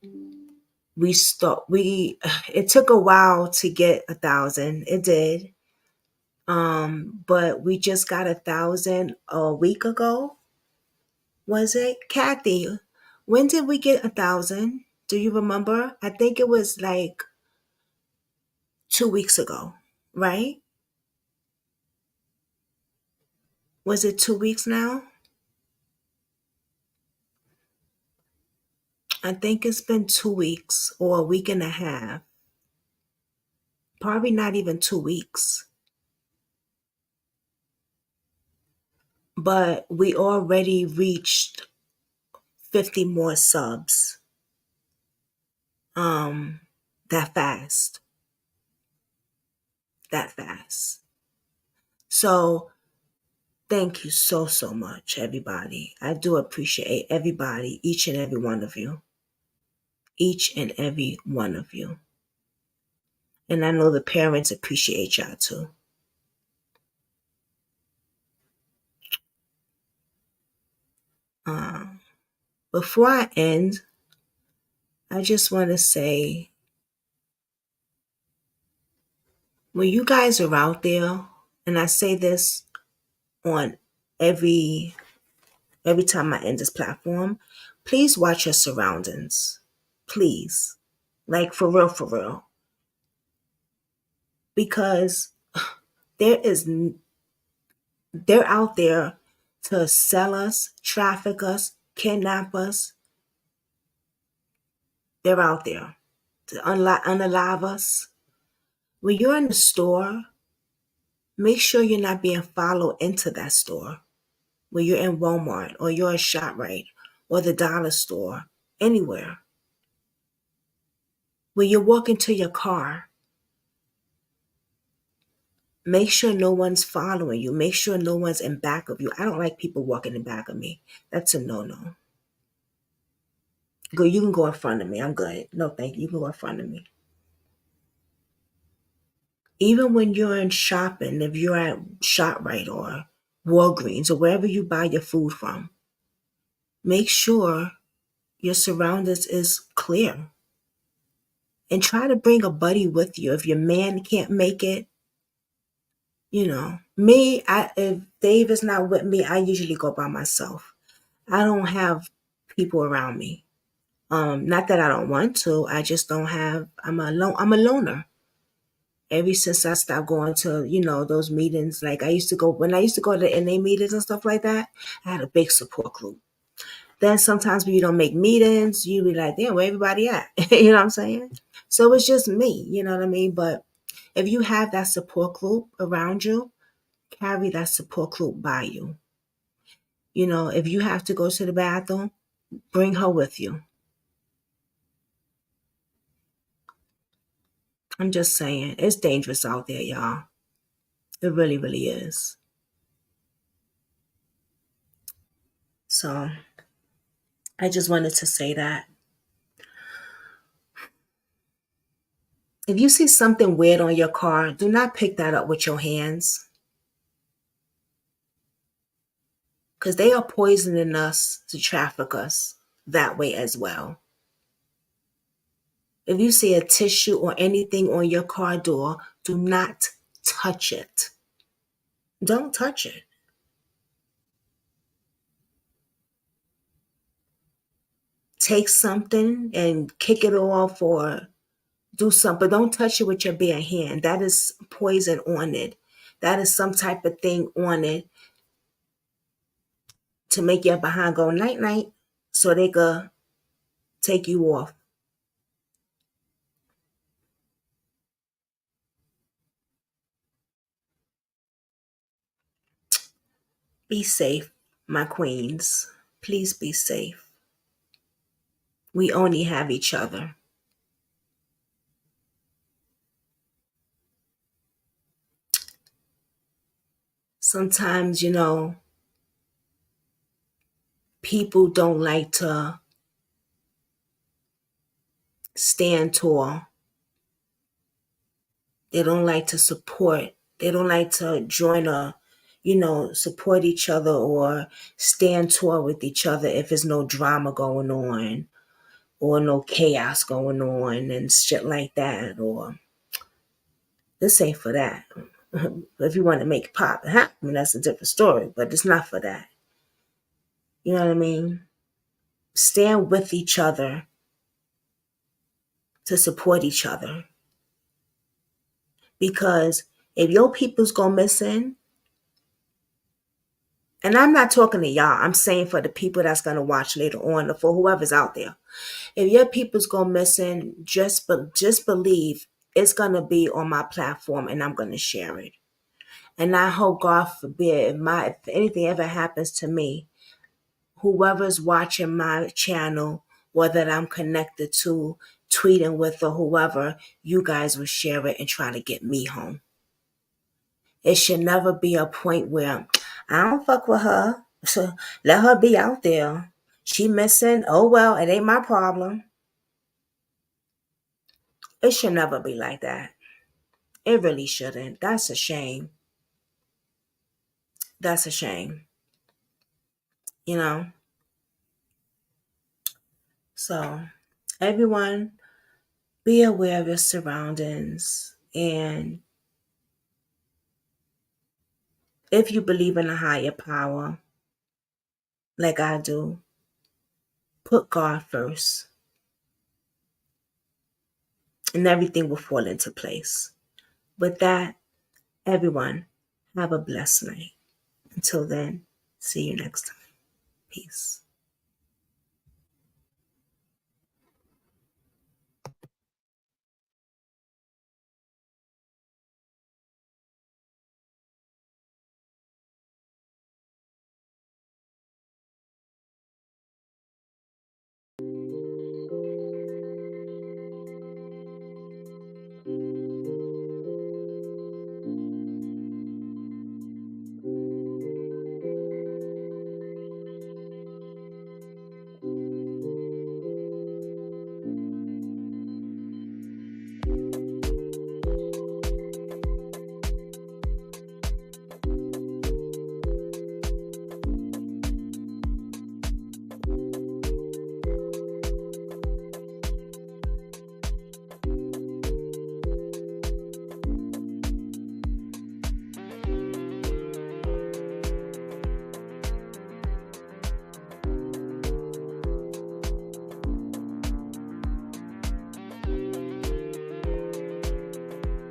S1: it took a while to get 1,000. It did. But we just got 1,000 a week ago. Was it? Kathy, when did we get 1,000? Do you remember? I think it was like 2 weeks ago, right? Was it 2 weeks now? I think it's been 2 weeks or a week and a half. Probably not even 2 weeks. But we already reached 50 more subs. That fast. So thank you so much, everybody. I do appreciate everybody, each and every one of you. Each and every one of you. And I know the parents appreciate y'all too. Before I end, I just want to say, when you guys are out there, and I say this on every time I end this platform, please watch your surroundings. Please. Like for real. Because they're out there to sell us, traffic us, kidnap us, They're out there to unalive us. When you're in the store, make sure you're not being followed into that store. When you're in Walmart or you're in ShopRite or the dollar store, anywhere. When you walk into your car, make sure no one's following you. Make sure no one's in back of you. I don't like people walking in back of me. That's a no-no. You can go in front of me. I'm good. No, thank you. You can go in front of me. Even when you're in shopping, if you're at ShopRite or Walgreens or wherever you buy your food from, make sure your surroundings is clear. And try to bring a buddy with you. If your man can't make it, me, if Dave is not with me, I usually go by myself. I don't have people around me. Not that I don't want to. I just don't have. I'm a loner. Ever since I stopped going to those meetings, like I used to go when I used to go to the NA meetings and stuff like that. I had a big support group. Then sometimes when you don't make meetings, you be like, damn, where everybody at? You know what I'm saying? So it's just me. You know what I mean? But if you have that support group around you, carry that support group by you. If you have to go to the bathroom, bring her with you. I'm just saying, it's dangerous out there, y'all. It really, really is. So I just wanted to say that. If you see something weird on your car, do not pick that up with your hands. Because they are poisoning us to traffic us that way as well. If you see a tissue or anything on your car door, do not touch it. Don't touch it. Take something and kick it off or do something, but don't touch it with your bare hand. That is poison on it. That is some type of thing on it to make your behind go night-night so they could take you off. Be safe, my queens. Please be safe. We only have each other. Sometimes, people don't like to stand tall. They don't like to support. They don't like to join support each other or stand tall with each other if there's no drama going on or no chaos going on and shit like that. Or this ain't for that. If you want to make it pop, that's a different story, but it's not for that. You know what I mean? Stand with each other to support each other. Because if your people's go missing, and I'm not talking to y'all, I'm saying for the people that's going to watch later on, or for whoever's out there. If your people's go missing, just believe it's going to be on my platform and I'm going to share it. And I hope, God forbid, if anything ever happens to me, whoever's watching my channel, or that I'm connected to, tweeting with, or whoever, you guys will share it and try to get me home. It should never be a point where I don't fuck with her, so let her be out there. She missing, oh well, it ain't my problem. It should never be like that. It really shouldn't. That's a shame. That's a shame. So, everyone, be aware of your surroundings. And if you believe in a higher power, like I do, put God first. And everything will fall into place. With that, everyone, have a blessed night. Until then, see you next time. Peace.